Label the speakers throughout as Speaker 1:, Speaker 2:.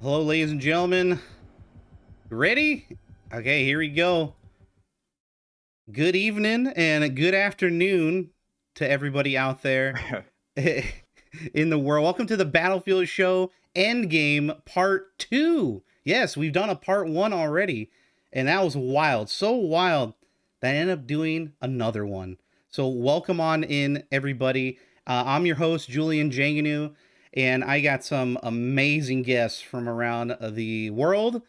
Speaker 1: Hello, ladies and gentlemen. Ready? Okay, here we go. Good evening and good afternoon to everybody out there in the world. Welcome to the Battlefield Show Endgame Part 2. Yes, we've done a Part 1 already, and that was wild. So wild that I ended up doing another one. So, welcome on in, everybody. I'm your host, JulianJanganoo, and I got some amazing guests from around the world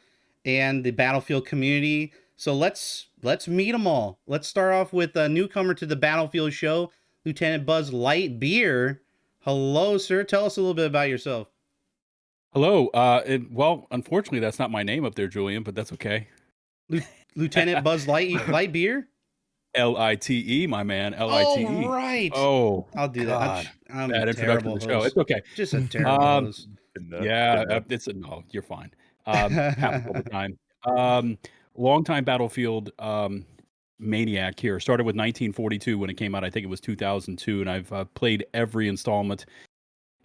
Speaker 1: and the Battlefield community. So let's meet them all. Let's start off with a newcomer to the Battlefield Show, Lieutenant Buzz Lightbeer. Hello, sir. Tell us a little bit about yourself.
Speaker 2: Hello. Well, unfortunately, that's not my name up there, Julian, but that's okay.
Speaker 1: Lieu- Lieutenant Buzz Lightbeer.
Speaker 2: Lite, my man.
Speaker 1: Oh
Speaker 2: Lite.
Speaker 1: right.
Speaker 2: Oh
Speaker 1: I'll do that.
Speaker 2: God,
Speaker 1: I'm a
Speaker 2: bad introduction
Speaker 1: terrible
Speaker 2: to the show. It's
Speaker 1: host.
Speaker 2: okay.
Speaker 1: Just a terrible
Speaker 2: Um,
Speaker 1: host.
Speaker 2: yeah,
Speaker 3: Good enough.
Speaker 2: it's a no. You're fine. Happens all the time. Longtime Battlefield maniac here. Started with 1942 when it came out. I think it was 2002, and I've played every installment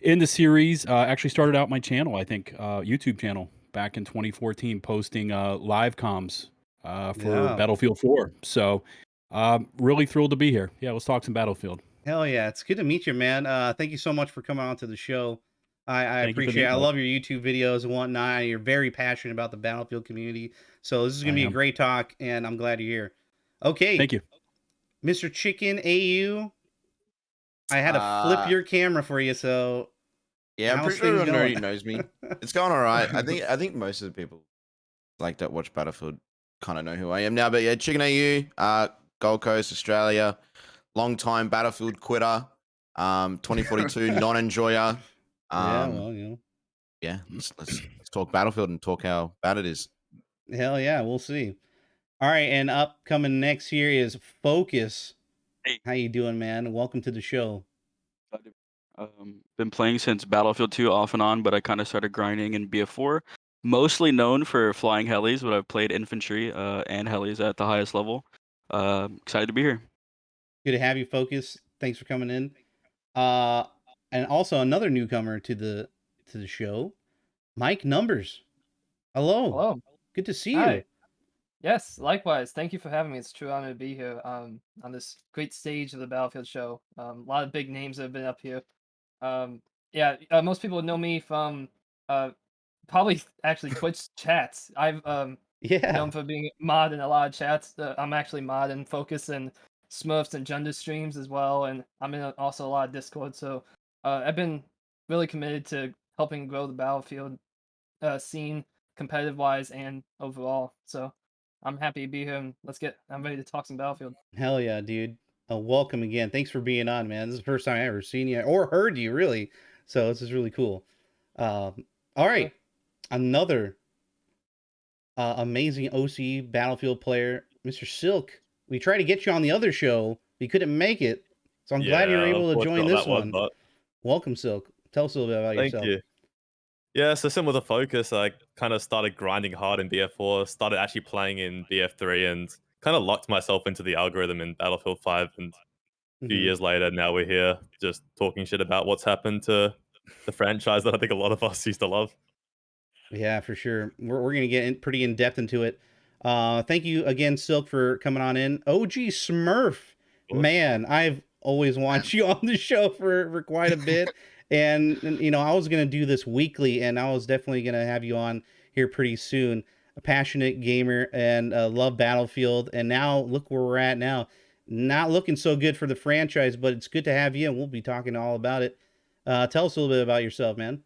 Speaker 2: in the series. Actually started out my channel, I think, YouTube channel back in 2014, posting live comms for
Speaker 1: Yeah.
Speaker 2: Battlefield 4. So really thrilled to be here. Yeah, let's talk some Battlefield.
Speaker 1: Hell yeah. It's good to meet you, man. Thank you so much for coming on to the show. I
Speaker 2: Thank you for
Speaker 1: appreciate
Speaker 2: the
Speaker 1: it. I
Speaker 2: invite.
Speaker 1: love your YouTube videos and whatnot. You're very passionate about the Battlefield community. So this is
Speaker 2: I
Speaker 1: gonna be a
Speaker 2: am.
Speaker 1: great talk, and I'm glad you're here. Okay,
Speaker 2: Thank you.
Speaker 1: Mr. Chicken AU, I had to flip
Speaker 3: Uh,
Speaker 1: your camera for you, so
Speaker 3: yeah, I'm
Speaker 1: how's
Speaker 3: pretty sure
Speaker 1: things
Speaker 3: everyone
Speaker 1: going?
Speaker 3: already knows me. It's going all right. I think most of the people like that watch Battlefield kind of know who I am now. But yeah, Chicken AU, Gold Coast, Australia, long time Battlefield quitter, 2042 non-enjoyer.
Speaker 1: Yeah,
Speaker 3: Um,
Speaker 1: well,
Speaker 3: yeah, let's talk Battlefield and talk how bad it is.
Speaker 1: hell yeah, we'll see. All right, and upcoming next here is Focus.
Speaker 4: Hey,
Speaker 1: How you doing, man? Welcome to the show.
Speaker 4: been playing since Battlefield 2 off and on, but I kind of started grinding in BF4. Mostly known for flying helis, but I've played infantry and helis at the highest level. Excited to be here.
Speaker 1: Good to have you, Focus. Thanks for coming in. Uh, and also another newcomer to the show, Mike Numbers. Hello.
Speaker 5: Hello.
Speaker 1: Good to see you.
Speaker 5: Hi. Yes, likewise. Thank you for having me. It's a true honor to be here on this great stage of the Battlefield show. A lot of big names have been up here. Yeah, most people know me from uh, probably actually Twitch chats. I've
Speaker 1: Yeah.
Speaker 5: known for being mod in a lot of chats. I'm actually mod in Focus and Smurfs and Gender streams as well, and I'm in also a lot of Discord. So I've been really committed to helping grow the Battlefield scene competitive wise and overall. So I'm happy to be here and I'm ready to talk some Battlefield.
Speaker 1: Hell yeah, dude. Welcome again. Thanks for being on, man. This is the first time I ever seen you or heard you, really. So this is really cool. All right,
Speaker 5: Sure.
Speaker 1: another amazing OC Battlefield player, Mr. Silk. We tried to get you on the other show. We couldn't make it, so I'm glad you were
Speaker 3: Yeah,
Speaker 1: able to
Speaker 3: unfortunate
Speaker 1: join
Speaker 3: on
Speaker 1: this
Speaker 3: that one,
Speaker 1: one.
Speaker 3: but
Speaker 1: Welcome, Silk. Tell us a little bit about
Speaker 3: thank
Speaker 1: yourself.
Speaker 3: you. Yeah, so similar to Focus, I kind of started grinding hard in BF4, started actually playing in BF3, and kind of locked myself into the algorithm in Battlefield 5. And a few
Speaker 1: Hmm.
Speaker 3: years later, now we're here just talking shit about what's happened to the franchise that I think a lot of us used to love.
Speaker 1: Yeah, for sure. We're gonna get pretty in depth into it. Thank you again, Silk, for coming on in. OG Smurf,
Speaker 3: Of course.
Speaker 1: man, I've always wanted you on the show for quite a bit, and you know I was gonna do this weekly, and I was definitely gonna have you on here pretty soon. A passionate gamer and love Battlefield, and now look where we're at now. Not looking so good for the franchise, but it's good to have you, and we'll be talking all about it. Tell us a little bit about yourself, man.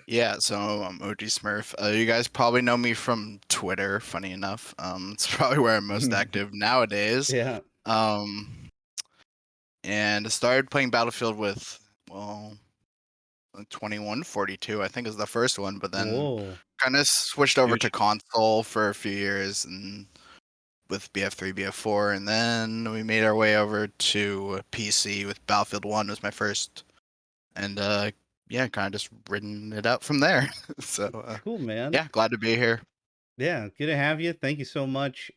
Speaker 6: Yeah, so I'm OG Smurf. You guys probably know me from Twitter, funny enough. It's probably where I'm most active nowadays.
Speaker 1: Yeah.
Speaker 6: Um, and I started playing Battlefield with, well, 2142, I think is the first one, but then
Speaker 1: Whoa.
Speaker 6: kind of switched over to
Speaker 3: Huge.
Speaker 6: console for a few years and with BF3, BF4, and then we made our way over to PC with Battlefield 1 was my first. And yeah, kind of just ridden it out from there. So
Speaker 1: Cool, man.
Speaker 6: yeah, glad to be here.
Speaker 1: Yeah, good to have you. Thank you so much.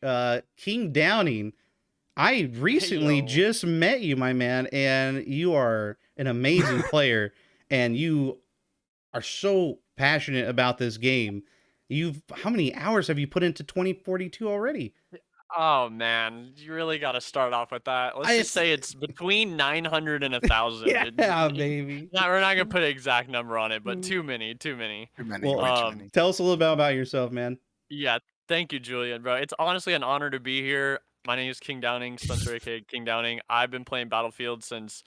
Speaker 1: King Downing, I recently
Speaker 7: Yo.
Speaker 1: just met you, my man, and you are an amazing player, and you are so passionate about this game. How many hours have you put into 2042 already?
Speaker 7: Oh man, you really got to start off with that. Let's just
Speaker 1: It's
Speaker 7: say it's between 900 and 1,000.
Speaker 1: yeah, baby.
Speaker 7: We're not gonna put an exact number on it, but too many, too many.
Speaker 6: Too many,
Speaker 1: Well,
Speaker 6: way too many.
Speaker 1: tell us a little bit about yourself, man.
Speaker 7: Yeah, thank you, Julian, bro. It's honestly an honor to be here. My name is King Downing, Spencer, aka King Downing. I've been playing Battlefield since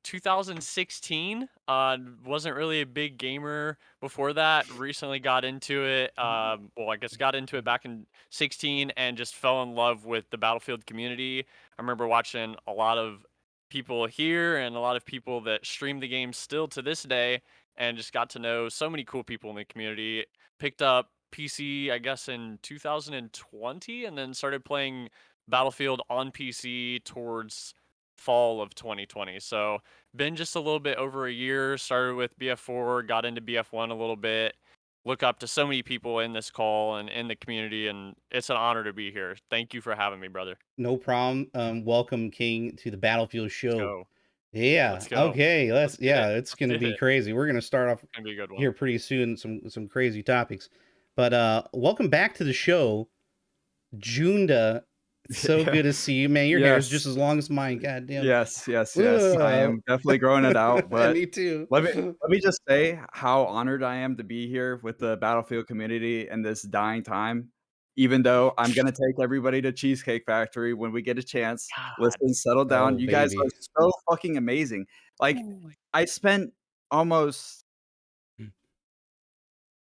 Speaker 7: 2016. Wasn't really a big gamer before that. Recently got into it. Well, I guess got into it back in 16 and just fell in love with the Battlefield community. I remember watching a lot of people here and a lot of people that stream the game still to this day, and just got to know so many cool people in the community. Picked up PC, I guess, in 2020, and then started playing Battlefield on PC towards fall of 2020. So been just a little bit over a year. Started with BF4, got into BF1 a little bit. Look up to so many people in this call and in the community, and it's an honor to be here. Thank you for having me, brother.
Speaker 1: No problem. Welcome, King, to the Battlefield
Speaker 7: Let's
Speaker 1: show.
Speaker 7: go.
Speaker 1: Yeah.
Speaker 7: Let's go.
Speaker 1: Okay.
Speaker 7: Let's get it.
Speaker 1: It's
Speaker 7: Let's
Speaker 1: gonna
Speaker 7: get
Speaker 1: be
Speaker 7: it.
Speaker 1: crazy. We're gonna start off
Speaker 7: It's gonna be a good one.
Speaker 1: here pretty soon. Some crazy topics. But welcome back to the show, Junda. It's so
Speaker 8: Yeah.
Speaker 1: good to see you, man. Your hair is
Speaker 8: Yes.
Speaker 1: just as long as mine. God damn.
Speaker 8: Yes. I am definitely growing it out, but
Speaker 1: Me too.
Speaker 8: let me just say how honored I am to be here with the Battlefield community in this dying time. Even though I'm gonna take everybody to Cheesecake Factory when we get a chance.
Speaker 7: God.
Speaker 8: Listen, settle down.
Speaker 1: Oh,
Speaker 8: You guys
Speaker 1: baby.
Speaker 8: are so fucking amazing. Like, I spent almost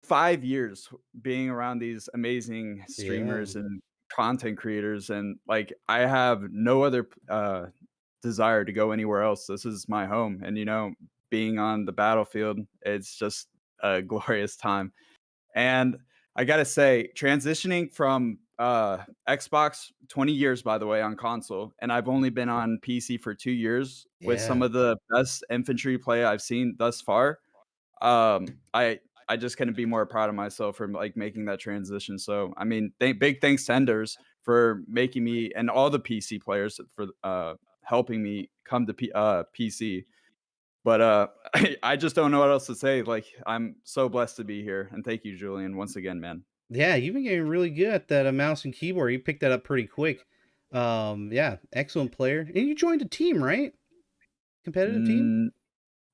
Speaker 8: 5 years being around these amazing streamers
Speaker 1: Yeah.
Speaker 8: and content creators, and, like, I have no other desire to go anywhere else. This is my home, and, being on the Battlefield, it's just a glorious time. And I gotta say, transitioning from, Xbox 20 years, by the way, on console, and I've only been on PC for 2 years with some
Speaker 1: Yeah.
Speaker 8: of the best infantry play I've seen thus far. Um, I I just couldn't be more proud of myself for, like, making that transition. So, I mean, big thanks to Enders for making me, and all the PC players for, helping me come to PC. But, I just don't know what else to say. Like, I'm so blessed to be here, and thank you, Julian, once again, man.
Speaker 1: Yeah, you've been getting really good at that mouse and keyboard. You picked that up pretty quick. Yeah, excellent player. And you joined a team, right? Competitive team?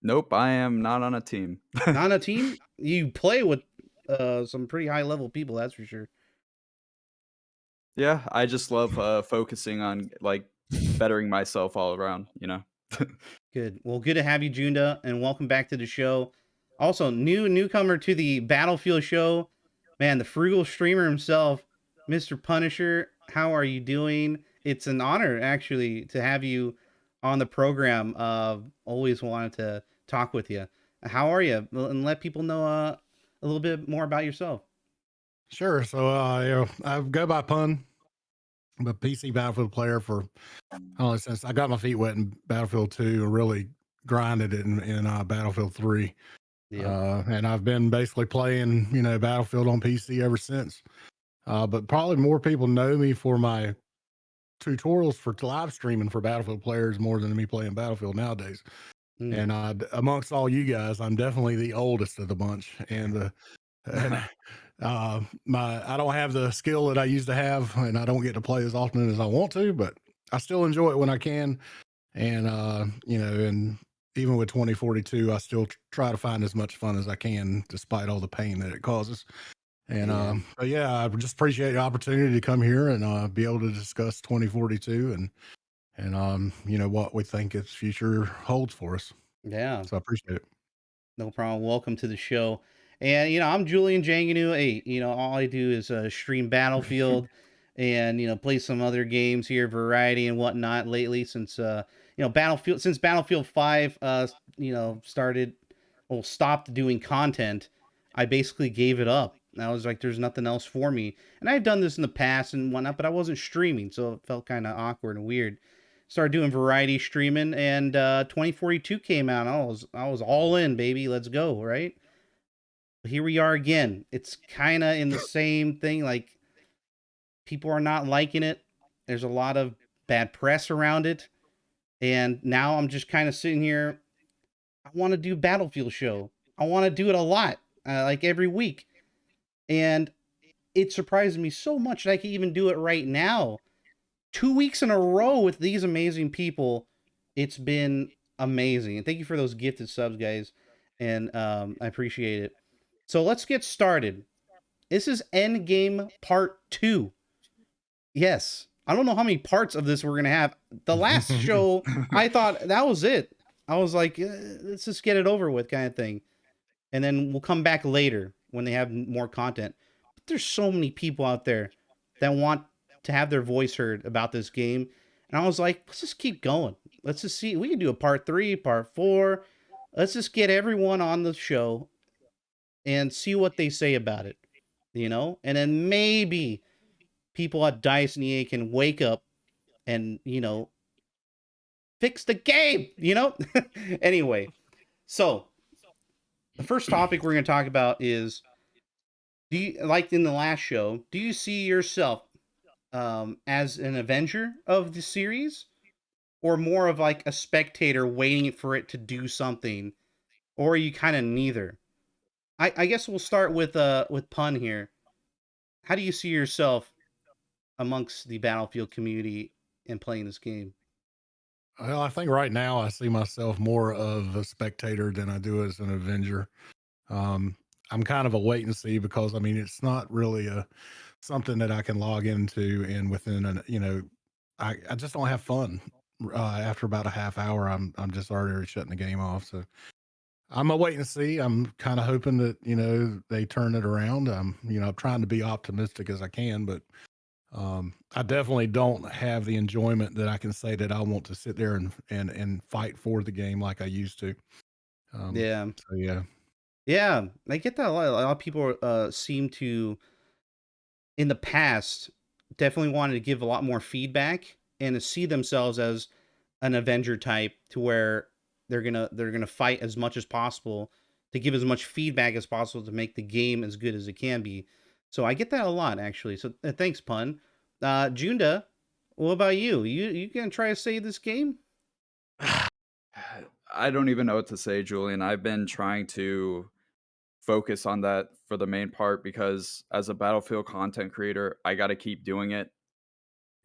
Speaker 8: Nope, I am not on a team.
Speaker 1: Not on a team? You play with some pretty high level people, that's for sure.
Speaker 8: Yeah, I just love, focusing on, like, bettering myself all around, you know?
Speaker 1: Good. Well, good to have you, Junda, and welcome back to the show. Also, newcomer to the Battlefield show, man, the frugal streamer himself, Mr. Punisher. How are you doing? It's an honor actually to have you on the program. Always wanted to talk with you. How are you? And let people know a little bit more about yourself.
Speaker 9: Sure. So, I go by Pun. I'm a PC Battlefield player for, I don't know, since I got my feet wet in Battlefield 2 and really grinded it in Battlefield 3.
Speaker 1: Yeah.
Speaker 9: And I've been basically playing, Battlefield on PC ever since. But probably more people know me for my tutorials for live streaming for Battlefield players more than me playing Battlefield nowadays.
Speaker 1: Mm.
Speaker 9: And amongst all you guys, I'm definitely the oldest of the bunch. And I don't have the skill that I used to have, and I don't get to play as often as I want to, but I still enjoy it when I can. And and even with 2042, I still try to find as much fun as I can, despite all the pain that it causes. And
Speaker 1: Yeah.
Speaker 9: but yeah, I just appreciate the opportunity to come here and be able to discuss 2042 and what we think its future holds for us.
Speaker 1: Yeah.
Speaker 9: So I appreciate it.
Speaker 1: No problem. Welcome to the show. And I'm JulianJanganoo 8. All I do is stream Battlefield and play some other games here, variety and whatnot lately since Battlefield 5 stopped doing content. I basically gave it up. I was like, there's nothing else for me. And I've done this in the past and whatnot, but I wasn't streaming, so it felt kind of awkward and weird. Started doing variety streaming, and 2042 came out. I was all in, baby. Let's go, right? Here we are again. It's kind of in the same thing. Like, people are not liking it. There's a lot of bad press around it, and now I'm just kind of sitting here. I want to do Battlefield show. I want to do it a lot, like every week. And it surprises me so much that I can even do it right now. 2 weeks in a row with these amazing people. It's been amazing. And thank you for those gifted subs, guys. And I appreciate it. So let's get started. This is Endgame Part 2. Yes. I don't know how many parts of this we're going to have. The last show, I thought that was it. I was like, let's just get it over with, kind of thing. And then we'll come back later when they have more content. But there's so many people out there that want to have their voice heard about this game. And I was like, let's just keep going. Let's just see. We can do a part 3, part 4. Let's just get everyone on the show and see what they say about it, you know? And then maybe people at DICE and EA can wake up and, fix the game, Anyway, so the first topic we're going to talk about is, do you, like in the last show, do you see yourself as an Avenger of the series, or more of like a spectator waiting for it to do something, or are you kind of neither? I guess we'll start with Pun here. How do you see yourself amongst the Battlefield community and playing this game?
Speaker 9: Well, I think right now I see myself more of a spectator than I do as an Avenger. Um, I'm kind of a wait and see because I mean it's not really a something that I can log into and within I just don't have fun. After about a half hour, I'm just already shutting the game off. So I'm a wait and see. I'm kind of hoping that they turn it around. I'm trying to be optimistic as I can, but I definitely don't have the enjoyment that I can say that I want to sit there and fight for the game like I used to.
Speaker 1: Yeah.
Speaker 9: So yeah.
Speaker 1: Yeah, I get that a lot. A lot of people seem to, in the past, definitely wanted to give a lot more feedback and to see themselves as an Avenger type, to where they're gonna fight as much as possible to give as much feedback as possible to make the game as good as it can be. So I get that a lot, actually. So thanks, Pun. Junda, what about you? You gonna try to save this game?
Speaker 8: I don't even know what to say, Julian. I've been trying to focus on that for the main part because as a Battlefield content creator, I got to keep doing it.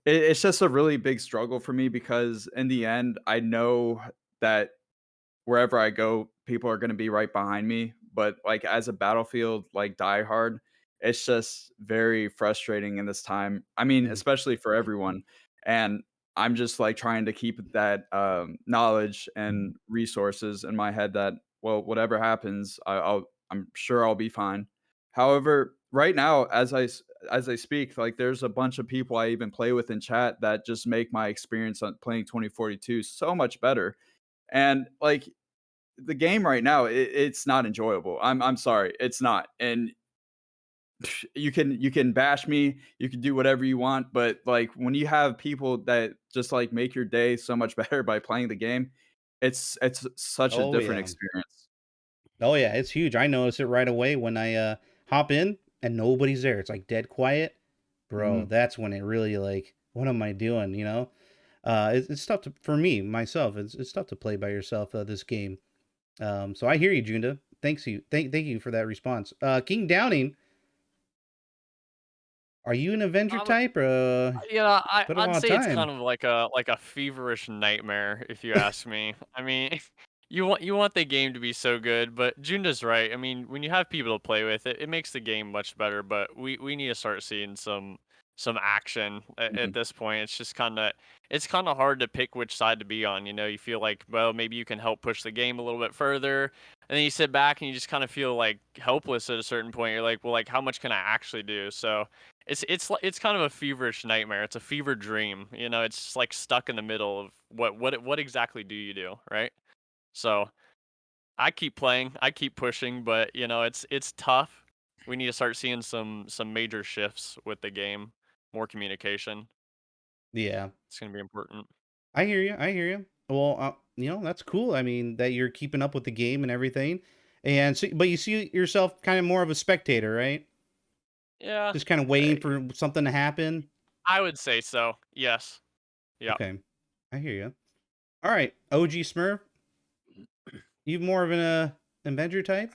Speaker 8: It's just a really big struggle for me because in the end, I know that wherever I go, people are going to be right behind me. But like as a Battlefield like diehard, it's just very frustrating in this time. I mean,
Speaker 1: Mm.
Speaker 8: especially for everyone. And I'm just like trying to keep that knowledge and resources in my head that well, whatever happens, I'm sure I'll be fine. However, right now, as I speak, like there's a bunch of people I even play with in chat that just make my experience on playing 2042 so much better. And like the game right now, it's not enjoyable. I'm sorry, it's not. And you can bash me, you can do whatever you want, but like when you have people that just like make your day so much better by playing the game, it's such a
Speaker 1: Oh
Speaker 8: different
Speaker 1: yeah.
Speaker 8: experience.
Speaker 1: Oh yeah, it's huge. I notice it right away when I hop in and nobody's there. It's like dead quiet. Bro,
Speaker 8: Mhm.
Speaker 1: that's when it really, like, what am I doing, it's tough for me myself. It's tough to play by yourself, this game. So I hear you, Junda. Thank you for that response. King Downing, are you an Avenger
Speaker 7: Um,
Speaker 1: type, or
Speaker 7: Yeah,
Speaker 1: put a
Speaker 7: I'd
Speaker 1: lot of
Speaker 7: say it's kind
Speaker 1: time?
Speaker 7: of like a feverish nightmare if you ask me. I mean, you want the game to be so good, but Junda's right. I mean, when you have people to play with, it makes the game much better. But we need to start seeing some action at
Speaker 8: Mhm.
Speaker 7: this point. It's kind of hard to pick which side to be on. You feel like, well, maybe you can help push the game a little bit further, and then you sit back and you just kind of feel like helpless at a certain point. You're like, well, like how much can I actually do? So it's kind of a feverish nightmare. It's a fever dream. It's just like stuck in the middle of what exactly do you do, right? So I keep playing, I keep pushing, but it's tough. We need to start seeing some major shifts with the game, more communication.
Speaker 1: Yeah,
Speaker 7: It's gonna be important.
Speaker 1: I hear you. I hear you. Well, that's cool. I mean, that you're keeping up with the game and everything. And so, but you see yourself kind of more of a spectator, right?
Speaker 7: Yeah,
Speaker 1: Just kind of waiting for something to happen.
Speaker 7: I would say so. Yes. Yeah.
Speaker 1: Okay, I hear you. All right, OG Smurf, you more of an Avenger type?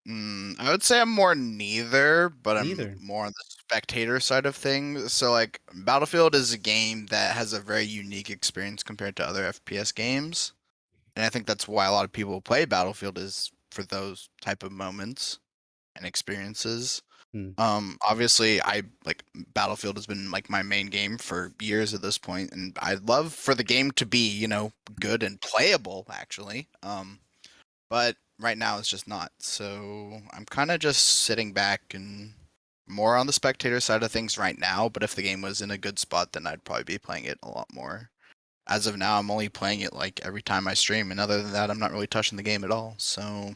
Speaker 6: I would say I'm more neither, but I'm
Speaker 1: Neither.
Speaker 6: more on the spectator side of things. So like Battlefield is a game that has a very unique experience compared to other FPS games. And I think that's why a lot of people play Battlefield is for those type of moments and experiences.
Speaker 1: Hmm.
Speaker 6: Obviously I like Battlefield has been like my main game for years at this point, and I'd love for the game to be, you know, good and playable actually. But right now it's just not. So I'm kind of just sitting back and more on the spectator side of things right now. But if the game was in a good spot, then I'd probably be playing it a lot more. As of now, I'm only playing it like every time I stream, and other than that, I'm not really touching the game at all. So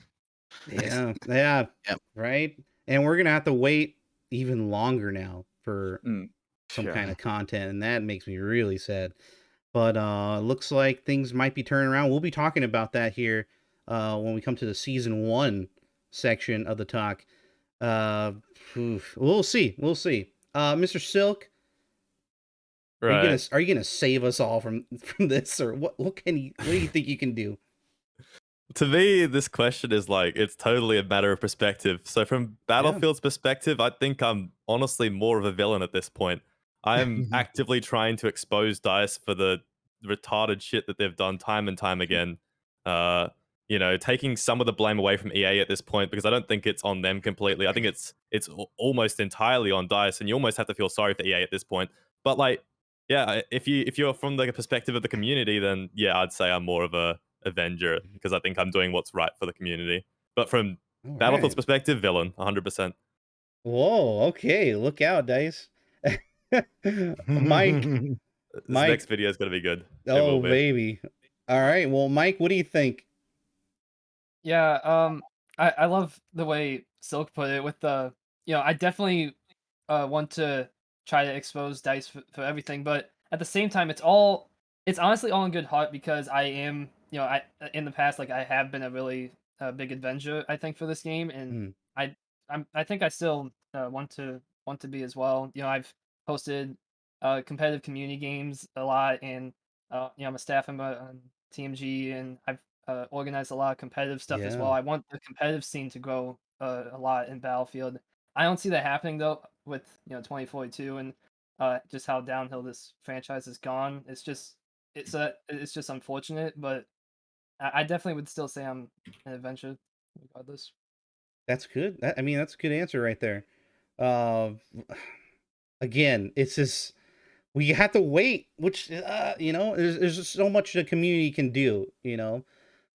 Speaker 1: Yeah, yeah,
Speaker 6: Yep.
Speaker 1: right. And we're gonna have to wait even longer now for
Speaker 8: Mm.
Speaker 1: some
Speaker 8: Yeah.
Speaker 1: kind of content, and that makes me really sad. But looks like things might be turning around. We'll be talking about that here when we come to the season 1 section of the talk. Uh, we'll see. We'll see. Mr. Silk,
Speaker 10: Right.
Speaker 1: are you gonna save us all from this, or what do you think you can do?
Speaker 10: To me, this question is like, it's totally a matter of perspective. So from Battlefield's perspective, I think I'm honestly more of a villain at this point. I'm actively trying to expose DICE for the retarded shit that they've done time and time again. You know, taking some of the blame away from EA at this point, because I don't think it's on them completely. I think it's almost entirely on DICE, and you almost have to feel sorry for EA at this point. But like, yeah, if you're from the perspective of the community, then yeah, I'd say I'm more of a Avenger, because I think I'm doing what's right for the community. But from
Speaker 1: All
Speaker 10: Battlefield's
Speaker 1: right.
Speaker 10: perspective, villain, 100%.
Speaker 1: Whoa. Okay. Look out, Dice. Mike.
Speaker 10: This next
Speaker 1: Mike.
Speaker 10: video is going to be good. It will
Speaker 1: Oh,
Speaker 10: be.
Speaker 1: baby. All right. Well, Mike, what do you think?
Speaker 5: Yeah, I love the way Silk put it with the, I definitely want to try to expose Dice for everything, but at the same time, it's honestly all in good heart because I am, I in the past like I have been a really big Avenger I think for this game, and
Speaker 1: Hmm.
Speaker 5: I I think I still want to be as well. I've hosted competitive community games a lot, and I'm a staff member on TMG, and I've organized a lot of competitive stuff as well.
Speaker 1: Yeah.
Speaker 5: I want the competitive scene to grow a lot in Battlefield. I don't see that happening though with 2042 and just how downhill this franchise has gone. It's just unfortunate, but I definitely would still say I'm an adventure regardless.
Speaker 1: That's good. I mean, that's a good answer right there. Uh, again, it's just we have to wait, which there's just so much the community can do.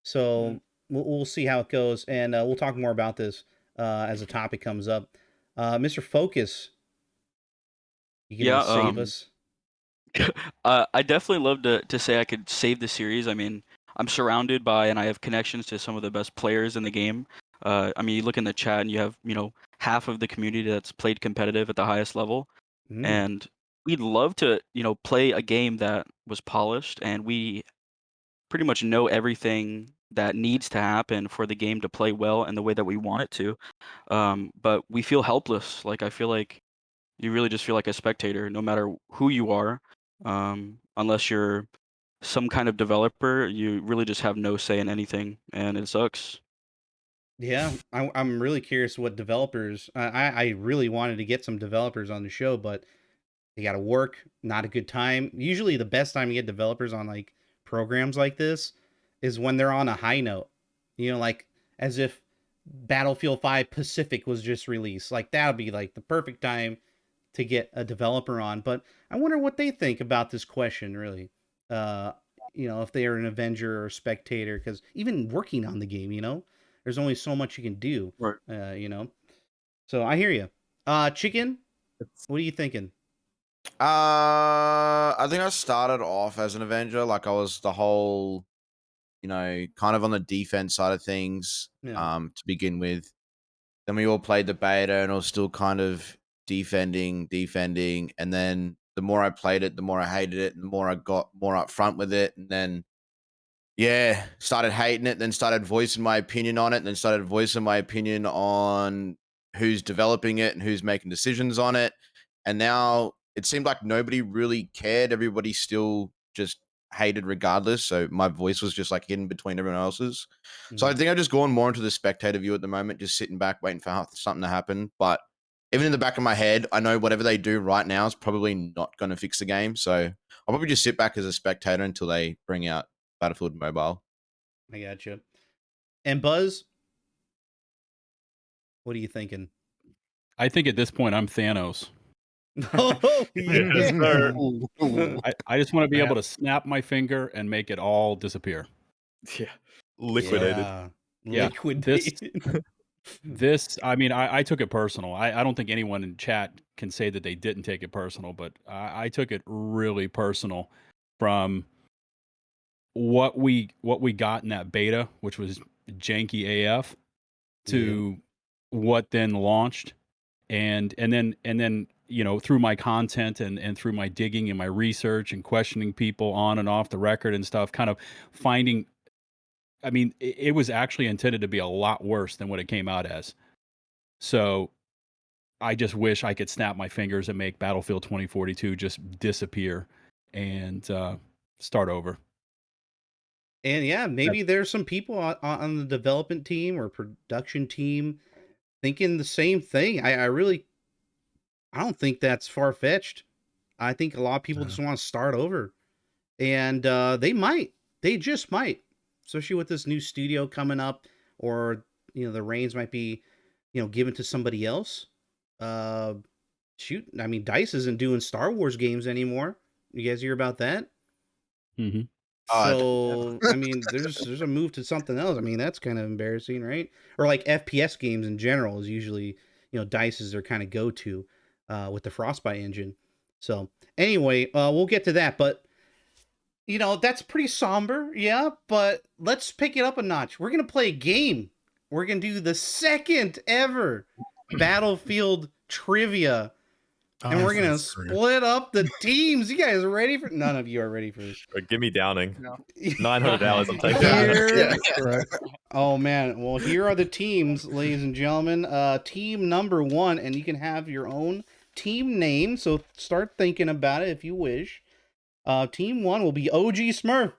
Speaker 1: So we'll see how it goes, and we'll talk more about this as the topic comes up. Mr. Focus, you gonna
Speaker 4: Yeah,
Speaker 1: save us?
Speaker 4: I definitely love to say I could save the series. I mean, I'm surrounded by and I have connections to some of the best players in the game. I mean, you look in the chat and you have, half of the community that's played competitive at the highest level,
Speaker 1: Mm,
Speaker 4: and we'd love to, play a game that was polished, and we pretty much know everything that needs to happen for the game to play well and the way that we want it to. But we feel helpless. Like I feel like you really just feel like a spectator, no matter who you are. Unless you're some kind of developer, you really just have no say in anything, and it sucks.
Speaker 1: yeah, I'm really curious what developers. I really wanted to get some developers on the show, but they got to work. Not a good time. Usually, the best time to get developers on like programs like this is when they're on a high note. Like as if Battlefield 5 Pacific was just released. Like that would be like the perfect time to get a developer on. But I wonder what they think about this question, really. Uh, if they are an Avenger or spectator, because even working on the game, there's only so much you can do.
Speaker 4: Right.
Speaker 1: So I hear you. Chicken,
Speaker 10: It's,
Speaker 1: what are you thinking?
Speaker 3: I think I started off as an Avenger. Like I was the whole, kind of on the defense side of things,
Speaker 1: Yeah.
Speaker 3: to begin with. Then we all played the beta and I was still kind of defending. And then the more I played it, the more I hated it, and the more I got more upfront with it. And then, yeah, started hating it, then started voicing my opinion on it, and then started voicing my opinion on who's developing it and who's making decisions on it. And now it seemed like nobody really cared. Everybody still just hated regardless. So my voice was just like hidden between everyone else's. So I think I've just gone more into the spectator view at the moment, just sitting back, waiting for something to happen. But even in the back of my head, I know whatever they do right now is probably not going to fix the game. So I'll probably just sit back as a spectator until they bring out Battlefield Mobile.
Speaker 1: I got you. And Buzz, what are you thinking?
Speaker 2: I think at this point I'm Thanos.
Speaker 1: Oh, yeah.
Speaker 2: I just want to be able to snap my finger and make it all disappear.
Speaker 8: Yeah.
Speaker 10: Liquidated.
Speaker 1: Yeah.
Speaker 2: Yeah,
Speaker 1: Liquidated.
Speaker 2: This, I mean, I took it personal. I don't think anyone in chat can say that they didn't take it personal, but I took it really personal from what we got in that beta, which was janky AF, to what then launched, and then you know, through my content and through my digging and my research and questioning people on and off the record and stuff, kind of finding. I mean, it was actually intended to be a lot worse than what it came out as. So I just wish I could snap my fingers and make Battlefield 2042 just disappear and start over.
Speaker 1: And yeah, maybe there's some people on the development team or production team thinking the same thing. I don't think that's far fetched. I think a lot of people just want to start over, and they just might, especially with this new studio coming up, or the reins might be, given to somebody else. Shoot, I mean, DICE isn't doing Star Wars games anymore. You guys hear about that?
Speaker 2: Mm-hmm.
Speaker 1: So I mean, there's a move to something else. I mean, that's kind of embarrassing, right? Or like FPS games in general is usually, DICE is their kind of go-to with the Frostbite engine. So anyway, we'll get to that, but that's pretty somber, yeah. But let's pick it up a notch. We're gonna play a game. We're gonna do the second ever Battlefield trivia. And we're gonna split up the teams. You guys are ready for? None of you are ready for this.
Speaker 10: Give me Downing.
Speaker 6: No.
Speaker 10: 900 hours. I'm taking
Speaker 1: Here, oh man. Well, here are the teams, ladies and gentlemen. Team number 1, and you can have your own team name. So start thinking about it if you wish. Team 1 will be OG Smurf,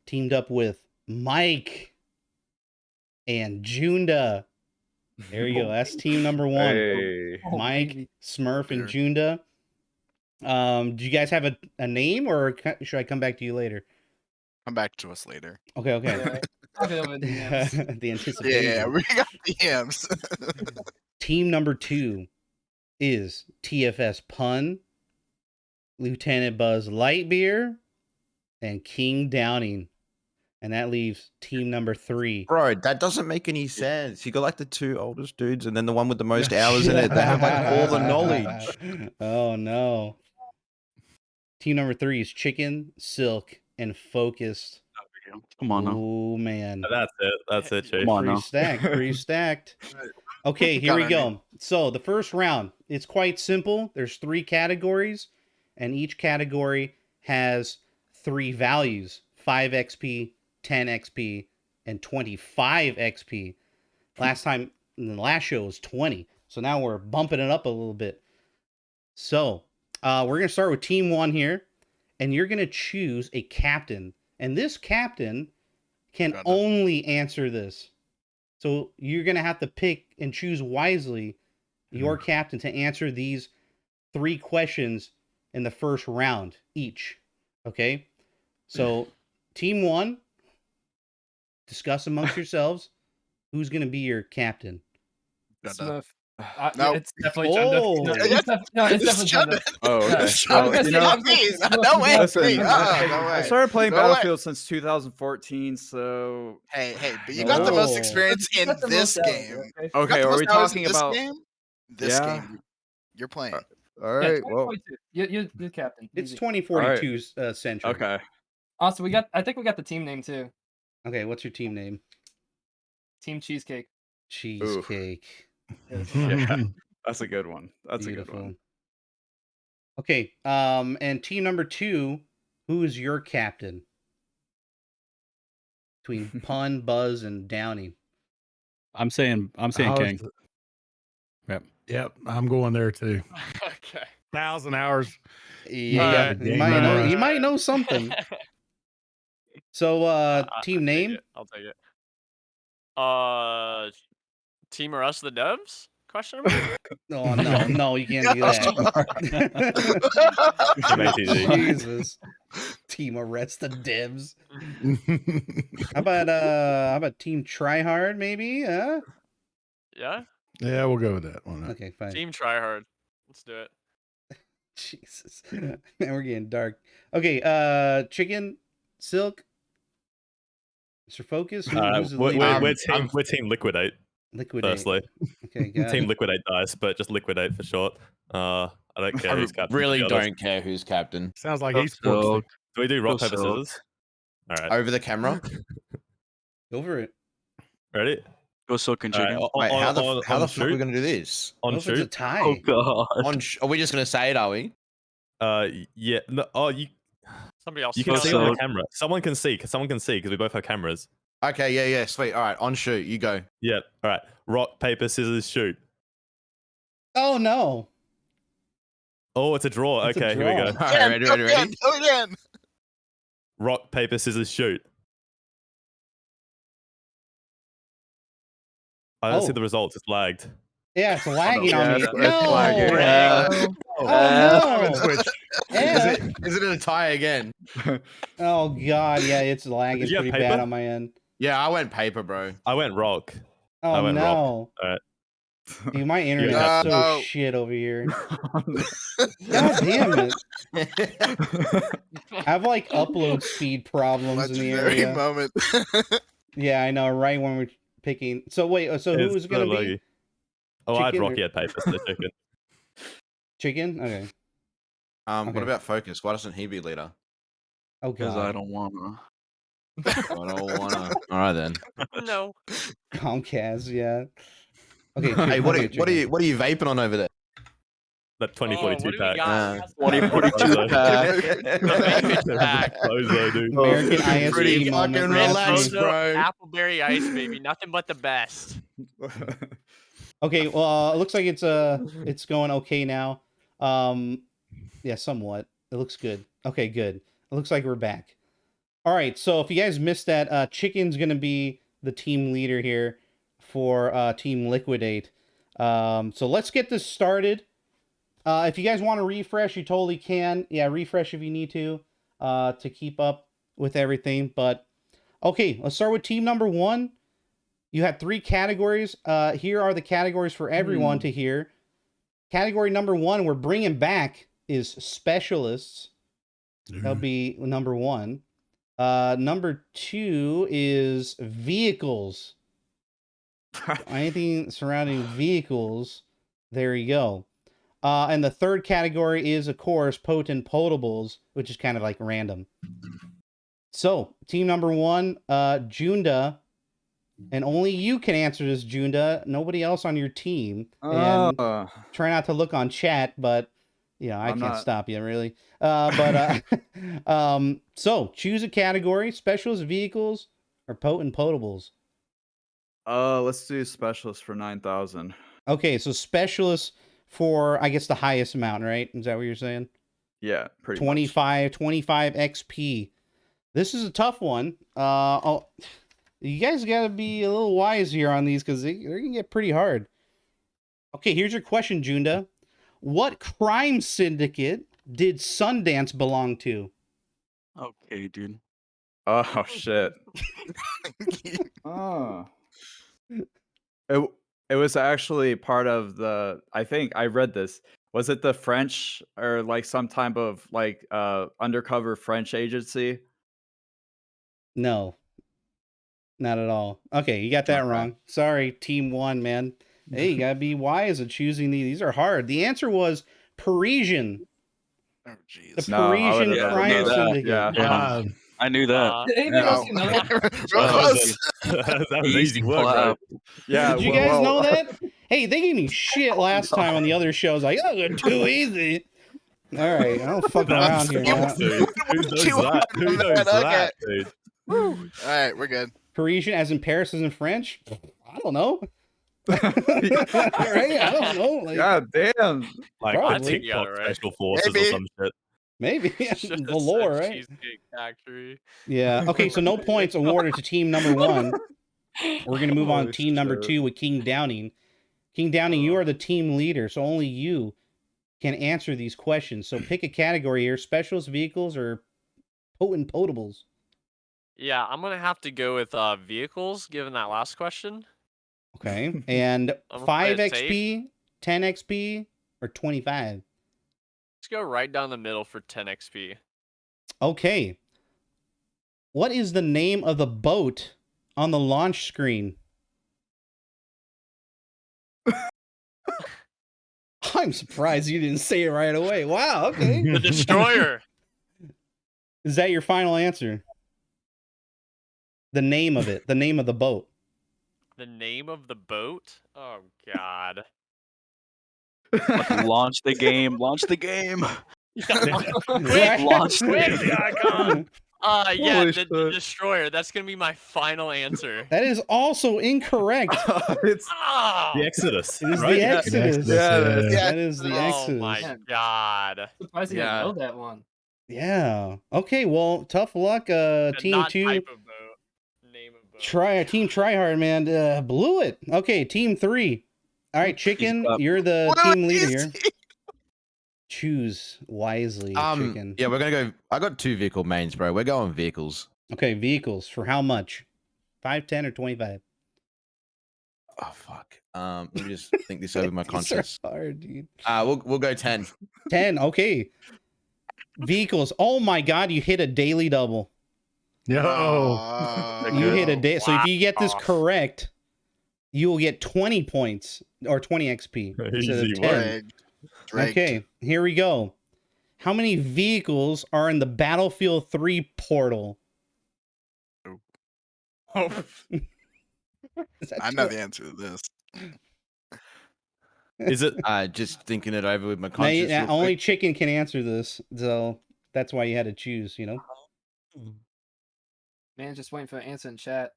Speaker 1: teamed up with Mike and Junda. There you go. That's team number 1.
Speaker 8: Hey.
Speaker 1: Mike,
Speaker 5: baby.
Speaker 1: Smurf, and Junda. Do you guys have a name, or should I come back to you later?
Speaker 6: Come back to us later.
Speaker 1: Okay.
Speaker 5: Yeah, I'll get over the DMs.
Speaker 1: The anticipation.
Speaker 6: Yeah, we got DMs.
Speaker 1: Team number 2 is TFS Pun, Lieutenant Buzz Lightbeer, and King Downing. And that leaves team number 3.
Speaker 3: Bro, that doesn't make any sense. You got like the 2 oldest dudes and then the one with the most hours in it. They have like all the knowledge.
Speaker 1: Oh no. Team number 3 is Chicken, Silk, and Focused.
Speaker 4: Come on now.
Speaker 1: Oh man.
Speaker 10: That's it, Chief.
Speaker 4: Come on now.
Speaker 1: Pretty stacked. Okay, here we go. So the first round, it's quite simple. There's 3 categories, and each category has 3 values: 5 XP, 10 XP, and 25 XP. Last time, in the last show, was 20. So now we're bumping it up a little bit. So we're going to start with team 1 here, and you're going to choose a captain. And this captain can only answer this. So you're going to have to pick and choose wisely your captain to answer these 3 questions in the first round each. Okay? So team 1, discuss amongst yourselves who's going to be your captain.
Speaker 5: Smurf.
Speaker 6: No.
Speaker 5: It's definitely
Speaker 1: Oh.
Speaker 5: Junda. It's definitely Junda.
Speaker 8: Oh, okay.
Speaker 5: I was
Speaker 8: Well,
Speaker 5: gonna
Speaker 8: you
Speaker 5: say-
Speaker 8: know,
Speaker 5: I was gonna say Smurf.
Speaker 6: No way.
Speaker 8: listen,
Speaker 6: No
Speaker 8: I
Speaker 6: way.
Speaker 8: started playing
Speaker 6: No way.
Speaker 8: Battlefield since 2014, so
Speaker 6: Hey, but you got the most
Speaker 1: Oh.
Speaker 6: experience in
Speaker 5: That's the
Speaker 6: this
Speaker 5: most hours,
Speaker 6: game.
Speaker 5: okay?
Speaker 6: You got
Speaker 8: okay.
Speaker 6: the
Speaker 8: Are
Speaker 6: most
Speaker 8: we
Speaker 6: hours in
Speaker 8: talking
Speaker 6: this
Speaker 8: about?
Speaker 6: game? This
Speaker 8: Yeah.
Speaker 6: game you're playing.
Speaker 8: All
Speaker 5: Yeah,
Speaker 8: right. Well,
Speaker 5: 2022. You're captain.
Speaker 1: It's
Speaker 5: Easy.
Speaker 1: 2042's century.
Speaker 8: okay.
Speaker 5: Also, I think we got the team name too.
Speaker 1: Okay, what's your team name?
Speaker 5: Team Cheesecake.
Speaker 1: Cheesecake.
Speaker 8: Yeah, that's a good one. That's a
Speaker 1: Beautiful.
Speaker 8: good one.
Speaker 1: Okay, and team number 2, who is your captain? Between Pun, Buzz, and Downing.
Speaker 2: I'm saying
Speaker 9: I was-
Speaker 2: King. Yep.
Speaker 9: Yep, I'm going there too.
Speaker 7: Okay.
Speaker 9: 1,000 hours.
Speaker 1: Yeah,
Speaker 2: the
Speaker 1: you
Speaker 2: game
Speaker 1: might know.
Speaker 2: memorized.
Speaker 1: You might know something. So,
Speaker 7: I'll
Speaker 1: team
Speaker 7: take
Speaker 1: name.
Speaker 7: it. I'll take it. Team or us the devs? Question mark?
Speaker 1: Oh no, you can't do that.
Speaker 10: Team ATD.
Speaker 1: Jesus. Team arrest the devs. How about Team Tryhard maybe? Huh?
Speaker 7: Yeah.
Speaker 9: Yeah, we'll go with that one.
Speaker 1: Okay, fine.
Speaker 7: Team tryhard. Let's do it.
Speaker 1: Jesus. Man, we're getting dark. Okay, Chicken, Silk, Mr. Focus. Who's the leader?
Speaker 10: We're team Liquidate.
Speaker 1: Liquidate.
Speaker 10: Firstly,
Speaker 1: Okay, got
Speaker 10: team
Speaker 1: it.
Speaker 10: Liquidate dice, but just Liquidate for short. I don't care
Speaker 3: I
Speaker 10: who's captain.
Speaker 3: really
Speaker 10: to be honest.
Speaker 3: don't care who's captain.
Speaker 9: Sounds like
Speaker 4: Go
Speaker 9: esports.
Speaker 4: Silk.
Speaker 10: Do we do rock
Speaker 4: Go
Speaker 10: paper
Speaker 4: Silk.
Speaker 10: scissors? All right.
Speaker 3: Over the camera.
Speaker 1: Go for it.
Speaker 10: Ready?
Speaker 4: Go Silk and
Speaker 10: All right.
Speaker 4: Chicken.
Speaker 3: Wait, how the
Speaker 10: on
Speaker 3: fuck are we
Speaker 10: shoot.
Speaker 3: gonna do this?
Speaker 1: What
Speaker 10: On
Speaker 1: if it's a
Speaker 10: shoot.
Speaker 1: tie?
Speaker 4: Oh god.
Speaker 3: Are we just gonna say it? Are we?
Speaker 10: Yeah. No, oh, you
Speaker 7: Somebody else.
Speaker 10: you can
Speaker 4: Go
Speaker 10: see on the
Speaker 4: Silk.
Speaker 10: camera. Someone can see because we both have cameras.
Speaker 3: Okay, yeah, sweet. All right, on shoot. You go.
Speaker 10: Yeah. All right. Rock paper scissors shoot.
Speaker 1: Oh no.
Speaker 10: Oh, it's a draw.
Speaker 1: It's a
Speaker 10: Okay, here we
Speaker 1: draw.
Speaker 10: go.
Speaker 3: All right, ready.
Speaker 6: Go again.
Speaker 10: Rock paper scissors shoot. I don't see
Speaker 1: Oh.
Speaker 10: the results. It's lagged.
Speaker 1: Yeah, it's lagging on me.
Speaker 8: it's
Speaker 1: No.
Speaker 8: lagging.
Speaker 1: Oh no.
Speaker 9: Switch.
Speaker 1: Yeah.
Speaker 3: Is it a tie again?
Speaker 1: Oh god, yeah, it's lagging
Speaker 10: Did you have
Speaker 1: pretty bad
Speaker 10: paper?
Speaker 1: on my end.
Speaker 3: Yeah, I went paper, bro.
Speaker 10: I went rock.
Speaker 1: Oh
Speaker 10: I went rock.
Speaker 1: no.
Speaker 10: All right.
Speaker 1: Dude, my internet's
Speaker 10: Yeah.
Speaker 1: so
Speaker 6: No.
Speaker 1: shit over here. God damn it. I have like upload speed problems in the
Speaker 6: Legendary
Speaker 1: area.
Speaker 6: moment.
Speaker 1: Yeah, I know, right when we're picking. So wait, so who
Speaker 10: It's
Speaker 1: was it gonna
Speaker 10: so
Speaker 1: be?
Speaker 10: laggy. Oh, I had
Speaker 1: Chicken or-
Speaker 10: Rocky at paper, so chicken.
Speaker 1: Chicken? Okay.
Speaker 3: What
Speaker 1: Okay.
Speaker 3: about Focus? Why doesn't he be leader?
Speaker 1: Oh
Speaker 4: Because I
Speaker 1: god.
Speaker 4: don't wanna.
Speaker 3: I don't wanna. All right then.
Speaker 7: No.
Speaker 1: Comcast, yeah. Okay,
Speaker 3: Hey,
Speaker 1: Chicken,
Speaker 3: what
Speaker 1: okay,
Speaker 3: are
Speaker 1: Chicken.
Speaker 3: you vaping on over there?
Speaker 10: That
Speaker 7: Oh,
Speaker 10: 2042
Speaker 7: what do we
Speaker 10: pack.
Speaker 7: got?
Speaker 4: 2042 pack.
Speaker 7: Vaping pack.
Speaker 10: Bozo, dude.
Speaker 1: American ISP
Speaker 3: Pretty
Speaker 1: moment.
Speaker 3: fucking
Speaker 1: Nasty.
Speaker 3: relaxed,
Speaker 7: Bozo,
Speaker 3: bro.
Speaker 7: Appleberry ice, baby. Nothing but the best.
Speaker 1: Okay, well, it looks like it's going okay now. Yeah, somewhat. It looks good. Okay, good. It looks like we're back. All right, so if you guys missed that, Chicken's gonna be the team leader here for Team Liquidate. So let's get this started. If you guys want to refresh, you totally can. Yeah, refresh if you need to keep up with everything. But okay, let's start with team number 1. You had 3 categories. Here are the categories for everyone to hear. Category number 1 we're bringing back is specialists. That'll be number 1. Number 2 is vehicles. Anything surrounding vehicles. There you go. And the third category is, of course, potent potables, which is kind of like random. So, team number 1, Junda. And only you can answer this, Junda. Nobody else on your team. And try not to look on chat, but you know, I
Speaker 8: I'm
Speaker 1: can't
Speaker 8: not.
Speaker 1: stop you, really. So choose a category: specials, vehicles, or potent potables.
Speaker 8: Let's do specialist for 9,000.
Speaker 1: Okay, so specialists for, I guess, the highest amount, right? Is that what you're saying?
Speaker 8: Yeah, pretty
Speaker 1: 25 XP. This is a tough one. You guys got to be a little wise here on these because they're going to get pretty hard. Okay, here's your question, Junda. What crime syndicate did Sundance belong to?
Speaker 4: Okay, dude.
Speaker 8: Oh shit. Oh. It was actually part of the, I think I read this. Was it the French or like some type of like undercover French agency?
Speaker 1: No. Not at all. Okay, you got that
Speaker 8: Okay.
Speaker 1: wrong. Sorry, team 1, man. Hey, you got to be wise at choosing these. These are hard. The answer was Parisian.
Speaker 6: Oh
Speaker 1: The
Speaker 6: jeez.
Speaker 8: No, I
Speaker 1: Parisian
Speaker 8: would've never
Speaker 1: crime
Speaker 4: known that.
Speaker 1: syndicate.
Speaker 8: Yeah.
Speaker 4: Yeah. I knew that.
Speaker 5: Did anybody else know that?
Speaker 6: Real close.
Speaker 10: That was easy work, bro.
Speaker 4: clap.
Speaker 8: Yeah.
Speaker 1: Did you guys know that? Hey, they gave me shit last time on the other shows. Like, oh, they're too easy. All right, I don't fuck around here. Now.
Speaker 10: Dude, who knows that? Who knows that, dude?
Speaker 6: All right, we're good.
Speaker 1: Parisian, as in Paris, as in French? I don't know. Right? I don't know. Like,
Speaker 8: God damn.
Speaker 10: Like
Speaker 1: Probably.
Speaker 10: the
Speaker 7: I think you got
Speaker 10: TikTok
Speaker 7: it right.
Speaker 10: special forces or
Speaker 6: Maybe.
Speaker 10: some shit.
Speaker 1: maybe
Speaker 7: Should've
Speaker 1: the lore,
Speaker 7: said
Speaker 1: right?
Speaker 7: Cheesecake Factory.
Speaker 1: Yeah. Okay, so no points awarded to team number 1. We're going to move on
Speaker 8: Holy
Speaker 1: to team number
Speaker 8: shit.
Speaker 1: 2 with King Downing. King Downing, you are the team leader, so only you can answer these questions. So pick a category here: specialist vehicles or potent potables.
Speaker 7: Yeah, I'm gonna have to go with vehicles, given that last question.
Speaker 1: Okay. And
Speaker 7: I'm gonna play
Speaker 1: 5
Speaker 7: it safe.
Speaker 1: XP, 10 XP, or 25?
Speaker 7: Let's go right down the middle for 10 XP.
Speaker 1: Okay. What is the name of the boat on the launch screen? I'm surprised you didn't say it right away. Wow, okay.
Speaker 7: The Destroyer.
Speaker 1: Is that your final answer? The name of it, the name of the boat.
Speaker 7: The name of the boat? Oh God.
Speaker 4: Launch the game. Launch the game.
Speaker 7: Quick,
Speaker 1: Launch
Speaker 7: quick.
Speaker 1: the icon.
Speaker 7: Yeah,
Speaker 8: Holy
Speaker 7: the
Speaker 8: shit.
Speaker 7: Destroyer. That's gonna be my final answer.
Speaker 1: That is also incorrect.
Speaker 8: It's
Speaker 7: Oh,
Speaker 10: The Exodus.
Speaker 1: It is
Speaker 10: right?
Speaker 1: the Exodus.
Speaker 8: Yeah,
Speaker 1: That is the
Speaker 7: oh
Speaker 1: Exodus.
Speaker 7: my God.
Speaker 5: Surprised you
Speaker 8: Yeah.
Speaker 5: didn't know that one.
Speaker 1: Yeah. Okay, well, tough luck,
Speaker 7: And
Speaker 1: team
Speaker 7: not
Speaker 1: 2.
Speaker 7: type of boat. Name of boat.
Speaker 1: Team Tryhard, man, blew it. Okay, team 3. All right, Chicken,
Speaker 4: clap.
Speaker 1: you're the
Speaker 6: What
Speaker 1: team
Speaker 6: was
Speaker 1: leader
Speaker 6: easy?
Speaker 1: here. Choose wisely, Chicken.
Speaker 3: Yeah, we're gonna go. I got 2 vehicle mains, bro. We're going vehicles.
Speaker 1: Okay, vehicles for how much? 5, 10, or 25?
Speaker 3: Oh fuck. Let me just think this over my
Speaker 1: These are
Speaker 3: conscience.
Speaker 1: hard, dude.
Speaker 3: We'll go 10.
Speaker 1: 10. Okay. Vehicles. Oh my God, you hit a daily double.
Speaker 9: Yo.
Speaker 1: You hit a
Speaker 6: Oh,
Speaker 1: day. So if you get this
Speaker 7: wow.
Speaker 1: correct, you will get 20 points or 20 XP instead
Speaker 10: Easy
Speaker 1: of
Speaker 10: work.
Speaker 1: 10.
Speaker 6: Rigged.
Speaker 1: Okay, here we go. How many vehicles are in the Battlefield 3 portal? Is that
Speaker 6: I
Speaker 1: too
Speaker 6: know
Speaker 1: much?
Speaker 6: the answer to this.
Speaker 10: Is it?
Speaker 3: Just thinking it over with my
Speaker 1: Now,
Speaker 3: conscience. real
Speaker 1: only
Speaker 3: quick.
Speaker 1: Chicken can answer this, so that's why you had to choose, you know?
Speaker 5: Man, just waiting for an answer in chat.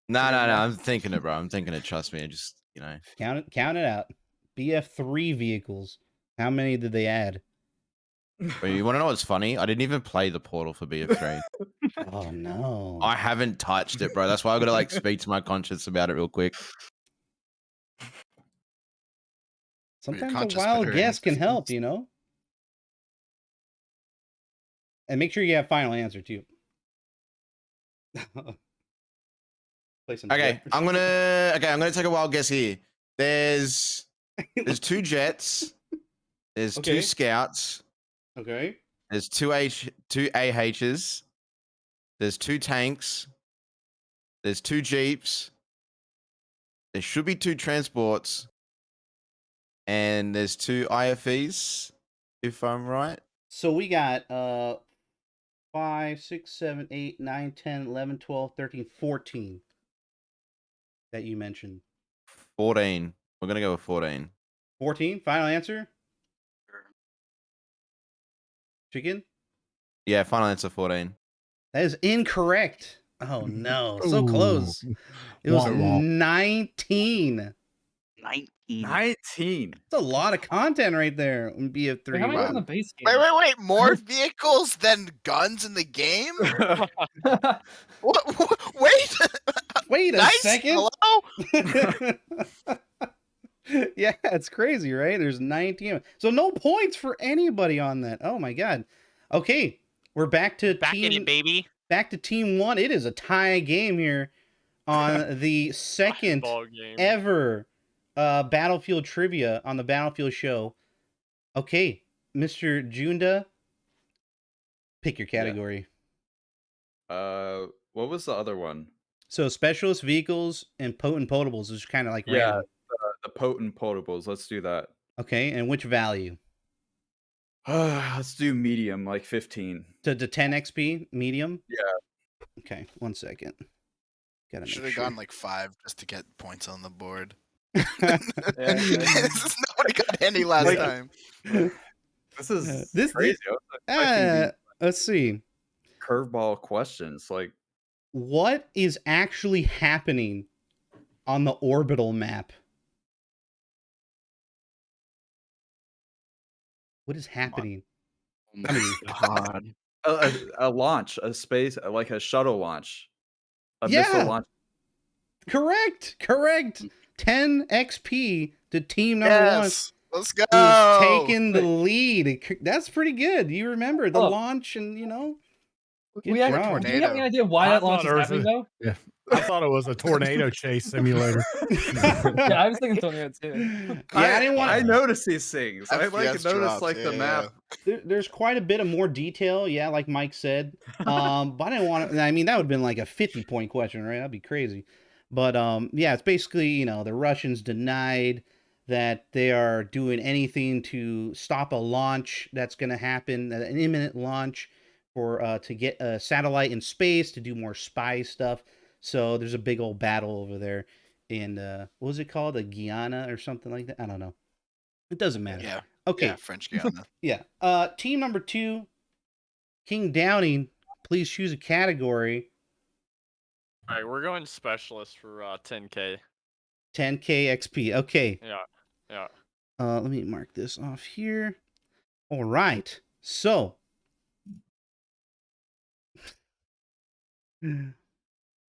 Speaker 3: No.
Speaker 5: Yeah.
Speaker 3: I'm thinking it, bro. I'm thinking it. Trust me. I just,
Speaker 1: Count it out. BF3 vehicles. How many did they add?
Speaker 3: But you want to know what's funny? I didn't even play the portal for BF3.
Speaker 1: Oh no.
Speaker 3: I haven't touched it, bro. That's why I gotta like speak to my conscience about it real quick.
Speaker 1: Sometimes a
Speaker 6: conscious
Speaker 1: wild
Speaker 6: better
Speaker 1: guess can
Speaker 6: answer
Speaker 1: help,
Speaker 6: first.
Speaker 1: you know? And make sure you have final answer too. Play some
Speaker 3: Okay,
Speaker 1: Jet.
Speaker 3: I'm gonna take a wild guess here. There's 2 jets. There's
Speaker 1: Okay.
Speaker 3: 2 scouts.
Speaker 1: Okay.
Speaker 3: There's 2 AHs. There's 2 tanks. There's 2 jeeps. There should be 2 transports. And there's 2 IFEs, if I'm right.
Speaker 1: So we got 5, 6, 7, 8, 9, 10, 11, 12, 13, 14 that you mentioned.
Speaker 3: 14. We're gonna go with 14.
Speaker 1: 14? Final answer? Chicken?
Speaker 3: Yeah, final answer 14.
Speaker 1: That is incorrect. Oh no. So
Speaker 9: Ooh.
Speaker 1: close. It was
Speaker 9: Womp womp.
Speaker 1: 19.
Speaker 4: 19.
Speaker 8: 19.
Speaker 1: That's a lot of content right there in BF3.
Speaker 5: Wait, how many are
Speaker 6: Wow.
Speaker 5: in the base game?
Speaker 6: Wait. More vehicles than guns in the game? What? Wait.
Speaker 1: Wait a
Speaker 6: Nice.
Speaker 1: second.
Speaker 6: Hello?
Speaker 1: Yeah, it's crazy, right? There's 19. So no points for anybody on that. Oh my god. Okay, we're back to
Speaker 7: Back in it, baby.
Speaker 1: back to team 1. It is a tie game here on the second
Speaker 7: Ball game.
Speaker 1: ever Battlefield trivia on the Battlefield show. Okay, Mr. Junda, pick your category.
Speaker 8: What was the other one?
Speaker 1: So specialist vehicles and potent potables is kind of like
Speaker 8: Yeah,
Speaker 1: random.
Speaker 8: the potent potables. Let's do that.
Speaker 1: Okay, and which value?
Speaker 8: Let's do medium, like 15.
Speaker 1: To 10 XP, medium?
Speaker 8: Yeah.
Speaker 1: Okay, 1 second. Gotta make
Speaker 6: Should have
Speaker 1: sure.
Speaker 6: gone like 5 just to get points on the board.
Speaker 5: Yeah,
Speaker 6: Nobody got any last
Speaker 8: Like-
Speaker 6: time.
Speaker 8: This is
Speaker 1: This-
Speaker 8: crazy. I was expecting these
Speaker 1: let's see.
Speaker 8: curveball questions. Like,
Speaker 1: What is actually happening on the orbital map? What is happening?
Speaker 4: Oh my
Speaker 1: I mean,
Speaker 4: god.
Speaker 8: A launch, a space, like a shuttle launch, a missile
Speaker 1: yeah,
Speaker 8: launch.
Speaker 1: correct. 10 XP to team number one,
Speaker 6: Yes. Let's
Speaker 1: who's
Speaker 6: go.
Speaker 1: taking the lead. That's pretty good. You remember the
Speaker 5: Oh.
Speaker 1: launch, and you know, good
Speaker 5: We have,
Speaker 1: job.
Speaker 5: do you have any
Speaker 6: Tornado.
Speaker 5: idea why
Speaker 9: I
Speaker 5: that launch
Speaker 9: thought
Speaker 5: is
Speaker 9: it was
Speaker 5: happening, though?
Speaker 9: Yeah, I thought it was a tornado chase simulator.
Speaker 5: Yeah, I was thinking tornado too.
Speaker 1: Yeah, I didn't want
Speaker 8: I
Speaker 1: to.
Speaker 8: noticed these things. I like
Speaker 6: FPS
Speaker 8: noticed
Speaker 6: drops,
Speaker 8: like the map.
Speaker 1: There's quite a bit of more detail, yeah, like Mike said. But I didn't want to. I mean, that would have been like a 50-point question, right? That'd be crazy. But yeah, it's basically, you know, the Russians denied that they are doing anything to stop a launch that's going to happen, an imminent launch for to get a satellite in space to do more spy stuff. So there's a big old battle over there in what was it called, a Guyana or something like that? I don't know. It doesn't matter.
Speaker 6: Yeah.
Speaker 1: Okay.
Speaker 6: Yeah, French Guiana.
Speaker 1: Yeah. Team number 2, King Downing. Please choose a category.
Speaker 7: All right, we're going specialist for 10K.
Speaker 1: 10K XP. Okay.
Speaker 7: Yeah.
Speaker 1: Let me mark this off here. All right. So,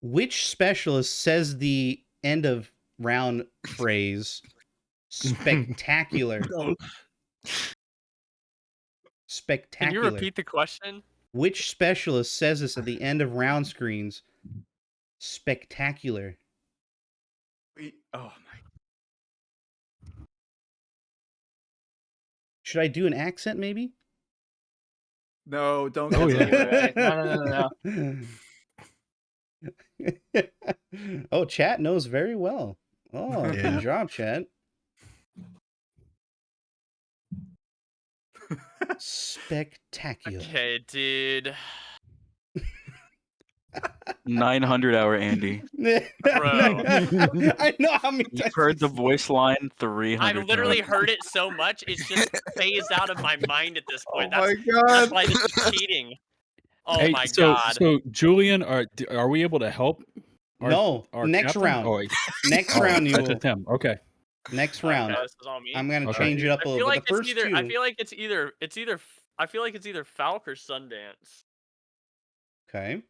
Speaker 1: which specialist says the end of round phrase spectacular?
Speaker 7: Can
Speaker 1: Spectacular.
Speaker 7: you repeat the question?
Speaker 1: Which specialist says this at the end of round screens? Spectacular.
Speaker 8: Oh my.
Speaker 1: Should I do an accent maybe?
Speaker 8: No, don't.
Speaker 9: Oh,
Speaker 8: get
Speaker 9: yeah.
Speaker 8: to it.
Speaker 5: No.
Speaker 1: Oh, chat knows very well. Oh,
Speaker 9: Yeah.
Speaker 1: good job, chat. Spectacular.
Speaker 7: Okay, dude.
Speaker 4: 900-hour Andy.
Speaker 7: Bro.
Speaker 1: I know how many
Speaker 4: You've
Speaker 1: times
Speaker 4: heard the voice line 300
Speaker 7: I've literally
Speaker 4: times.
Speaker 7: heard it so much, it's just phased out of my mind at this point.
Speaker 8: Oh my
Speaker 7: That's
Speaker 8: god.
Speaker 7: why this is cheating. Oh
Speaker 2: Hey,
Speaker 7: my
Speaker 2: so
Speaker 7: god.
Speaker 2: so Julian, are we able to help?
Speaker 1: No, next
Speaker 2: captain?
Speaker 1: round.
Speaker 2: Oh, wait.
Speaker 1: Next
Speaker 2: Oh,
Speaker 1: round you
Speaker 2: that's
Speaker 1: will.
Speaker 2: just him. Okay.
Speaker 1: Next round.
Speaker 7: Okay, this is all me.
Speaker 1: I'm gonna
Speaker 2: Okay.
Speaker 1: change it up a
Speaker 7: I
Speaker 1: little
Speaker 7: feel
Speaker 1: bit.
Speaker 7: like
Speaker 1: The first
Speaker 7: it's either.
Speaker 1: two.
Speaker 7: I feel like it's either. I feel like it's either Falk or Sundance.
Speaker 1: Okay.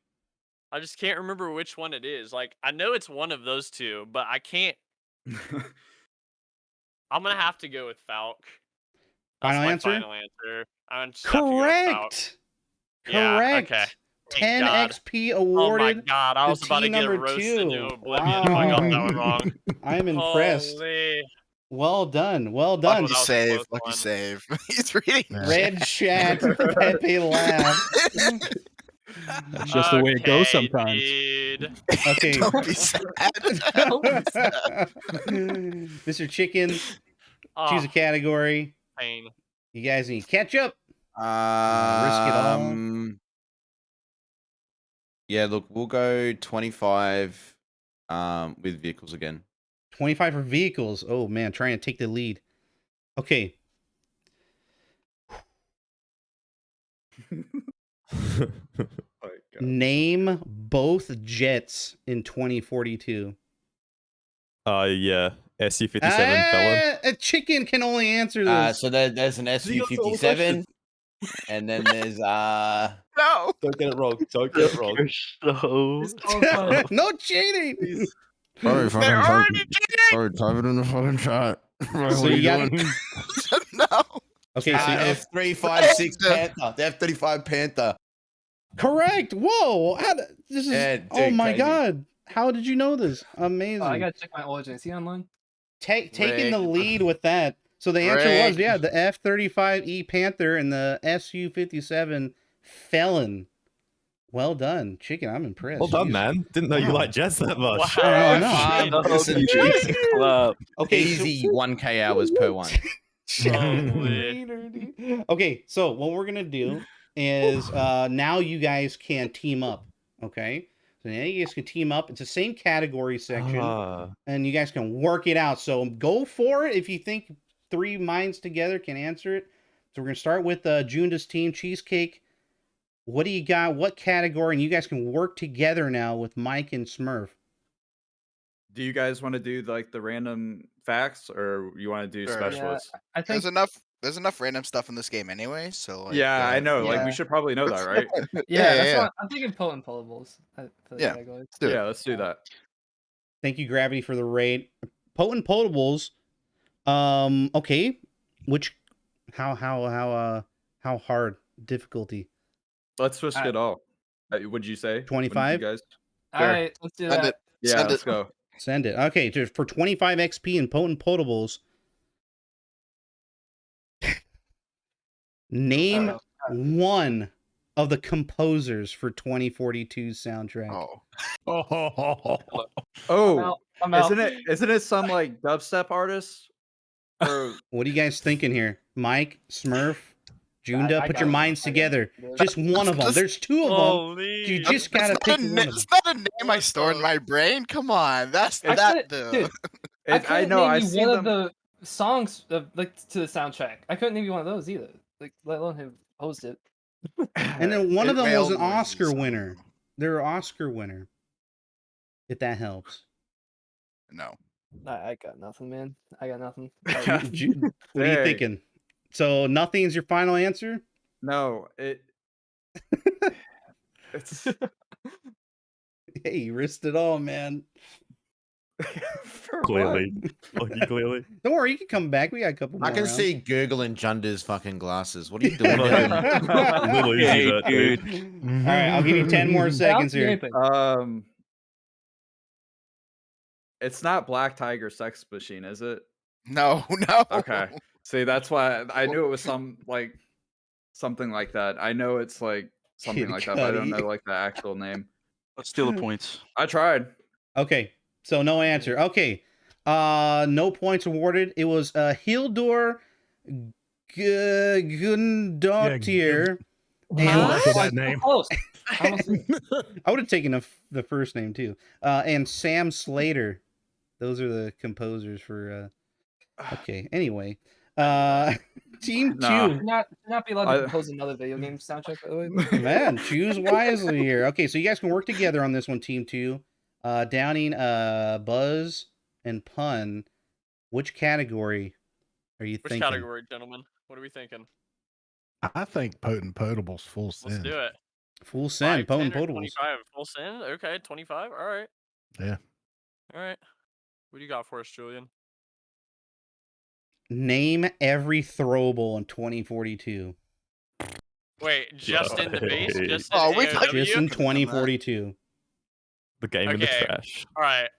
Speaker 7: I just can't remember which one it is. Like I know it's one of those two, but I can't. I'm gonna have to go with Falk. That's
Speaker 1: Final
Speaker 7: my
Speaker 1: answer?
Speaker 7: final answer. I'm just have to go with Falk.
Speaker 1: Correct.
Speaker 7: Yeah,
Speaker 1: Correct.
Speaker 7: okay.
Speaker 1: 10
Speaker 7: God.
Speaker 1: XP
Speaker 7: Oh my
Speaker 1: awarded.
Speaker 7: god, I
Speaker 1: to
Speaker 7: was about to
Speaker 1: team
Speaker 7: get
Speaker 1: number
Speaker 7: roasted
Speaker 1: 2.
Speaker 7: into oblivion if I got that one wrong.
Speaker 1: I'm impressed.
Speaker 7: Holy.
Speaker 1: Well done. Well done.
Speaker 6: Lucky
Speaker 7: that was a
Speaker 6: save.
Speaker 7: close
Speaker 6: Lucky
Speaker 7: one.
Speaker 6: save. He's reading.
Speaker 1: Red chat. Pepe laugh.
Speaker 2: That's just the way it goes
Speaker 7: Okay,
Speaker 2: sometimes.
Speaker 7: Dude.
Speaker 1: Okay.
Speaker 6: Don't be sad.
Speaker 1: Mr. Chicken, choose
Speaker 7: Oh,
Speaker 1: a category.
Speaker 7: pain.
Speaker 1: You guys need ketchup. Risk it all.
Speaker 3: Yeah, look, we'll go 25 with vehicles again.
Speaker 1: 25 for vehicles. Oh man, trying to take the lead. Okay. Name both jets in 2042.
Speaker 10: Yeah, SU-57 felon.
Speaker 1: A chicken can only answer this.
Speaker 3: So there's an SU-57, and then there's
Speaker 6: No.
Speaker 10: Don't get it wrong. Don't get it wrong.
Speaker 4: You're so
Speaker 1: No cheating.
Speaker 3: sorry,
Speaker 6: They're already
Speaker 3: sorry, type it in the fucking chat.
Speaker 1: So you got
Speaker 6: No.
Speaker 1: Okay, so
Speaker 3: F356 Panther, the F-35 Panther.
Speaker 1: correct. Whoa. This is
Speaker 3: Yeah,
Speaker 1: oh
Speaker 3: dude,
Speaker 1: my
Speaker 3: crazy.
Speaker 1: god. How did you know this? Amazing.
Speaker 5: Oh, I gotta check my origin. Is he online?
Speaker 1: Taking the
Speaker 6: Rigged.
Speaker 1: lead with that. So the answer was,
Speaker 6: Rigged.
Speaker 1: yeah, the F-35E Panther and the Su-57 Felon. Well done, Chicken. I'm impressed.
Speaker 10: Well done,
Speaker 1: Jeez.
Speaker 10: man. Didn't know you
Speaker 1: Wow.
Speaker 10: liked jets that much.
Speaker 7: Wow.
Speaker 1: I know.
Speaker 3: Listen,
Speaker 4: Club.
Speaker 1: Okay,
Speaker 3: easy 1K hours per one.
Speaker 7: Holy.
Speaker 1: Okay, so what we're gonna do is now you guys can team up. Okay, so now you guys can team up. It's the same category section, and you guys can work it out. So go for it if you think 3 minds together can answer it. So we're gonna start with Junda's team, Cheesecake. What do you got? What category? And you guys can work together now with Mike and Smurf.
Speaker 8: Do you guys want to do like the random facts, or you want to do
Speaker 6: Sure.
Speaker 5: Yeah,
Speaker 8: specialists?
Speaker 5: I think
Speaker 6: There's enough there's enough random stuff in this game anyway. So like,
Speaker 8: Yeah, I know. Like
Speaker 5: Yeah.
Speaker 8: we should probably know that, right?
Speaker 5: Yeah, that's
Speaker 6: yeah.
Speaker 5: what I'm thinking. Potent potables for the
Speaker 6: Yeah.
Speaker 5: category.
Speaker 6: Let's do it.
Speaker 8: Yeah, let's do that.
Speaker 1: Thank you, Gravity, for the raid. Potent potables. Okay. Which how hard difficulty?
Speaker 8: Let's switch it all. Would you say
Speaker 1: 25?
Speaker 8: You guys?
Speaker 5: All right, let's do
Speaker 6: Send
Speaker 5: that.
Speaker 6: it.
Speaker 8: Yeah,
Speaker 6: Send
Speaker 8: let's
Speaker 6: it.
Speaker 8: go.
Speaker 1: Send it. Okay, just for 25 XP and potent potables. Name one of the composers for 2042 soundtrack.
Speaker 8: Oh,
Speaker 5: I'm out.
Speaker 8: Isn't it some like dubstep artist? Or
Speaker 1: What are you guys thinking here? Mike, Smurf, Junda,
Speaker 5: I
Speaker 1: put
Speaker 5: got
Speaker 1: your
Speaker 5: it.
Speaker 1: minds
Speaker 5: I got
Speaker 1: together.
Speaker 5: it.
Speaker 1: Just one of them. There's two of them.
Speaker 7: Holy.
Speaker 1: You just gotta pick one of them.
Speaker 6: It's not a name I store in my brain. Come on, that's
Speaker 5: I
Speaker 6: that
Speaker 5: couldn't-
Speaker 6: though.
Speaker 5: dude, I
Speaker 8: I
Speaker 5: couldn't
Speaker 8: know
Speaker 5: name
Speaker 8: I've
Speaker 5: you
Speaker 8: seen
Speaker 5: one
Speaker 8: them.
Speaker 5: of the songs like to the soundtrack. I couldn't name you one of those either. Like let alone who posed it.
Speaker 1: And then one of them was an
Speaker 6: Whale noises,
Speaker 1: Oscar
Speaker 6: I don't
Speaker 1: winner.
Speaker 6: know.
Speaker 1: They're an Oscar winner. If that helps.
Speaker 6: No.
Speaker 5: I got nothing, man. I got nothing.
Speaker 1: What are you
Speaker 8: Dang.
Speaker 1: thinking? So nothing is your final answer?
Speaker 8: No, it's
Speaker 1: Hey, you risked it all, man.
Speaker 8: for
Speaker 10: Clearly. Lucky, clearly.
Speaker 1: Don't worry, you can come back. We got a couple more
Speaker 3: I can
Speaker 1: rounds.
Speaker 3: see Google and Junda's fucking glasses. What are you doing?
Speaker 10: Little easy
Speaker 4: Hey,
Speaker 10: that,
Speaker 4: dude.
Speaker 1: All right, I'll give you 10 more seconds here.
Speaker 5: Anything.
Speaker 8: It's not Black Tiger Sex Machine, is it?
Speaker 6: No, no.
Speaker 8: Okay. See, that's why I knew it was something like that. I know it's like something
Speaker 1: Kid
Speaker 8: like that, but I don't
Speaker 1: Cudi.
Speaker 8: know like the actual name.
Speaker 4: Let's steal the points.
Speaker 8: I tried.
Speaker 1: Okay, so no answer. Okay, no points awarded. It was Hildur Gundoktir.
Speaker 9: Yeah, for that name.
Speaker 5: Close. Almost-
Speaker 1: I would have taken the first name too. And Sam Slater. Those are the composers for. Okay. Anyway, Team
Speaker 8: Nah.
Speaker 1: Two.
Speaker 5: not be allowed to compose another video game soundtrack, by the way.
Speaker 1: Man, choose wisely here. Okay, so you guys can work together on this one, Team Two. Downing, Buzz, and Pun. Which category are you
Speaker 7: Which
Speaker 1: thinking?
Speaker 7: category, gentlemen? What are we thinking?
Speaker 9: I think potent potables full
Speaker 7: Let's
Speaker 9: send.
Speaker 7: do it.
Speaker 1: Full send,
Speaker 7: 5, 10,
Speaker 1: potent
Speaker 7: or
Speaker 1: potables.
Speaker 7: 25. Full send? Okay, 25. All right.
Speaker 9: Yeah.
Speaker 7: All right. What do you got for us, Julian?
Speaker 1: Name every throwable in 2042.
Speaker 7: Wait, just in the base?
Speaker 10: Hey.
Speaker 7: Just in
Speaker 6: Oh, we thought-
Speaker 7: AOW?
Speaker 1: Just in
Speaker 6: could've done that.
Speaker 1: 2042.
Speaker 10: The game in the
Speaker 7: Okay.
Speaker 10: trash.
Speaker 7: All right.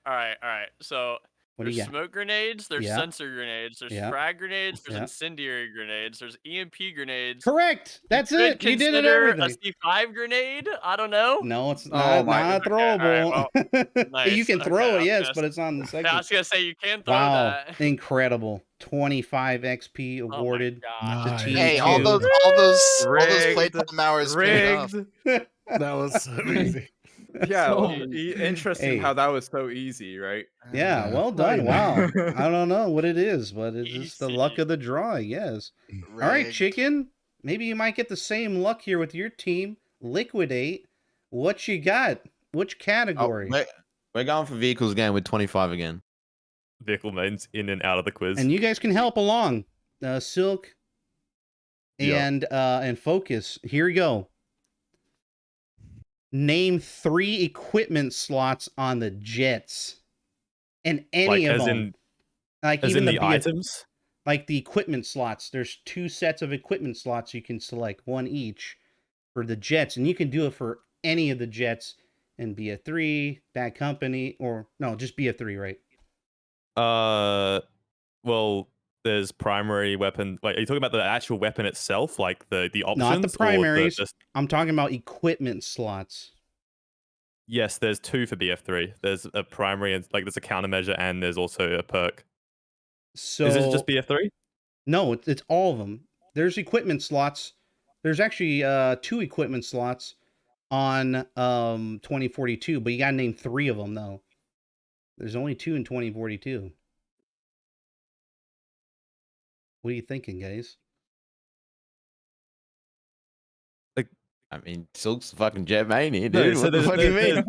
Speaker 7: So
Speaker 1: What do
Speaker 7: there's
Speaker 1: you got?
Speaker 7: smoke grenades, there's
Speaker 1: Yeah.
Speaker 7: sensor grenades, there's
Speaker 1: Yeah.
Speaker 7: frag grenades, there's
Speaker 1: Yeah.
Speaker 7: incendiary grenades, there's EMP grenades.
Speaker 1: Correct. That's
Speaker 7: Could
Speaker 1: it. You did it
Speaker 7: consider
Speaker 1: everything.
Speaker 7: a C5 grenade? I don't know.
Speaker 1: No, it's
Speaker 8: Oh
Speaker 1: not,
Speaker 8: my-
Speaker 1: not
Speaker 7: Okay, all
Speaker 1: throwable.
Speaker 7: right, nice.
Speaker 1: You can
Speaker 7: Okay,
Speaker 1: throw
Speaker 7: I
Speaker 1: it,
Speaker 7: was
Speaker 1: yes,
Speaker 7: gonna
Speaker 1: but it's on the
Speaker 7: I
Speaker 1: second.
Speaker 7: was gonna say you can throw
Speaker 1: Wow,
Speaker 7: that.
Speaker 1: incredible. 25 XP
Speaker 7: Oh my
Speaker 1: awarded
Speaker 7: gosh.
Speaker 9: Nice.
Speaker 1: to Team
Speaker 6: Hey,
Speaker 1: Two.
Speaker 6: all those
Speaker 8: Rigged.
Speaker 6: playtime hours paid off.
Speaker 8: Rigged.
Speaker 9: That was so easy.
Speaker 8: Yeah,
Speaker 5: So-
Speaker 8: well, interesting
Speaker 1: Hey.
Speaker 8: how that was so easy, right?
Speaker 1: Yeah,
Speaker 9: Yeah.
Speaker 1: well done.
Speaker 8: Right.
Speaker 1: Wow. I don't know what it is, but it's just the luck
Speaker 7: Easy.
Speaker 1: of the draw, I guess. All right,
Speaker 6: Rigged.
Speaker 1: Chicken. Maybe you might get the same luck here with your team. Liquidate. What you got? Which
Speaker 3: Oh,
Speaker 1: category?
Speaker 3: we're going for vehicles again with 25 again.
Speaker 10: Vehicle mains in and out of the quiz.
Speaker 1: And you guys can help along. Silk
Speaker 10: Yeah.
Speaker 1: and Focus. Here we go. Name 3 equipment slots on the jets. And any
Speaker 10: like
Speaker 1: of
Speaker 10: as
Speaker 1: them.
Speaker 10: in
Speaker 1: Like
Speaker 10: as
Speaker 1: even
Speaker 10: in the
Speaker 1: BF
Speaker 10: items.
Speaker 1: like the equipment slots. There's 2 sets of equipment slots you can select, one each for the jets, and you can do it for any of the jets in BF3, Bad Company, or no, just BF3, right?
Speaker 10: Well, there's primary weapon. Like, are you talking about the actual weapon itself, like the options?
Speaker 1: Not the
Speaker 10: or
Speaker 1: primaries.
Speaker 10: just...
Speaker 1: I'm talking about equipment slots.
Speaker 10: Yes, there's 2 for BF3. There's a primary and like there's a countermeasure, and there's also a perk.
Speaker 1: So
Speaker 10: Is it just BF3?
Speaker 1: No, it's all of them. There's equipment slots. There's actually 2 equipment slots on 2042, but you gotta name 3 of them though. There's only 2 in 2042. What are you thinking, guys?
Speaker 3: I mean, Silk's the fucking jet mania,
Speaker 10: No,
Speaker 3: dude.
Speaker 10: so
Speaker 3: What the fuck do you mean?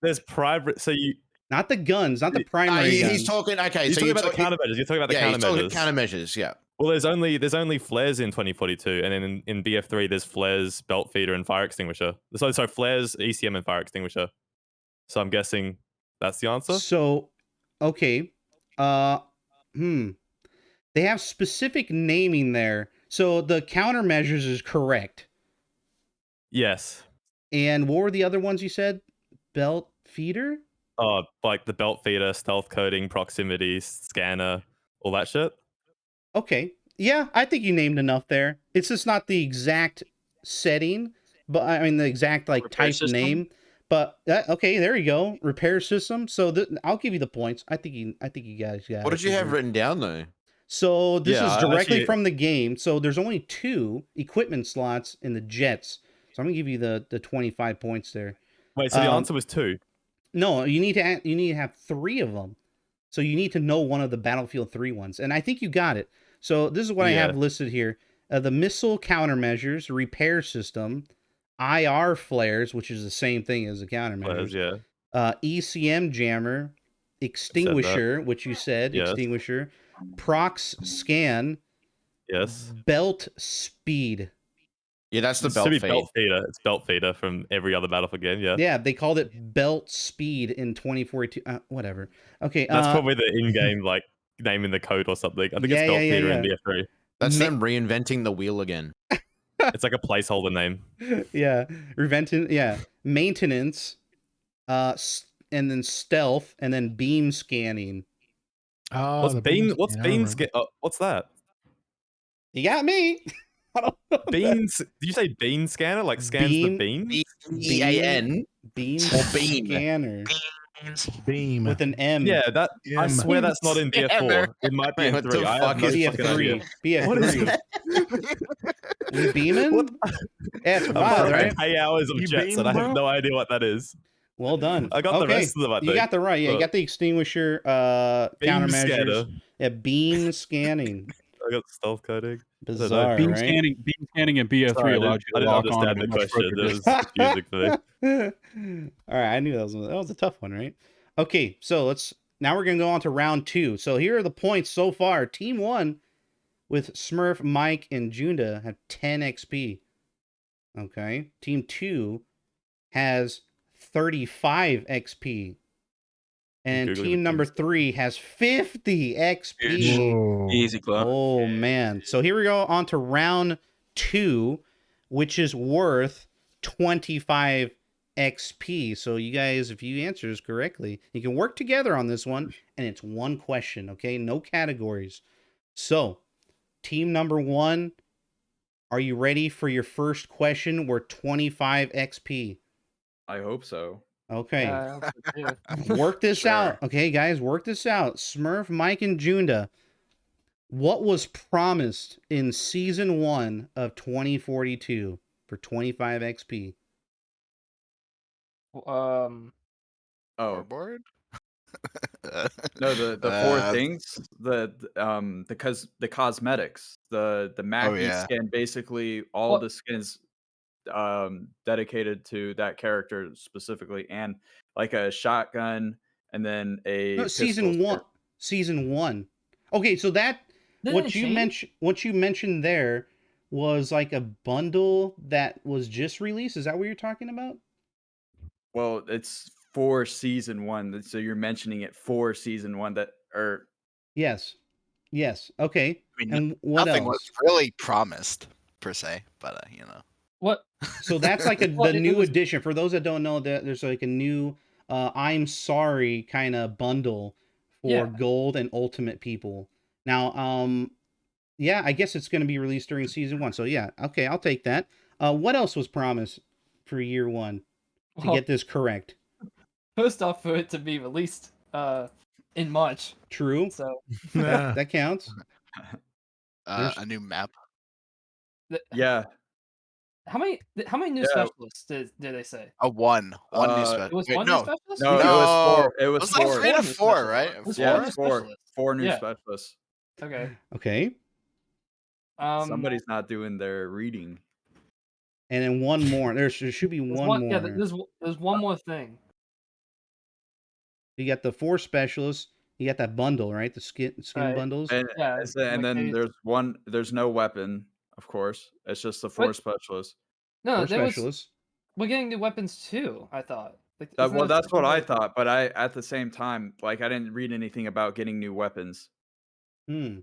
Speaker 10: there's primary. So you
Speaker 1: Not the guns, not the primary guns.
Speaker 3: He's talking. Okay,
Speaker 10: you're
Speaker 3: so
Speaker 10: talking
Speaker 3: you're
Speaker 10: about the countermeasures. You're talking about the
Speaker 3: yeah, he's talking
Speaker 10: countermeasures.
Speaker 3: countermeasures. Yeah.
Speaker 10: Well, there's only flares in 2042, and then in BF3 there's flares, belt feeder, and fire extinguisher. So flares, ECM, and fire extinguisher. So I'm guessing that's the answer.
Speaker 1: So, okay. Uh, hmm. They have specific naming there. So the countermeasures is correct.
Speaker 10: Yes.
Speaker 1: And what were the other ones you said? Belt feeder?
Speaker 10: Like the belt feeder, stealth coding, proximity, scanner, all that shit.
Speaker 1: Okay. Yeah, I think you named enough there. It's just not the exact setting, but I mean the exact like
Speaker 4: Repair
Speaker 1: type
Speaker 4: system?
Speaker 1: name. But okay, there you go. Repair system. So I'll give you the points. I think you guys got
Speaker 3: What
Speaker 1: it.
Speaker 3: did you have written down though?
Speaker 1: So this
Speaker 10: Yeah,
Speaker 1: is
Speaker 10: I
Speaker 1: directly
Speaker 10: actually-
Speaker 1: from the game. So there's only 2 equipment slots in the jets. So I'm gonna give you the 25 points there.
Speaker 10: Wait, so the answer was 2.
Speaker 1: No, you need to have 3 of them. So you need to know one of the Battlefield 3 ones, and I think you got it. So this is what I have
Speaker 10: Yeah.
Speaker 1: listed here: the missile countermeasures, repair system, IR flares, which is the same thing as the countermeasures,
Speaker 10: Flares, yeah.
Speaker 1: ECM jammer, extinguisher, which you said
Speaker 10: Yes.
Speaker 1: extinguisher, prox scan,
Speaker 10: Yes.
Speaker 1: belt speed.
Speaker 3: Yeah, that's the
Speaker 10: It should
Speaker 3: belt
Speaker 10: be
Speaker 3: feed.
Speaker 10: belt feeder. It's belt feeder from every other Battlefield game. Yeah.
Speaker 1: Yeah, they called it belt speed in 2042. Whatever. Okay.
Speaker 10: That's probably the in-game like name in the code or something. I think
Speaker 1: Yeah,
Speaker 10: it's belt
Speaker 1: yeah,
Speaker 10: feeder in
Speaker 1: yeah.
Speaker 10: BF3.
Speaker 3: That's
Speaker 1: Ma-
Speaker 3: them reinventing the wheel again.
Speaker 10: It's like a placeholder name.
Speaker 1: Yeah, maintenance, and then stealth, and then beam scanning.
Speaker 9: Oh,
Speaker 10: What's
Speaker 9: the
Speaker 10: bean? What's
Speaker 9: scan, I
Speaker 10: bean?
Speaker 9: remember.
Speaker 10: What's that?
Speaker 1: You got me. I don't know what
Speaker 10: Beans? Did you say bean scanner? Like scans the beans?
Speaker 3: B-E-A-N
Speaker 1: beam
Speaker 3: or beam.
Speaker 1: scanner
Speaker 9: Beam.
Speaker 1: with an M.
Speaker 10: Yeah, that. I
Speaker 9: M.
Speaker 10: swear that's not in BF4. It might be
Speaker 3: Wait,
Speaker 10: in
Speaker 3: what the
Speaker 10: 3. I have
Speaker 3: fuck
Speaker 10: no
Speaker 3: is
Speaker 10: fucking idea.
Speaker 1: BF3.
Speaker 10: What is
Speaker 1: BF3.
Speaker 10: that?
Speaker 1: We beaming?
Speaker 10: What?
Speaker 1: Yeah, it's
Speaker 10: I've
Speaker 1: wild,
Speaker 10: broken
Speaker 1: right?
Speaker 10: 8 hours of
Speaker 9: You
Speaker 10: jets and I
Speaker 9: beam,
Speaker 10: have
Speaker 9: bro?
Speaker 10: no idea what that is.
Speaker 1: Well done.
Speaker 10: I got the
Speaker 1: Okay,
Speaker 10: rest of them, I
Speaker 1: you
Speaker 10: think.
Speaker 1: got the right. Yeah, you
Speaker 10: But
Speaker 1: got the extinguisher,
Speaker 10: beam
Speaker 1: countermeasures.
Speaker 10: scanner.
Speaker 1: Yeah, beam scanning.
Speaker 10: I got stealth coding.
Speaker 1: Bizarre,
Speaker 2: Beam
Speaker 1: right?
Speaker 2: scanning in BF3
Speaker 10: Sorry,
Speaker 2: allowed you
Speaker 10: I
Speaker 2: to
Speaker 10: didn't
Speaker 2: lock on
Speaker 10: understand
Speaker 2: at a
Speaker 10: the
Speaker 2: much
Speaker 10: question.
Speaker 2: further
Speaker 10: It
Speaker 2: distance.
Speaker 10: was confusing for me.
Speaker 1: All right, I knew that was a tough one, right? Okay, so now we're gonna go on to round 2. So here are the points so far. Team 1 with Smurf, Mike, and Junda have 10 XP. Okay, Team 2 has 35 XP, and
Speaker 10: Googling
Speaker 1: team
Speaker 10: the
Speaker 1: number
Speaker 10: teams.
Speaker 1: 3 has 50 XP.
Speaker 9: Whoa.
Speaker 4: Easy club.
Speaker 1: Oh man. So here we go on to round 2, which is worth 25 XP. So you guys, if you answer this correctly, you can work together on this one, and it's one question, okay? No categories. So, team number 1, are you ready for your first question worth 25 XP?
Speaker 8: I hope so.
Speaker 1: Okay.
Speaker 5: Yeah, I also do.
Speaker 1: Work this
Speaker 6: Sure.
Speaker 1: out. Okay, guys, work this out. Smurf, Mike, and Junda. What was promised in season 1 of 2042 for 25 XP?
Speaker 8: Oh
Speaker 6: Scoreboard?
Speaker 8: no, the 4
Speaker 6: Uh,
Speaker 8: things, the cosmetics, the Mackie
Speaker 6: yeah.
Speaker 8: skin, basically all
Speaker 5: What?
Speaker 8: the skins dedicated to that character specifically, and like a shotgun, and then a
Speaker 1: No,
Speaker 8: pistol
Speaker 1: season
Speaker 8: skin.
Speaker 1: 1. Season 1. Okay, so that
Speaker 5: Didn't
Speaker 1: what
Speaker 5: it
Speaker 1: you
Speaker 5: change?
Speaker 1: mentioned there was like a bundle that was just released. Is that what you're talking about?
Speaker 8: Well, it's for season 1, so you're mentioning it for season 1 that or
Speaker 1: Yes. Yes. Okay.
Speaker 6: I mean,
Speaker 1: And what
Speaker 6: nothing
Speaker 1: else?
Speaker 6: was really promised per se, but you know.
Speaker 5: What?
Speaker 1: So that's like
Speaker 5: Well,
Speaker 1: the
Speaker 5: it
Speaker 1: new
Speaker 5: was.
Speaker 1: edition. For those that don't know, that there's like a new I'm sorry kind of bundle for
Speaker 5: Yeah.
Speaker 1: gold and ultimate people. Now, yeah, I guess it's going to be released during season 1. So yeah, okay, I'll take that. What else was promised for year 1 to
Speaker 5: Well,
Speaker 1: get this correct?
Speaker 5: first off, for it to be released in March.
Speaker 1: True.
Speaker 5: So
Speaker 1: That counts. There's-
Speaker 6: A new map.
Speaker 8: yeah,
Speaker 5: how many new
Speaker 8: Yeah.
Speaker 5: specialists did they say?
Speaker 6: One new
Speaker 8: Uh,
Speaker 6: special.
Speaker 5: It was
Speaker 6: Wait,
Speaker 5: one
Speaker 6: no,
Speaker 5: new specialist?
Speaker 8: no, it was
Speaker 6: No.
Speaker 8: 4. It
Speaker 6: it
Speaker 8: was
Speaker 6: was like
Speaker 8: 4.
Speaker 6: 3 to
Speaker 5: Four
Speaker 6: 4,
Speaker 5: new specialists.
Speaker 6: right?
Speaker 5: It was
Speaker 8: Yeah,
Speaker 5: four
Speaker 8: it's
Speaker 5: new
Speaker 8: 4.
Speaker 5: specialists.
Speaker 8: 4 new
Speaker 5: Yeah.
Speaker 8: specialists.
Speaker 5: Okay.
Speaker 1: Okay.
Speaker 8: Somebody's not doing their reading.
Speaker 1: And then one more. There should be
Speaker 5: There's
Speaker 1: one more.
Speaker 5: Yeah, there's one more thing.
Speaker 1: You got the 4 specialists, You got that bundle, right? The skin
Speaker 5: Right.
Speaker 1: bundles.
Speaker 8: And,
Speaker 5: Yeah,
Speaker 8: and then
Speaker 5: McKay's-
Speaker 8: there's no weapon, of course. It's just the 4
Speaker 5: What?
Speaker 8: specialists.
Speaker 5: No,
Speaker 1: Or
Speaker 5: there was.
Speaker 1: specialists.
Speaker 5: We're getting new weapons too. I thought. Like,
Speaker 8: That,
Speaker 5: isn't
Speaker 8: well,
Speaker 5: there
Speaker 8: that's what
Speaker 5: something
Speaker 8: I
Speaker 5: like-
Speaker 8: thought, but I at the same time, like I didn't read anything about getting new weapons.
Speaker 1: Hmm.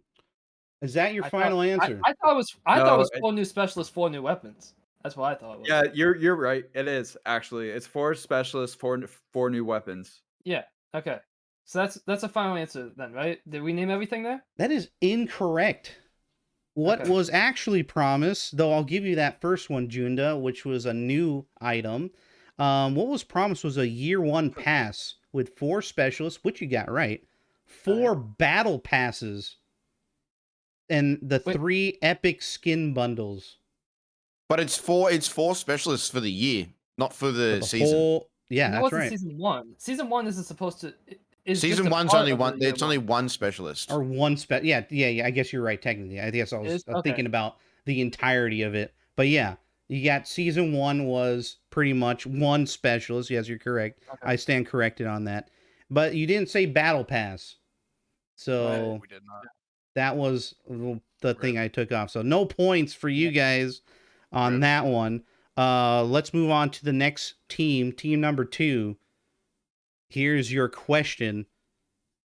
Speaker 1: Is that your
Speaker 5: I
Speaker 1: final
Speaker 5: thought,
Speaker 1: answer?
Speaker 5: I thought it was. I thought
Speaker 8: No,
Speaker 5: it was 4 new specialists, 4 new weapons. That's what I thought it was.
Speaker 8: Yeah, you're right. It is actually. It's 4 specialists, 4 new weapons.
Speaker 5: Yeah. Okay. So that's a final answer then, right? Did we name everything there?
Speaker 1: That is incorrect. What
Speaker 5: Okay.
Speaker 1: was actually promised, though I'll give you that first one, Junda, which was a new item. What was promised was a year 1 pass with 4 specialists, which you got right, 4 battle passes, and the
Speaker 5: Wait.
Speaker 1: 3 epic skin bundles.
Speaker 3: But it's 4 specialists for the year, not for the
Speaker 1: The
Speaker 3: season.
Speaker 1: whole, yeah,
Speaker 5: And that
Speaker 1: that's
Speaker 5: wasn't
Speaker 1: right.
Speaker 5: season 1. Season 1 isn't supposed to. Is just
Speaker 3: Season
Speaker 5: a
Speaker 3: 1's
Speaker 5: part
Speaker 3: only
Speaker 5: of the
Speaker 3: one.
Speaker 5: year
Speaker 3: It's only 1 specialist.
Speaker 1: Or 1 yeah, I guess you're right technically. I guess I was
Speaker 5: Is? Okay.
Speaker 1: thinking about the entirety of it. But yeah, you got season 1 was pretty much 1 specialist. Yes, you're correct.
Speaker 5: Okay.
Speaker 1: I stand corrected on that. But you didn't say battle pass. So
Speaker 6: We did not.
Speaker 1: that was the thing I took off. So no points for you guys on that one. Let's move on to the next team, team number 2. Here's your question.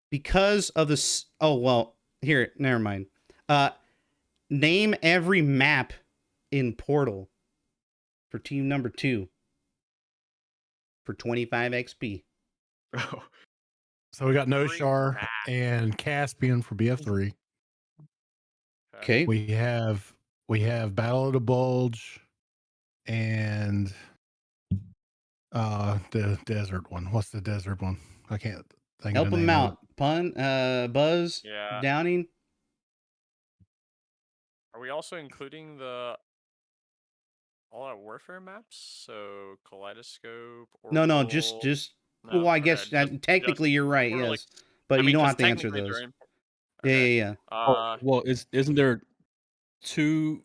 Speaker 1: Because of the here, never mind. Name every map in Portal for team number 2 for 25 XP.
Speaker 9: So we got No
Speaker 7: Three
Speaker 9: Shar
Speaker 7: maps.
Speaker 9: and Caspian for BF3.
Speaker 1: Okay.
Speaker 9: We have Battle of the Bulge and the desert one. What's the desert one? I can't think
Speaker 1: Help
Speaker 9: of the
Speaker 1: him
Speaker 9: name of
Speaker 1: out. Buzz,
Speaker 7: Yeah.
Speaker 1: Downing.
Speaker 7: Are we also including the all-out warfare maps? So Kaleidoscope.
Speaker 1: No,
Speaker 7: Orbital...
Speaker 1: just.
Speaker 7: No,
Speaker 1: Well, I
Speaker 7: okay,
Speaker 1: guess technically you're right.
Speaker 7: Portal,
Speaker 1: Yes, but you don't
Speaker 7: 'cause
Speaker 1: have to answer
Speaker 7: technically
Speaker 1: those.
Speaker 7: they're in-
Speaker 1: Yeah.
Speaker 2: Well, isn't there two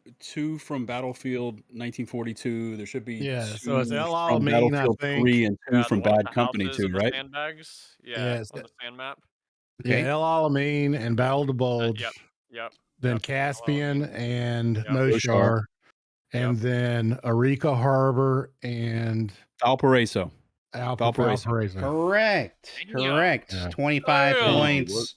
Speaker 2: from Battlefield 1942? There should be
Speaker 9: Yeah,
Speaker 2: two
Speaker 9: so it's El
Speaker 2: from
Speaker 9: Alamein, I
Speaker 2: Battlefield
Speaker 9: think.
Speaker 2: 3 and 2
Speaker 7: Yeah,
Speaker 2: from
Speaker 7: the one with
Speaker 2: Bad
Speaker 7: the
Speaker 2: Company
Speaker 7: houses
Speaker 2: 2,
Speaker 7: and the
Speaker 2: right?
Speaker 7: sandbags. Yeah,
Speaker 9: Yes.
Speaker 7: on the sand map.
Speaker 1: Okay.
Speaker 9: Yeah, El Alamein and Battle of the Bulge.
Speaker 7: Yep.
Speaker 9: Then
Speaker 7: Yep.
Speaker 9: Caspian and
Speaker 7: Yep.
Speaker 9: No
Speaker 2: No Shar.
Speaker 9: Shar. And then Arica Harbor and
Speaker 2: Valparaiso.
Speaker 9: Valparaiso.
Speaker 1: Correct.
Speaker 9: Yeah.
Speaker 1: 25
Speaker 7: Damn.
Speaker 1: points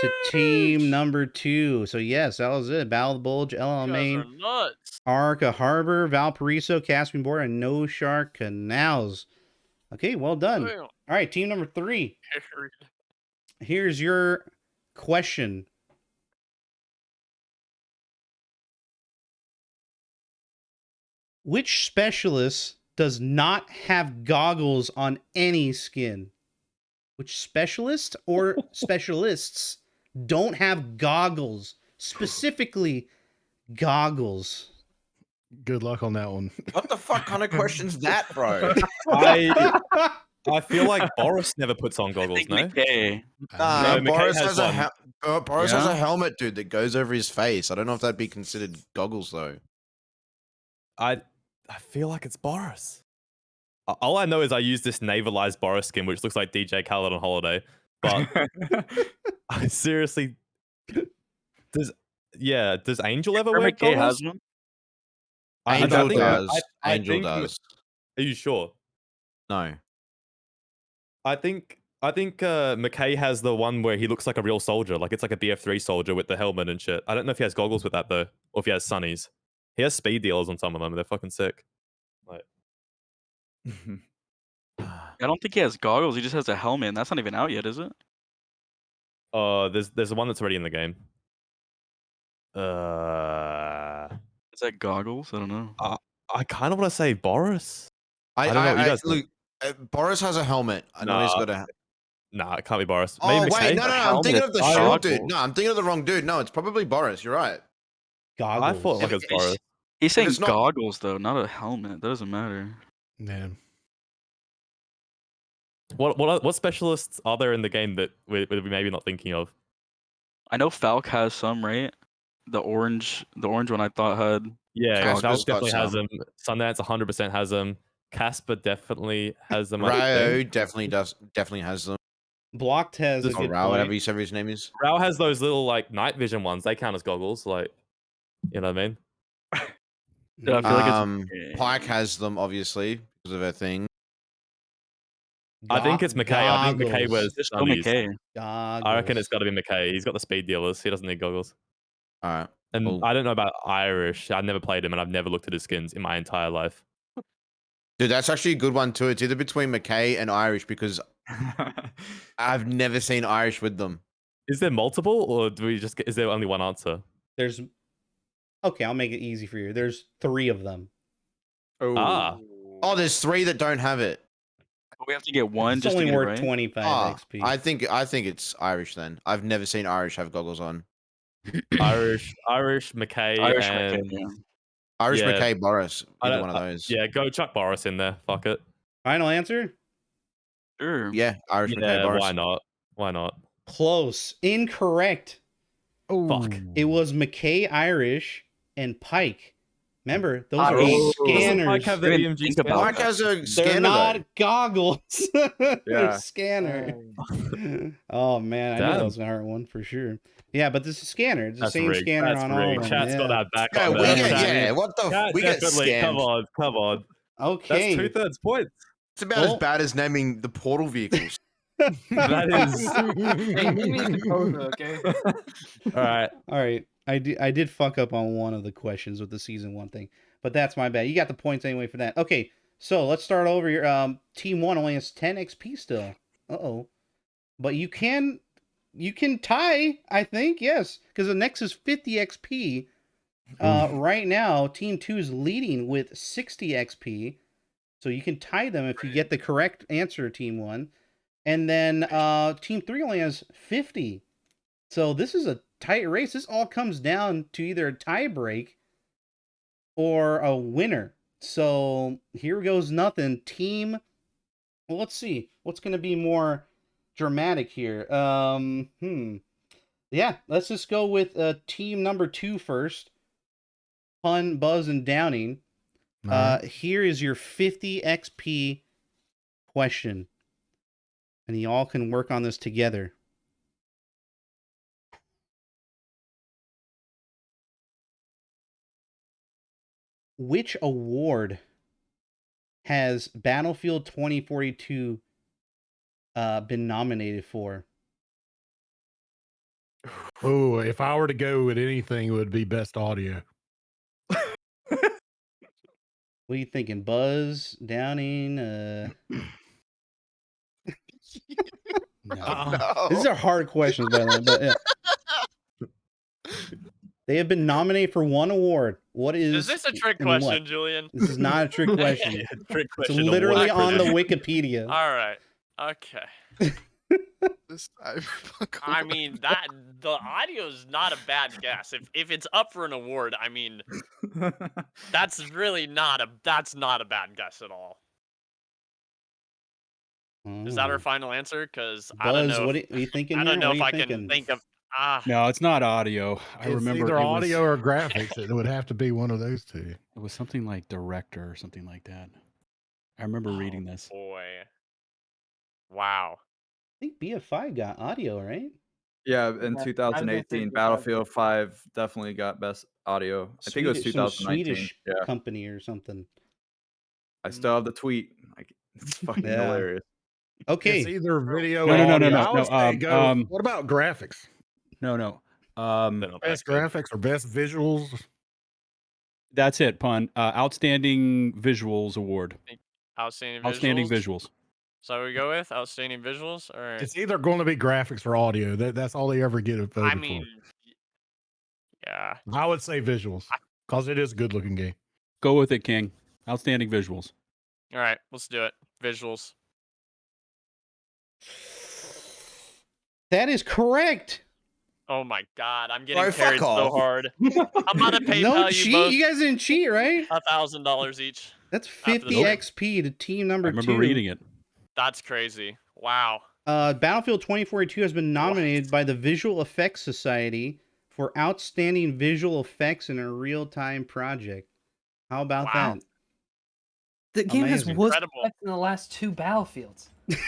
Speaker 1: to team number 2. So yes, that was it. Battle of the Bulge, El
Speaker 7: You guys are
Speaker 1: Alamein,
Speaker 7: nuts.
Speaker 1: Arica Harbor, Valparaiso, Caspian Border, and No Shark Canals. Okay, well done.
Speaker 7: Damn.
Speaker 1: All right, team number 3. Here's your question. Which specialist does not have goggles on any skin? Which specialist or specialists don't have goggles? Specifically, goggles.
Speaker 9: Good luck on that one.
Speaker 3: What the fuck kind of question's that, bro?
Speaker 10: I feel like Boris never puts on goggles, no?
Speaker 1: Uh,
Speaker 3: Nah,
Speaker 10: No, McKay
Speaker 3: Boris
Speaker 10: has
Speaker 3: has a
Speaker 10: one.
Speaker 3: Boris has
Speaker 2: Yeah?
Speaker 3: a helmet, dude, that goes over his face. I don't know if that'd be considered goggles though.
Speaker 10: I feel like it's Boris. All I know is I use this navalized Boris skin, which looks like DJ Khaled on holiday. But I seriously, does Angel ever wear
Speaker 4: McKay has
Speaker 10: goggles?
Speaker 4: one.
Speaker 3: Angel
Speaker 10: think-
Speaker 3: does.
Speaker 10: I
Speaker 3: Angel
Speaker 10: think-
Speaker 3: does.
Speaker 10: Are you sure?
Speaker 3: No.
Speaker 10: I think McKay has the one where he looks like a real soldier, like it's like a BF3 soldier with the helmet and shit. I don't know if he has goggles with that though, or if he has sunnies. He has speed dealers on some of them. They're fucking sick. Like,
Speaker 4: I don't think he has goggles. He just has a helmet, and that's not even out yet, is it?
Speaker 10: there's one that's already in the game.
Speaker 4: Is that goggles? I don't know.
Speaker 10: I kind of want to say Boris.
Speaker 3: I
Speaker 10: don't know what you guys
Speaker 3: look. Boris has a helmet. I know he's got a.
Speaker 10: Nah, it can't be Boris.
Speaker 3: Oh
Speaker 10: Maybe
Speaker 3: wait,
Speaker 10: McKay?
Speaker 3: no,
Speaker 4: A
Speaker 3: I'm thinking of the
Speaker 4: helmet,
Speaker 3: shield dude.
Speaker 4: goggles.
Speaker 3: No, I'm thinking of the wrong dude. No, it's probably Boris. You're right.
Speaker 1: Goggles.
Speaker 10: I thought like it was Boris.
Speaker 4: He's saying
Speaker 3: it's not-
Speaker 4: goggles though, not a helmet. That doesn't matter.
Speaker 9: Yeah.
Speaker 10: What specialists are there in the game that we're maybe not thinking of?
Speaker 4: I know Falk has some, right? The orange one I thought had.
Speaker 10: Yeah,
Speaker 3: Casper's
Speaker 10: Valve
Speaker 3: got
Speaker 10: definitely has
Speaker 3: some.
Speaker 10: them. Sundance 100% has them. Casper definitely has them. I
Speaker 3: Ryo
Speaker 10: think.
Speaker 3: definitely has them.
Speaker 1: Blocked has a
Speaker 10: This-
Speaker 3: Or
Speaker 1: good
Speaker 3: Rao, whatever
Speaker 1: point.
Speaker 3: you said his name is.
Speaker 10: Rao has those little like night vision ones. They count as goggles. Like, you know what I mean?
Speaker 4: So I feel like
Speaker 3: Pike has them obviously because of her thing.
Speaker 10: I think it's McKay. I think McKay
Speaker 1: Goggles.
Speaker 10: wears
Speaker 4: Just go
Speaker 10: sunnies.
Speaker 4: McKay.
Speaker 10: I reckon it's got to be McKay. He's got the speed dealers. He doesn't need goggles.
Speaker 3: All right.
Speaker 10: And
Speaker 3: Cool.
Speaker 10: I don't know about Irish. I've never played him, and I've never looked at his skins in my entire life.
Speaker 3: Dude, that's actually a good one too. It's either between McKay and Irish because I've never seen Irish with them.
Speaker 10: Is there multiple, or do we just? Is there only one answer?
Speaker 1: There's okay. I'll make it easy for you. There's 3 of them.
Speaker 10: Ah,
Speaker 3: Oh, there's 3 that don't have it.
Speaker 4: But we have to get one
Speaker 1: It's
Speaker 4: just to
Speaker 1: only
Speaker 4: get it
Speaker 1: worth
Speaker 4: right.
Speaker 1: 25
Speaker 3: Ah,
Speaker 1: XP.
Speaker 3: I think it's Irish then. I've never seen Irish have goggles on.
Speaker 10: Irish, McKay,
Speaker 4: Irish
Speaker 10: and
Speaker 4: McKay, yeah.
Speaker 3: Irish,
Speaker 10: Yeah.
Speaker 3: McKay, Boris.
Speaker 10: I
Speaker 3: Either
Speaker 10: don't-
Speaker 3: one of those.
Speaker 10: yeah, go chuck Boris in there. Fuck it.
Speaker 1: Final answer?
Speaker 4: Sure.
Speaker 3: Yeah, Irish, McKay,
Speaker 10: Yeah,
Speaker 3: Boris.
Speaker 10: why not? Why not?
Speaker 1: Close. Incorrect.
Speaker 10: Fuck.
Speaker 1: It was McKay, Irish, and Pike. Remember, those are
Speaker 3: Oh.
Speaker 1: scanners.
Speaker 10: Mike have the
Speaker 4: Didn't
Speaker 10: EMG
Speaker 4: think
Speaker 10: scanner?
Speaker 4: about
Speaker 3: Mike has a
Speaker 1: They're
Speaker 3: scanner
Speaker 1: not
Speaker 3: though.
Speaker 1: goggles. They're
Speaker 8: Yeah.
Speaker 1: scanner. Oh man, I knew that
Speaker 10: Damn.
Speaker 1: was gonna hurt one for sure. Yeah, but this is a scanner. It's the
Speaker 10: That's
Speaker 1: same
Speaker 10: rigged.
Speaker 1: scanner
Speaker 10: That's
Speaker 1: on all
Speaker 10: rigged.
Speaker 1: of them.
Speaker 10: Chat's got
Speaker 1: Yeah.
Speaker 10: that back
Speaker 3: Yeah,
Speaker 10: on
Speaker 3: we
Speaker 10: there.
Speaker 3: get,
Speaker 10: Chat-
Speaker 3: yeah. What the?
Speaker 10: Chat
Speaker 3: We get
Speaker 10: definitely.
Speaker 3: scammed.
Speaker 10: Come on.
Speaker 1: Okay.
Speaker 10: That's 2/3 points.
Speaker 3: It's about as
Speaker 1: Well-
Speaker 3: bad as naming the portal vehicles.
Speaker 10: That is.
Speaker 5: Hey, give me the code, okay?
Speaker 10: All right.
Speaker 1: All right. I did fuck up on one of the questions with the season 1 thing, but that's my bad. You got the points anyway for that. Okay, so let's start over here. Team 1 only has 10 XP still. Uh-oh. But you can tie, I think, yes, because the next is 50 XP. Right now, Team 2 is leading with 60 XP, so you can tie them if you get the correct answer, Team 1. And then Team 3 only has 50. So this is a tight race. This all comes down to either a tie break or a winner. So here goes nothing. Team, well, let's see. What's going to be more dramatic here? Yeah, let's just go with team number 2 first. Pun, Buzz, and Downing. Here is your 50 XP question. And you all can work on this together. Which award has Battlefield 2042 been nominated for?
Speaker 9: Oh, if I were to go with anything, it would be best audio.
Speaker 1: What are you thinking, Buzz, Downing? No. These are hard questions, by the way. But yeah. They have been nominated for one award. What
Speaker 7: Is this a trick
Speaker 1: and what?
Speaker 7: question, Julian?
Speaker 1: This is not a trick question.
Speaker 10: Yeah, trick
Speaker 1: It's
Speaker 10: question.
Speaker 1: literally on the
Speaker 10: award.
Speaker 1: Wikipedia.
Speaker 7: All right. Okay.
Speaker 6: This time.
Speaker 7: I mean that the audio is not a bad guess. If it's up for an award, I mean that's really not a bad guess at all. Is that our final answer? Because I don't
Speaker 1: Buzz,
Speaker 7: know.
Speaker 1: what are you thinking?
Speaker 7: I don't know
Speaker 1: What
Speaker 7: if
Speaker 1: are
Speaker 7: I
Speaker 1: you thinking?
Speaker 7: can think of.
Speaker 2: No, it's not audio. I
Speaker 9: It's
Speaker 2: remember
Speaker 9: either
Speaker 2: it
Speaker 9: audio
Speaker 2: was,
Speaker 9: or graphics. It would have to be one of those two.
Speaker 2: it was something like director or something like that. I remember reading this.
Speaker 7: Boy. Wow.
Speaker 1: I think BF5 got audio, right?
Speaker 8: Yeah, in
Speaker 5: Yeah, I was gonna say
Speaker 8: 2018,
Speaker 5: BF5.
Speaker 8: Battlefield 5 definitely got best audio. I think it was
Speaker 1: Swedish- some
Speaker 8: 2019.
Speaker 1: Swedish
Speaker 8: Yeah,
Speaker 1: company or something.
Speaker 8: I still have the tweet. Like, it's fucking
Speaker 1: Yeah.
Speaker 8: hilarious.
Speaker 1: Okay.
Speaker 9: It's either video
Speaker 2: No,
Speaker 9: or
Speaker 2: no, no,
Speaker 9: audio.
Speaker 2: no,
Speaker 9: I
Speaker 2: no,
Speaker 9: would say go. What about graphics?
Speaker 2: No.
Speaker 10: They're not
Speaker 9: Best
Speaker 10: that good.
Speaker 9: graphics or best visuals?
Speaker 2: That's it, Pun. Outstanding Visuals Award.
Speaker 7: Outstanding visuals.
Speaker 2: Outstanding Visuals.
Speaker 7: So we go with outstanding visuals. All right.
Speaker 9: It's either going to be graphics or audio. That's all they ever get voted
Speaker 7: I mean,
Speaker 9: for.
Speaker 7: yeah.
Speaker 9: I would say visuals because it is a good looking game.
Speaker 2: Go with it, King. Outstanding Visuals.
Speaker 7: All right, let's do it. Visuals.
Speaker 1: That is correct.
Speaker 7: Oh my god, I'm getting
Speaker 3: Bro, fuck
Speaker 7: carried so
Speaker 3: off.
Speaker 7: hard. I'm gonna PayPal
Speaker 1: No
Speaker 7: you
Speaker 1: cheat.
Speaker 7: both
Speaker 1: You guys didn't cheat, right?
Speaker 7: $1,000 each.
Speaker 1: That's
Speaker 7: After
Speaker 1: 50
Speaker 7: the-
Speaker 1: XP to team number
Speaker 2: I remember
Speaker 1: 2.
Speaker 2: reading it.
Speaker 7: That's crazy. Wow.
Speaker 1: Battlefield 2042 has been nominated by the Visual Effects Society for outstanding visual effects in a real-time project. How about
Speaker 7: Wow.
Speaker 1: that?
Speaker 11: The game has
Speaker 1: Amazing.
Speaker 11: was
Speaker 7: Incredible.
Speaker 5: That's in the last 2 Battlefields. Have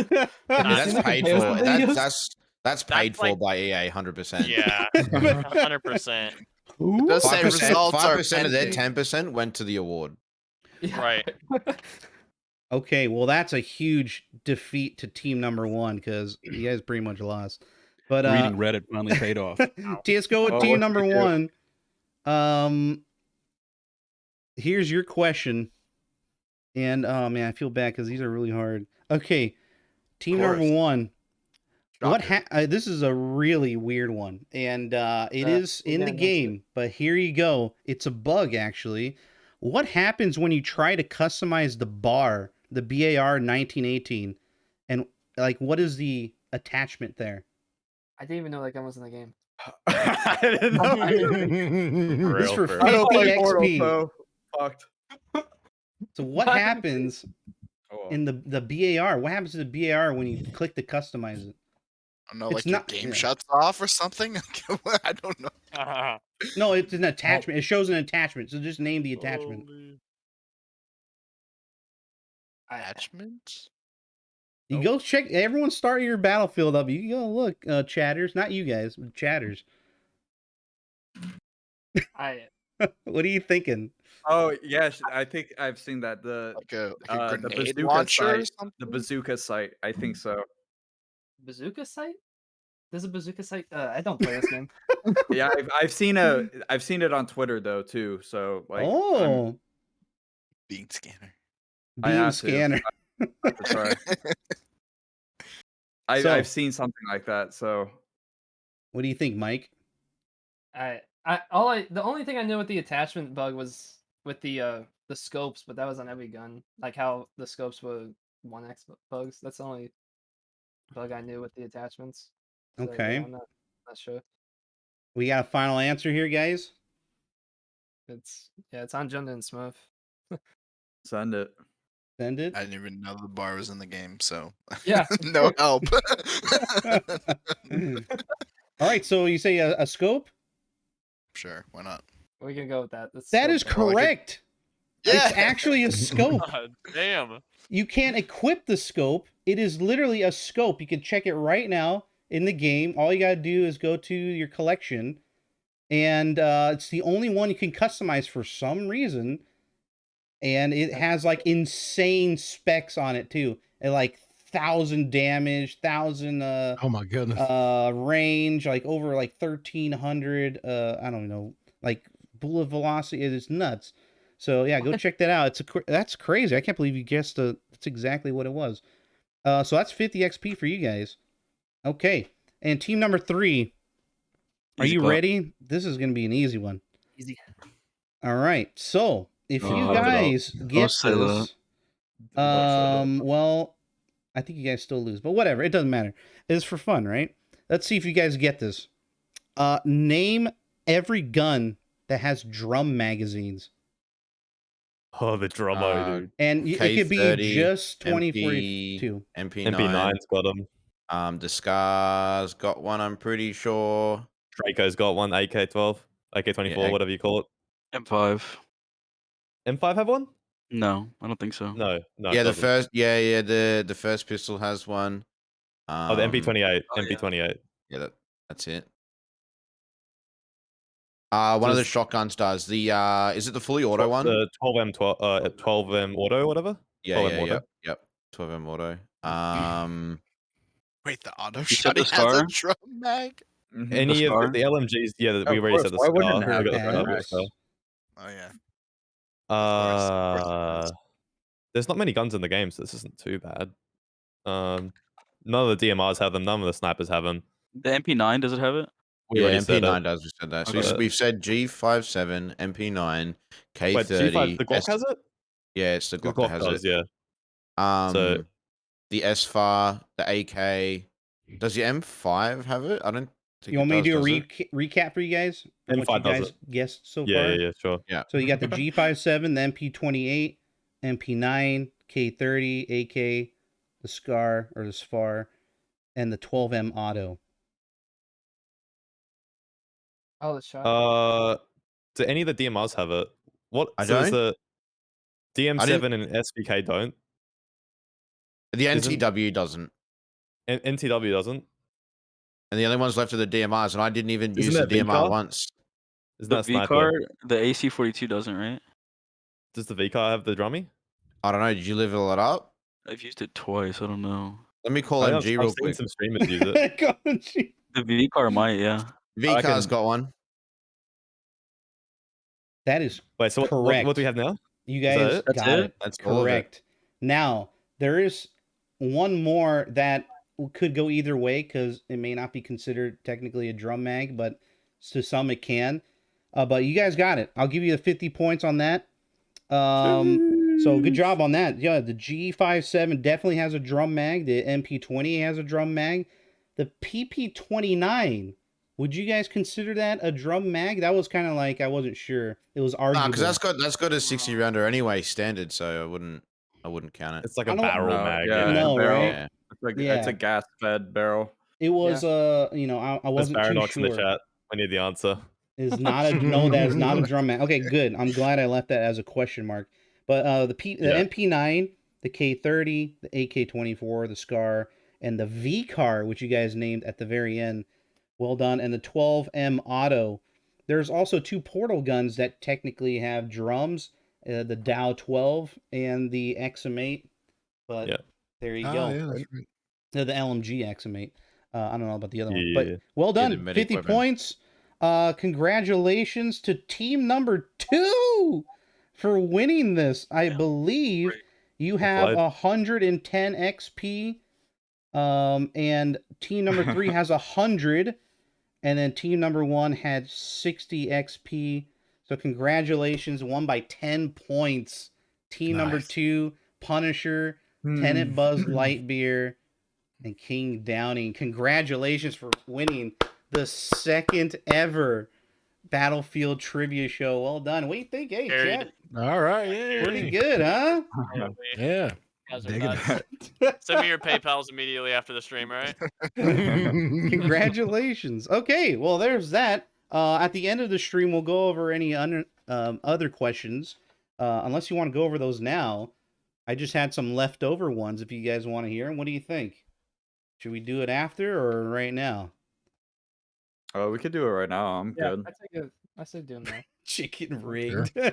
Speaker 5: you
Speaker 3: That's
Speaker 5: seen the
Speaker 3: paid for.
Speaker 5: comparison videos?
Speaker 3: That's paid for
Speaker 7: like-
Speaker 3: by EA, 100%.
Speaker 7: Yeah, 100%.
Speaker 6: It does say
Speaker 3: 5%,
Speaker 6: results are
Speaker 3: 5% of their
Speaker 6: pending.
Speaker 3: 10% went to the award.
Speaker 5: Yeah.
Speaker 7: Right.
Speaker 1: Okay, well that's a huge defeat to team number one because you guys pretty much lost. But
Speaker 2: Reading Reddit finally paid off.
Speaker 1: let's go with
Speaker 8: Well,
Speaker 1: team
Speaker 8: what
Speaker 1: number
Speaker 8: did we do?
Speaker 1: one. Here's your question. And oh man, I feel bad because these are really hard. Okay, team number
Speaker 6: course.
Speaker 1: one. What
Speaker 6: Shocker.
Speaker 1: this is a really weird one, and it is
Speaker 5: we'll
Speaker 1: in
Speaker 5: get
Speaker 1: the
Speaker 5: into
Speaker 1: game, but here you go. It's a bug actually. What happens when you try to customize the bar, the BAR 1918, and like what is the attachment there?
Speaker 5: I didn't even know that gun was in the game.
Speaker 8: I didn't know.
Speaker 1: This is for
Speaker 10: For real.
Speaker 1: 50
Speaker 8: I don't play Portal,
Speaker 1: XP.
Speaker 8: so fucked.
Speaker 1: So what
Speaker 5: Why?
Speaker 1: happens
Speaker 8: Oh, well.
Speaker 1: in the BAR? What happens to the BAR when you click to customize it?
Speaker 6: I don't know,
Speaker 1: It's
Speaker 6: like your
Speaker 1: not-
Speaker 6: game
Speaker 1: yeah.
Speaker 6: shuts off or something. I don't know.
Speaker 1: No, it's an attachment. It shows an attachment. So just name the attachment.
Speaker 6: Attachment?
Speaker 1: You go check. Everyone, start your battlefield up. You go look, chatters. Not you guys, but chatters. What are you thinking?
Speaker 8: Oh yes, I think I've seen that. The
Speaker 6: Like a
Speaker 8: the
Speaker 6: grenade
Speaker 8: bazooka
Speaker 6: launcher or
Speaker 8: site.
Speaker 6: something?
Speaker 8: The bazooka site. I think so.
Speaker 5: Bazooka site? There's a bazooka site. I don't play this game.
Speaker 8: Yeah, I've seen it on Twitter though too. So like,
Speaker 1: Oh,
Speaker 6: Being scanner.
Speaker 8: I
Speaker 1: beam
Speaker 8: had to.
Speaker 1: scanner.
Speaker 8: Sorry.
Speaker 1: So-
Speaker 8: I've seen something like that. So
Speaker 1: What do you think, Mike?
Speaker 5: The only thing I knew with the attachment bug was with the scopes, but that was on every gun. Like how the scopes were 1x bugs. That's the only bug I knew with the attachments. So,
Speaker 1: Okay.
Speaker 5: yeah, I'm not sure.
Speaker 1: We got a final answer here, guys.
Speaker 5: It's on Junda and Smurf.
Speaker 8: send it.
Speaker 1: Send it.
Speaker 6: I didn't even know the bar was in the game, so
Speaker 5: Yeah.
Speaker 6: no help.
Speaker 1: All right. So you say a scope?
Speaker 6: Sure, why not?
Speaker 5: We can go with that.
Speaker 1: That is correct.
Speaker 6: Yeah.
Speaker 1: It's actually a scope.
Speaker 7: God damn.
Speaker 1: You can't equip the scope. It is literally a scope. You can check it right now in the game. All you got to do is go to your collection, and it's the only one you can customize for some reason. And it has like insane specs on it too. And like 1,000 damage, 1,000
Speaker 9: Oh my goodness.
Speaker 1: range, like over like 1,300 I don't know, like bullet velocity. It is nuts. So yeah, go check that out. That's crazy. I can't believe you guessed that's exactly what it was. So that's 50 XP for you guys. Okay. And team number 3. Are
Speaker 4: Easy
Speaker 1: you
Speaker 4: clap.
Speaker 1: ready? This is going to be an easy one.
Speaker 5: Easy.
Speaker 1: All right. So, if you
Speaker 4: Oh,
Speaker 1: guys get
Speaker 4: say that.
Speaker 1: this, well, I think you guys still lose, but whatever. It doesn't matter. It's for fun, right? Let's see if you guys get this. Name every gun that has drum magazines.
Speaker 10: Oh, the Drummo, dude.
Speaker 1: And it could be
Speaker 3: K30,
Speaker 1: just
Speaker 3: MP,
Speaker 1: 2042.
Speaker 3: MP9.
Speaker 10: MP9's got them.
Speaker 3: The Scar's got one, I'm pretty sure.
Speaker 10: Draco's got one. AK-12, AK-24,
Speaker 3: Yeah,
Speaker 10: whatever you call it.
Speaker 4: M5.
Speaker 10: M5 have one?
Speaker 4: No, I don't think so.
Speaker 10: No, no.
Speaker 3: yeah,
Speaker 10: it
Speaker 3: the
Speaker 10: doesn't.
Speaker 3: first, the first pistol has one.
Speaker 10: Oh, the MP28.
Speaker 4: oh, yeah.
Speaker 10: MP28.
Speaker 3: Yeah, that's it. One of the shotguns does. The is it the fully auto one?
Speaker 10: The 12M auto, whatever.
Speaker 3: Yeah,
Speaker 10: 12M auto.
Speaker 3: yep. 12M auto.
Speaker 6: Wait, the auto
Speaker 4: You said the
Speaker 6: shotty has a
Speaker 4: Scar?
Speaker 6: drum mag?
Speaker 10: Any of
Speaker 4: Scar?
Speaker 10: the LMGs, yeah,
Speaker 8: Of
Speaker 10: we already
Speaker 8: course,
Speaker 10: said the
Speaker 8: why wouldn't
Speaker 10: Scar.
Speaker 8: it have
Speaker 10: We got the
Speaker 1: that?
Speaker 10: Scar, we got the
Speaker 1: Yes.
Speaker 10: Scar.
Speaker 6: Oh yeah. Of course it
Speaker 10: There's not many guns in the game, so this isn't too bad. None of the DMRs have them. None of the snipers have them.
Speaker 4: The MP9, does it have it?
Speaker 10: We
Speaker 3: Yeah,
Speaker 10: already said
Speaker 3: MP9
Speaker 10: it.
Speaker 3: does. We said that. So
Speaker 4: Okay.
Speaker 3: we've said G57, MP9, K30.
Speaker 10: Wait, G5, the Glock has it?
Speaker 3: Yeah, it's the
Speaker 10: The
Speaker 3: Glock that
Speaker 10: Glock
Speaker 3: has
Speaker 10: does,
Speaker 3: it.
Speaker 10: yeah. So
Speaker 3: The SFAR, the AK. Does the M5 have it? I don't think.
Speaker 1: You want me to do a
Speaker 3: does it?
Speaker 1: recap for you guys? Of what
Speaker 10: M5
Speaker 1: you
Speaker 10: does
Speaker 1: guys
Speaker 10: it.
Speaker 1: guessed so
Speaker 10: yeah,
Speaker 1: far?
Speaker 10: yeah, sure.
Speaker 3: Yeah.
Speaker 1: So you got the G57, the MP28, MP9, K30, AK, the Scar or the SFAR, and the 12M auto.
Speaker 5: Oh, the shot.
Speaker 10: Do any of the DMRs have it? What?
Speaker 3: I
Speaker 10: so there's
Speaker 3: don't.
Speaker 10: the DM7 and SVK don't.
Speaker 3: The
Speaker 10: Isn't-
Speaker 3: NTW doesn't.
Speaker 10: NTW doesn't.
Speaker 3: And the only ones left are the DMRs, and I didn't even
Speaker 10: Isn't
Speaker 3: use the
Speaker 10: there
Speaker 3: DMR
Speaker 10: VCAR?
Speaker 3: once.
Speaker 10: Isn't
Speaker 4: The
Speaker 10: that
Speaker 4: V
Speaker 10: sniper?
Speaker 4: car, the AC42 doesn't, right?
Speaker 10: Does the VCAR have the drummy?
Speaker 3: I don't know. Did you level it up?
Speaker 4: I've used it twice. I don't know.
Speaker 3: Let me call
Speaker 10: I've
Speaker 3: MG real
Speaker 10: seen
Speaker 3: quick.
Speaker 10: some streamers use it.
Speaker 4: The V car might, yeah.
Speaker 3: VCAR's
Speaker 10: reckon-
Speaker 3: got one.
Speaker 1: That is
Speaker 10: Wait, so
Speaker 1: correct.
Speaker 10: what do we have now?
Speaker 1: You
Speaker 10: Is that
Speaker 1: guys
Speaker 10: it?
Speaker 4: That's
Speaker 1: got
Speaker 4: it?
Speaker 1: it.
Speaker 3: That's all of it.
Speaker 1: Correct. Now, there is one more that could go either way because it may not be considered technically a drum mag, but to some it can. But you guys got it. I'll give you the 50 points on that. So good job on that. Yeah, the G57 definitely has a drum mag. The MP20 has a drum mag. The PP29, would you guys consider that a drum mag? That was kind of like, I wasn't sure. It was arguable.
Speaker 3: Because that's got a 60 rounder anyway, standard. So I wouldn't count it.
Speaker 10: It's like
Speaker 1: I
Speaker 10: a
Speaker 1: don't-
Speaker 10: barrel
Speaker 8: No,
Speaker 10: mag.
Speaker 8: yeah,
Speaker 10: you know?
Speaker 1: No,
Speaker 8: barrel.
Speaker 1: right?
Speaker 3: Yeah.
Speaker 8: It's
Speaker 1: Yeah.
Speaker 8: a gas fed barrel.
Speaker 1: It was, I
Speaker 10: There's
Speaker 1: wasn't too
Speaker 10: paradox in the
Speaker 1: sure.
Speaker 10: chat. I need the answer.
Speaker 1: Is not a no. That is not a drum mag. Okay, good. I'm glad I left that as a question mark. But the
Speaker 10: Yeah.
Speaker 1: MP9, the K30, the AK24, the Scar, and the V car, which you guys named at the very end, well done. And the 12M Auto. There's also two portal guns that technically have drums, the Dow 12 and the XM8. But
Speaker 10: Yeah.
Speaker 1: there you
Speaker 9: Oh,
Speaker 1: go.
Speaker 9: yeah, that's right.
Speaker 1: The LMG XM8. I don't know about the other one,
Speaker 10: Yeah.
Speaker 1: but well
Speaker 3: Yeah, the
Speaker 1: done.
Speaker 3: midi
Speaker 1: 50
Speaker 3: weapon.
Speaker 1: points. Congratulations to team number 2 for winning this. I believe
Speaker 4: Great.
Speaker 1: you have
Speaker 10: Applied.
Speaker 1: 110 XP, and team number 3 has 100, and then team number 1 had 60 XP. So congratulations, won by 10 points. Team number
Speaker 9: Nice.
Speaker 1: 2, Punisher, Tenant Buzz Lightbeer, and King Downing. Congratulations for winning the second ever Battlefield trivia show. Well done. What do you think? Hey,
Speaker 7: Carried.
Speaker 1: chat.
Speaker 9: All right, yeah.
Speaker 1: Pretty good, huh?
Speaker 9: Yeah.
Speaker 7: Guys are
Speaker 9: Digging
Speaker 7: nuts. Send me your PayPals immediately after the stream, all right?
Speaker 9: it.
Speaker 1: Congratulations. Okay, well, there's that. At the end of the stream, we'll go over any other questions. Unless you want to go over those now. I just had some leftover ones if you guys want to hear them. What do you think? Should we do it after or right now?
Speaker 8: Oh, we could do it right now. I'm
Speaker 5: Yeah,
Speaker 8: good.
Speaker 5: I say do them now.
Speaker 1: Chicken
Speaker 9: Sure.
Speaker 1: rigged. All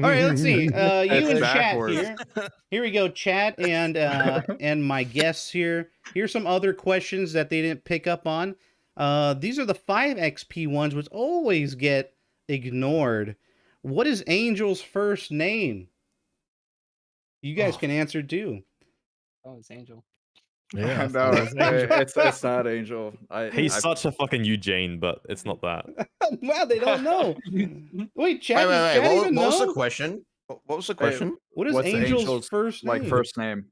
Speaker 1: right, let's see. You
Speaker 8: It's
Speaker 1: and
Speaker 8: backwards.
Speaker 1: chat here. Here we go, chat and my guests here. Here's some other questions that they didn't pick up on. These are the 5 XP ones, which always get ignored. What is Angel's first name? You guys
Speaker 9: Oh.
Speaker 1: can answer too.
Speaker 5: Oh, it's Angel.
Speaker 9: Yeah.
Speaker 8: No, it's not Angel.
Speaker 10: He's such a fucking Eugene, but it's not that.
Speaker 1: Wow, they don't know. Wait, chat.
Speaker 3: Wait.
Speaker 1: Does chat even
Speaker 3: What was
Speaker 1: know?
Speaker 3: the question? What was the
Speaker 8: Wait,
Speaker 3: question?
Speaker 1: What is
Speaker 8: what's
Speaker 1: Angel's first name?
Speaker 8: like first name.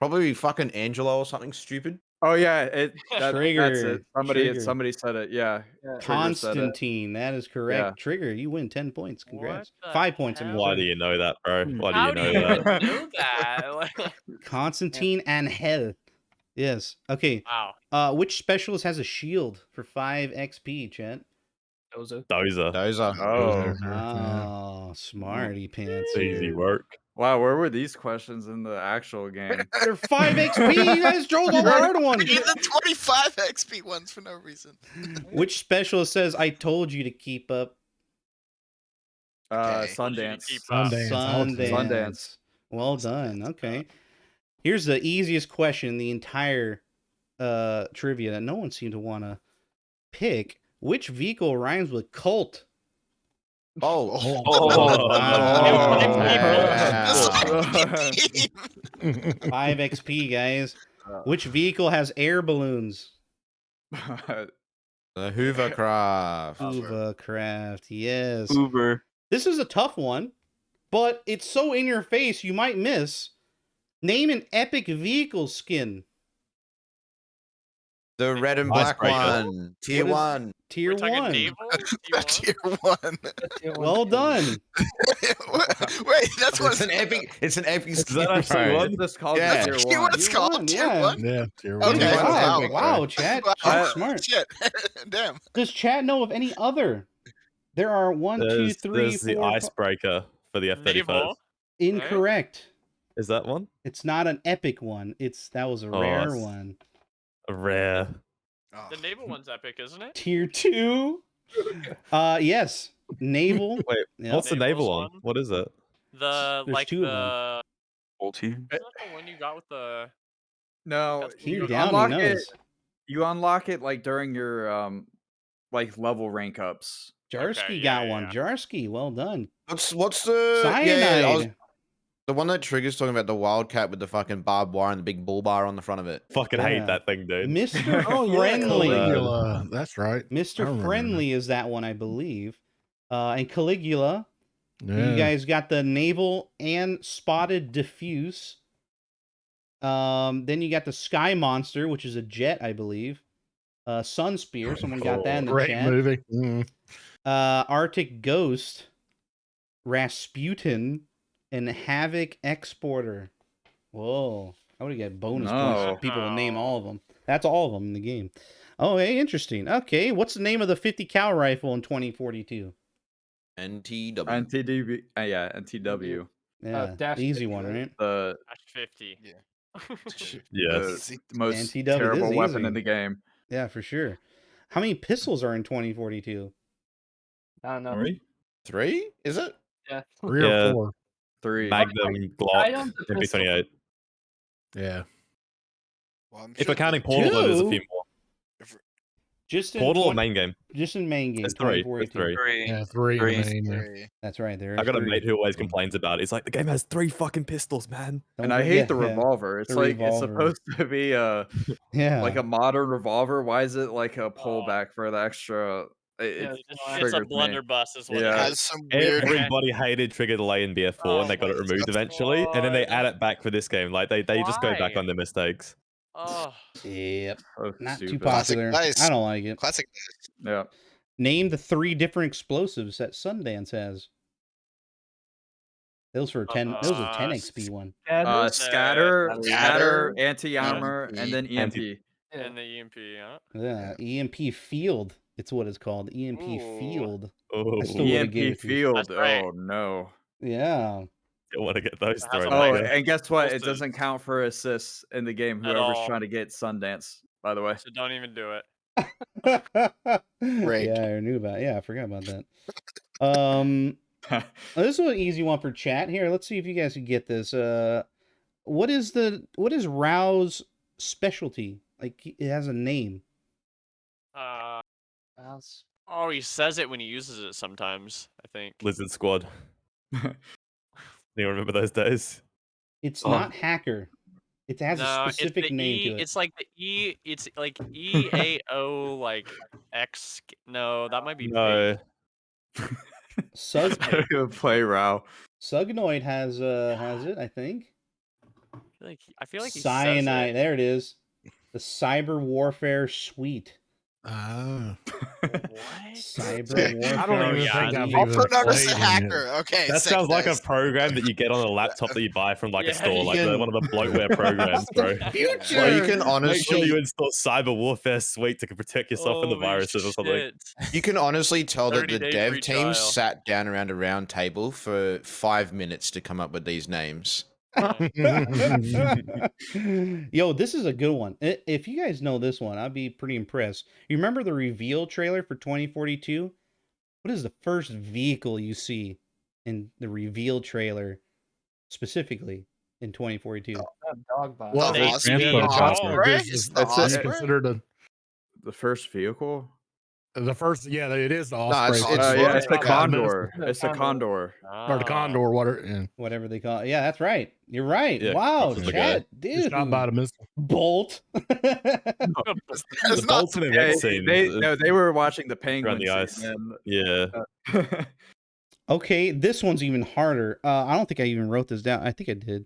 Speaker 3: Probably fucking Angelo or something stupid.
Speaker 8: Oh yeah, that's
Speaker 1: Trigger.
Speaker 8: it.
Speaker 1: Trigger.
Speaker 8: Somebody said it. Yeah.
Speaker 5: Yeah.
Speaker 8: Trigger said it.
Speaker 1: Constantine, that is correct.
Speaker 8: Yeah.
Speaker 1: Trigger, you win 10 points. Congrats.
Speaker 7: What the
Speaker 1: 5 points. I mean,
Speaker 7: hell?
Speaker 10: Why
Speaker 1: sorry.
Speaker 10: do you know that, bro? Why do
Speaker 7: How
Speaker 10: you
Speaker 7: do
Speaker 10: know
Speaker 7: you even
Speaker 10: that?
Speaker 7: know that? Like,
Speaker 1: Constantine Angel. Yes. Okay.
Speaker 7: wow.
Speaker 1: Which specialist has a shield for 5 XP, Chet?
Speaker 5: Dozo.
Speaker 10: Dozer.
Speaker 3: Those are.
Speaker 8: Oh
Speaker 1: Oh, smarty pants.
Speaker 10: It's easy
Speaker 1: here.
Speaker 10: work.
Speaker 8: wow, where were these questions in the actual game?
Speaker 1: They're 5 XP. You guys chose all the hard ones.
Speaker 11: Need the 25 XP ones for no reason.
Speaker 1: Which specialist says, I told you to keep up?
Speaker 11: Okay.
Speaker 8: Sundance.
Speaker 7: Keep up.
Speaker 8: Sundance.
Speaker 1: Well done. Okay. Here's the easiest question in the entire trivia that no one seemed to want to pick. Which vehicle rhymes with cult?
Speaker 3: Oh.
Speaker 1: Wow. 5 XP, guys. Which vehicle has air balloons?
Speaker 3: The Hoovercraft.
Speaker 1: Hoovercraft, yes.
Speaker 4: Uber.
Speaker 1: This is a tough one, but it's so in your face you might miss. Name an epic vehicle skin.
Speaker 3: The red and black
Speaker 10: Icebreaker.
Speaker 3: one. Tier
Speaker 1: What is-
Speaker 3: 1.
Speaker 1: Tier
Speaker 7: We're talking
Speaker 1: 1.
Speaker 7: naval?
Speaker 11: Tier 1.
Speaker 1: Well done.
Speaker 11: Wait, that's what
Speaker 3: It's an epic. It's an epic.
Speaker 10: Is that actually
Speaker 3: bro.
Speaker 10: one?
Speaker 8: It's just called
Speaker 3: Yeah.
Speaker 8: tier
Speaker 11: Tier
Speaker 8: one.
Speaker 11: one. It's
Speaker 1: Tier
Speaker 11: called
Speaker 1: one,
Speaker 11: tier
Speaker 1: yeah.
Speaker 11: 1?
Speaker 9: Yeah. Tier
Speaker 11: Okay.
Speaker 9: one.
Speaker 1: Wow,
Speaker 11: Wow.
Speaker 1: wow, Chat.
Speaker 11: Wow.
Speaker 1: Chat's smart.
Speaker 11: Shit. Damn.
Speaker 1: Does Chat know of any other? There are 1, 2, 3,
Speaker 10: There's the
Speaker 1: 4, 5.
Speaker 10: icebreaker for the F-35.
Speaker 7: Naval?
Speaker 1: Incorrect.
Speaker 10: Is that one?
Speaker 1: It's not an epic one. That was a rare one.
Speaker 10: A rare.
Speaker 11: Oh.
Speaker 7: The naval one's epic, isn't it?
Speaker 1: Tier 2. Yes. Naval.
Speaker 10: Wait,
Speaker 1: Yep.
Speaker 10: what's the naval
Speaker 7: Naval's
Speaker 10: one? What is it?
Speaker 7: The
Speaker 1: There's
Speaker 7: like
Speaker 1: two of them.
Speaker 7: the
Speaker 4: Whole team.
Speaker 7: Isn't that the one you got with the
Speaker 8: No,
Speaker 7: That's
Speaker 1: King
Speaker 8: you
Speaker 1: Downey
Speaker 8: unlock it.
Speaker 1: knows.
Speaker 8: You unlock it like during your like level rank ups.
Speaker 1: Jarsky
Speaker 7: Okay,
Speaker 1: got
Speaker 7: yeah,
Speaker 1: one.
Speaker 7: yeah.
Speaker 1: Jarsky, well done.
Speaker 3: What's the
Speaker 1: Cyanide.
Speaker 3: I was, the one that Trigger's talking about, the Wildcat with the fucking barbed wire and the big bull bar on the front of it.
Speaker 10: Fucking
Speaker 1: Yeah.
Speaker 10: hate that thing, dude.
Speaker 1: Mr.
Speaker 9: Oh yeah,
Speaker 1: Friendly.
Speaker 9: Caligula. That's right. I
Speaker 1: Mr.
Speaker 9: remember
Speaker 1: Friendly is that one, I believe. And Caligula.
Speaker 9: that.
Speaker 1: You
Speaker 9: Yeah.
Speaker 1: guys got the naval and spotted diffuse. Then you got the Sky Monster, which is a jet, I believe. Sun Spear, someone got that in the
Speaker 9: Great
Speaker 1: chat.
Speaker 9: movie. Mm.
Speaker 1: Arctic Ghost, Rasputin, and Havoc Exporter. Whoa. I would have got bonus points
Speaker 8: No.
Speaker 1: if people would name all of them. That's all of them in the game. Oh, hey, interesting. Okay, what's the name of the 50 cal rifle in 2042?
Speaker 3: NTW.
Speaker 8: NTDB. Yeah, NTW.
Speaker 1: Yeah,
Speaker 5: Dash
Speaker 1: easy
Speaker 5: 50,
Speaker 1: one,
Speaker 5: right?
Speaker 1: right?
Speaker 8: The
Speaker 7: Dash 50?
Speaker 11: Yeah.
Speaker 10: Yes.
Speaker 11: Easy.
Speaker 8: most
Speaker 1: NTW, this
Speaker 8: terrible
Speaker 1: is
Speaker 8: weapon
Speaker 1: easy.
Speaker 8: in the game.
Speaker 1: Yeah, for sure. How many pistols are in 2042?
Speaker 5: I don't know.
Speaker 2: Sorry?
Speaker 3: 3? Is it?
Speaker 5: Yeah.
Speaker 9: 3
Speaker 10: Yeah.
Speaker 9: or 4.
Speaker 8: 3.
Speaker 10: Magnum,
Speaker 5: I
Speaker 10: Glock,
Speaker 5: own the pistol.
Speaker 10: MP28.
Speaker 9: Yeah.
Speaker 11: Well, I'm
Speaker 10: If
Speaker 11: sure
Speaker 10: we're counting
Speaker 11: the-
Speaker 10: Portal, though, there's a
Speaker 1: Two?
Speaker 10: few more.
Speaker 1: Just in
Speaker 10: Portal or
Speaker 1: 20
Speaker 10: main game?
Speaker 1: Just in main game,
Speaker 10: There's 3. There's
Speaker 1: 2042.
Speaker 10: 3.
Speaker 9: Yeah, 3 in
Speaker 4: Three.
Speaker 9: the main. Yeah.
Speaker 11: Three.
Speaker 1: That's right. There
Speaker 10: I
Speaker 1: is
Speaker 10: got a
Speaker 1: 3.
Speaker 10: mate who always complains about it. He's like, the game has 3 fucking pistols, man.
Speaker 1: Don't
Speaker 8: And I
Speaker 1: forget-
Speaker 8: hate the
Speaker 1: yeah,
Speaker 8: revolver. It's
Speaker 1: the
Speaker 8: like it's
Speaker 1: revolver.
Speaker 8: supposed to be
Speaker 1: Yeah.
Speaker 8: like a modern revolver. Why is it like a
Speaker 7: Oh.
Speaker 8: pullback for the extra?
Speaker 5: Yeah,
Speaker 8: It
Speaker 7: It's
Speaker 8: triggers
Speaker 7: a
Speaker 8: me.
Speaker 7: blunderbuss, is what
Speaker 8: Yeah.
Speaker 7: it
Speaker 11: Has
Speaker 7: is.
Speaker 11: some weird.
Speaker 10: Everybody hated Trigger Delay in BF4
Speaker 7: Oh
Speaker 10: and they got it
Speaker 11: my
Speaker 10: removed
Speaker 11: God.
Speaker 10: eventually. And then they
Speaker 7: God.
Speaker 10: add it back for this game. Like they just go back
Speaker 7: Why?
Speaker 10: on their mistakes.
Speaker 7: Oh,
Speaker 1: Yep.
Speaker 8: So
Speaker 1: Not too
Speaker 8: stupid.
Speaker 11: Classic
Speaker 1: popular.
Speaker 11: dice.
Speaker 1: I don't like it.
Speaker 11: Classic.
Speaker 8: Yeah.
Speaker 1: Name the 3 different explosives that Sundance has. Those are 10 XP one.
Speaker 8: Scatter,
Speaker 11: Scatter,
Speaker 8: anti-armor, and then EMP.
Speaker 5: Yeah.
Speaker 7: and the EMP, yeah.
Speaker 1: Yeah, EMP Field. It's what it's called. EMP
Speaker 7: Ooh.
Speaker 1: Field.
Speaker 10: Oh,
Speaker 1: I still would've gave
Speaker 8: EMP
Speaker 1: it to you.
Speaker 8: field.
Speaker 7: That's right.
Speaker 8: Oh no.
Speaker 1: Yeah.
Speaker 10: don't want to get those
Speaker 7: It has
Speaker 10: thrown
Speaker 7: a
Speaker 8: Oh,
Speaker 10: at you.
Speaker 8: and guess what? It
Speaker 7: Pulses.
Speaker 8: doesn't count for assists in the game.
Speaker 7: At
Speaker 8: Whoever's
Speaker 7: all.
Speaker 8: trying to get Sundance, by the way.
Speaker 7: So don't even do it.
Speaker 11: Great.
Speaker 1: Yeah, I knew about. Yeah, I forgot about that. This is an easy one for chat. Here, let's see if you guys can get this. What is Rao's specialty? Like, it has a name.
Speaker 5: Mouse.
Speaker 7: Oh, he says it when he uses it sometimes, I think.
Speaker 10: Lizard Squad. You remember those days?
Speaker 1: It's
Speaker 4: Oh.
Speaker 1: not hacker. It has
Speaker 7: No,
Speaker 1: a
Speaker 7: it's
Speaker 1: specific
Speaker 7: the
Speaker 1: name
Speaker 7: E.
Speaker 1: to it.
Speaker 7: It's like the E. It's like EAO like X. No, that might be
Speaker 10: No.
Speaker 1: Sug
Speaker 8: Play Rao.
Speaker 1: Sugnoid has it, I think.
Speaker 7: I feel like he
Speaker 1: Cyanide.
Speaker 7: says it.
Speaker 1: There it is. The Cyber Warfare Suite.
Speaker 9: Ah.
Speaker 7: What?
Speaker 1: Cyber Warfare.
Speaker 9: I don't even
Speaker 7: Yeah,
Speaker 9: think I've
Speaker 11: Also
Speaker 9: even
Speaker 11: known as
Speaker 9: played
Speaker 11: a
Speaker 9: one
Speaker 11: hacker.
Speaker 9: yet.
Speaker 11: Okay.
Speaker 10: That
Speaker 11: sick
Speaker 10: sounds like a
Speaker 11: dice.
Speaker 10: program that you get on a laptop that you buy from like
Speaker 7: Yeah,
Speaker 10: a store,
Speaker 7: you
Speaker 10: like
Speaker 1: can-
Speaker 10: one of the bloatware programs, bro.
Speaker 1: Future.
Speaker 3: Well, you can
Speaker 10: Make sure
Speaker 3: honestly,
Speaker 10: you install Cyber Warfare Suite to protect yourself from the
Speaker 7: Holy
Speaker 10: viruses or something.
Speaker 7: shit.
Speaker 3: you can honestly tell that the
Speaker 7: 30-day
Speaker 3: dev
Speaker 7: free
Speaker 3: team
Speaker 7: trial.
Speaker 3: sat down around a round table for 5 minutes to come up with these names.
Speaker 1: Yo, this is a good one. If you guys know this one, I'd be pretty impressed. You remember the reveal trailer for 2042? What is the first vehicle you see in the reveal trailer specifically in 2042?
Speaker 5: Dog bot.
Speaker 9: Well,
Speaker 11: The
Speaker 9: it's
Speaker 2: Transport chopper.
Speaker 11: Osprey?
Speaker 9: Is
Speaker 11: It's the
Speaker 8: It's
Speaker 11: Osprey?
Speaker 9: considered
Speaker 8: The first vehicle?
Speaker 9: the first. Yeah, it is the
Speaker 3: it's-
Speaker 9: Osprey.
Speaker 3: it's-
Speaker 8: Yeah, it's the
Speaker 11: yeah.
Speaker 8: Condor.
Speaker 5: Yeah,
Speaker 8: It's the
Speaker 5: Condor.
Speaker 8: Condor.
Speaker 9: Or the Condor, whatever.
Speaker 1: Whatever they call it. Yeah, that's right. You're right.
Speaker 10: Yeah,
Speaker 1: Wow,
Speaker 10: that's the
Speaker 1: chat,
Speaker 9: It's
Speaker 1: dude.
Speaker 9: shot by the missile.
Speaker 1: Bolt.
Speaker 11: It's
Speaker 10: The
Speaker 11: not
Speaker 10: Bolton
Speaker 8: Yeah,
Speaker 10: event scene.
Speaker 8: they were watching the penguin
Speaker 10: the ice.
Speaker 8: scene,
Speaker 10: Yeah.
Speaker 8: and,
Speaker 1: Okay, this one's even harder. I don't think I even wrote this down. I think I did.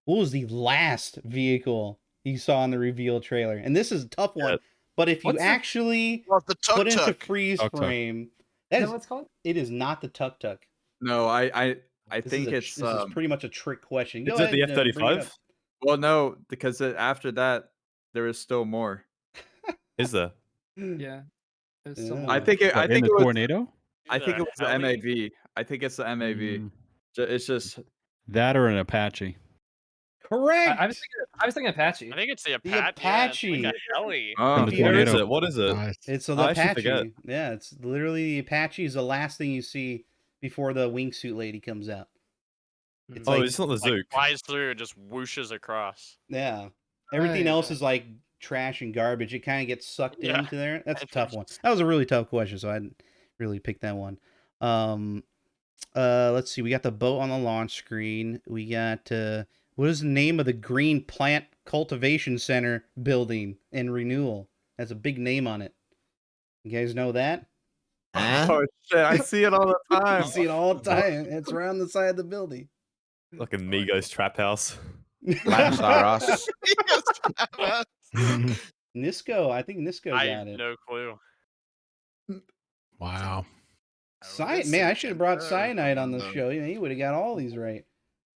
Speaker 1: What was the last vehicle you saw in the reveal trailer? And this is a tough one.
Speaker 10: Yeah.
Speaker 1: But if you
Speaker 8: What's the-
Speaker 1: actually
Speaker 11: Well, the tuk
Speaker 1: put into
Speaker 11: tuk.
Speaker 1: freeze
Speaker 2: Tuk-tuk.
Speaker 1: frame,
Speaker 5: Is
Speaker 1: that
Speaker 5: that
Speaker 1: is,
Speaker 5: what it's called?
Speaker 1: it is not the tuk tuk.
Speaker 8: no, I
Speaker 1: This
Speaker 8: think
Speaker 1: is a,
Speaker 8: it's
Speaker 1: this is pretty much a trick question. Go
Speaker 10: Is it
Speaker 1: ahead,
Speaker 10: the
Speaker 1: bring it
Speaker 10: F-35?
Speaker 1: up.
Speaker 8: well, no, because after that there is still more.
Speaker 10: Is there?
Speaker 5: Yeah. There's
Speaker 1: Yeah.
Speaker 5: some.
Speaker 8: I think it. I
Speaker 2: In
Speaker 8: think
Speaker 2: the
Speaker 8: it was.
Speaker 2: tornado?
Speaker 8: I think it was the
Speaker 7: heli?
Speaker 8: MAV. I think it's the MAV.
Speaker 2: Mm,
Speaker 8: It's just
Speaker 2: that or an Apache.
Speaker 1: Correct.
Speaker 5: I was thinking Apache.
Speaker 7: I think it's the
Speaker 1: The
Speaker 7: Apache. Yeah, it's like
Speaker 1: Apache.
Speaker 7: a heli.
Speaker 2: From
Speaker 8: Oh,
Speaker 2: the
Speaker 1: If you
Speaker 10: What
Speaker 1: ever-
Speaker 10: is
Speaker 2: tornado.
Speaker 10: it? What is it?
Speaker 9: Nice.
Speaker 1: It's the
Speaker 10: I actually forget.
Speaker 1: Apache. Yeah, it's literally the Apache is the last thing you see before the wingsuit lady comes out. It's
Speaker 10: Oh,
Speaker 1: like,
Speaker 10: it's not the
Speaker 7: Like
Speaker 10: Zook.
Speaker 7: flies through and just whooshes across.
Speaker 1: yeah. Everything
Speaker 5: Right,
Speaker 1: else
Speaker 5: right.
Speaker 1: is like trash and garbage. It kind of gets sucked
Speaker 7: Yeah.
Speaker 1: into there. That's a
Speaker 7: It's
Speaker 1: tough one.
Speaker 7: just-
Speaker 1: That was a really tough question, so I didn't really pick that one. Let's see. We got the boat on the launch screen. We got what is the name of the Green Plant Cultivation Center building in Renewal? That's a big name on it. You guys know that?
Speaker 3: Huh?
Speaker 8: Oh shit! I see it all the
Speaker 1: I
Speaker 8: time.
Speaker 1: see it all the time. It's around the side of the building.
Speaker 10: Like a Migos trap house.
Speaker 3: Labs are us.
Speaker 1: Nisco, I think Nisco
Speaker 7: I
Speaker 1: got
Speaker 7: have
Speaker 1: it.
Speaker 7: no clue.
Speaker 9: Wow.
Speaker 1: Man, I should have brought Cyanide on the show. He would have got all these right.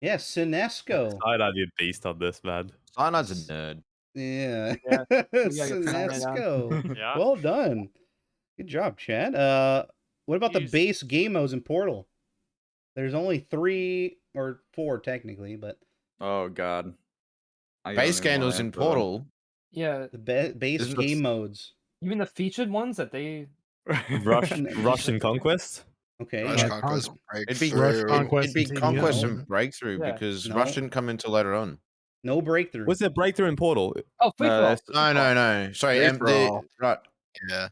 Speaker 1: Yeah, Sinesco.
Speaker 10: I'd be a beast on this, man.
Speaker 3: Cyanide's a nerd.
Speaker 1: Yeah.
Speaker 5: Yeah, we gotta get Cyanide on.
Speaker 1: Sinesco.
Speaker 7: Yeah.
Speaker 1: Well done. Good job, Chad. What about the
Speaker 7: Jeez.
Speaker 1: base game modes in Portal? There's only 3 or 4 technically, but
Speaker 8: Oh god. I
Speaker 3: Base
Speaker 8: don't even
Speaker 3: Scandals
Speaker 8: wanna
Speaker 3: in
Speaker 8: answer them.
Speaker 3: Portal.
Speaker 5: Yeah,
Speaker 1: the base
Speaker 3: Isn't
Speaker 1: game
Speaker 3: it-
Speaker 1: modes.
Speaker 5: you mean the featured ones that they?
Speaker 10: Russian Conquest?
Speaker 1: Okay.
Speaker 11: Rush
Speaker 1: yeah.
Speaker 11: Conquest
Speaker 3: It'd be
Speaker 11: Breakthrough.
Speaker 9: Conquest
Speaker 3: It'd be
Speaker 9: and TDM.
Speaker 3: Conquest
Speaker 1: No.
Speaker 3: and Breakthrough
Speaker 5: Yeah.
Speaker 3: because
Speaker 1: No.
Speaker 3: Rush didn't come until later on.
Speaker 1: No breakthrough.
Speaker 10: Was there breakthrough in Portal?
Speaker 5: Oh, free for all.
Speaker 8: that's-
Speaker 3: No. Sorry,
Speaker 8: Free for all.
Speaker 3: right.
Speaker 11: Yeah.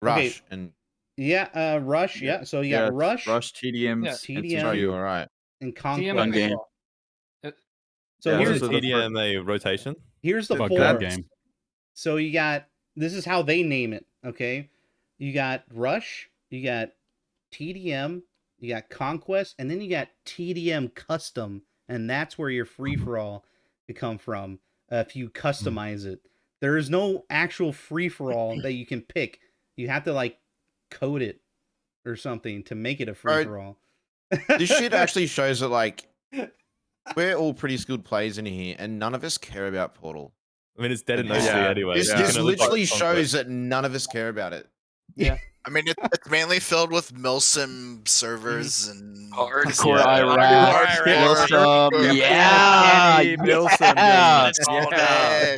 Speaker 3: Rush and
Speaker 1: Yeah, Rush. Yeah. So you got Rush,
Speaker 3: Rush,
Speaker 8: TDMs,
Speaker 5: Yeah.
Speaker 8: and
Speaker 1: TDM.
Speaker 3: Oh,
Speaker 8: TDM.
Speaker 3: you were right.
Speaker 1: and
Speaker 5: TDM
Speaker 1: Conquest.
Speaker 5: and free
Speaker 4: Endgame.
Speaker 5: for all.
Speaker 1: So
Speaker 8: Yeah,
Speaker 1: here's
Speaker 8: those
Speaker 10: Isn't
Speaker 8: are the first-
Speaker 10: TDM a rotation?
Speaker 1: here's the
Speaker 2: Fuck
Speaker 1: 4.
Speaker 2: that game.
Speaker 1: So you got, this is how they name it, okay? You got Rush, you got TDM, you got Conquest, and then you got TDM Custom, and that's where your free-for-all could come from if you customize it. There is no actual free-for-all that you can pick. You have to, like, code it or something to make it a free-for-all.
Speaker 3: This shit actually shows that, like, we're all pretty skilled players in here, and none of us care about Portal.
Speaker 10: I mean, it's dead in
Speaker 3: Yeah.
Speaker 10: OC anyway.
Speaker 3: This,
Speaker 10: You
Speaker 3: this
Speaker 10: can only
Speaker 3: literally
Speaker 10: play Conquest.
Speaker 3: shows that none of us care about it.
Speaker 11: I mean, it's mainly filled with Milsim servers and
Speaker 4: Hardcore
Speaker 10: Yeah.
Speaker 4: Iraq.
Speaker 11: Hardcore.
Speaker 4: Milsim. Yeah.
Speaker 8: Kenny Milsim,
Speaker 4: Yeah.
Speaker 7: It's all
Speaker 11: Yeah.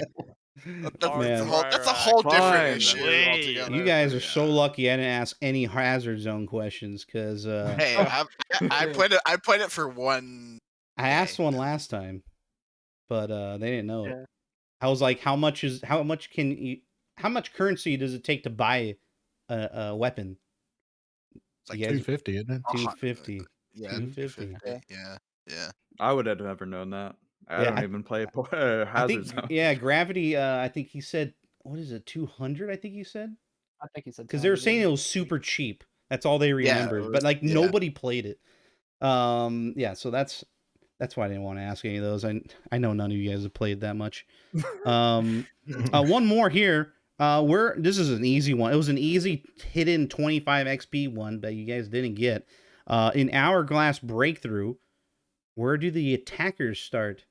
Speaker 7: about.
Speaker 11: That's a whole different
Speaker 8: Fine.
Speaker 11: issue
Speaker 7: Wait.
Speaker 11: altogether.
Speaker 1: You guys are
Speaker 11: Yeah.
Speaker 1: so lucky I didn't ask any Hazard Zone questions, because
Speaker 11: Hey, I played it for one.
Speaker 1: I asked one last time, but they didn't know it.
Speaker 5: Yeah.
Speaker 1: I was like, how much currency does it take to buy a weapon?
Speaker 11: It's like
Speaker 1: You guys-
Speaker 9: 250, isn't it?
Speaker 1: 250.
Speaker 11: Yeah,
Speaker 1: 250.
Speaker 11: Yeah.
Speaker 8: I would have never known that. I
Speaker 1: Yeah,
Speaker 8: don't
Speaker 1: I-
Speaker 8: even play
Speaker 1: I
Speaker 8: Hazard
Speaker 1: think,
Speaker 8: Zone.
Speaker 1: yeah, Gravity, I think he said, what is it, 200, I think he said?
Speaker 5: I think he said.
Speaker 1: Because they were
Speaker 5: 200,
Speaker 1: saying
Speaker 5: yeah.
Speaker 1: it was super cheap. That's all they
Speaker 11: Yeah, it
Speaker 1: remembered.
Speaker 11: was-
Speaker 1: But, like,
Speaker 11: yeah.
Speaker 1: nobody played it. Yeah, so that's why I didn't want to ask any of those. I know none of you guys have played that much. One more here. This is an easy one. It was an easy hidden 25 XP one that you guys didn't get. In Hourglass Breakthrough, where do the attackers start?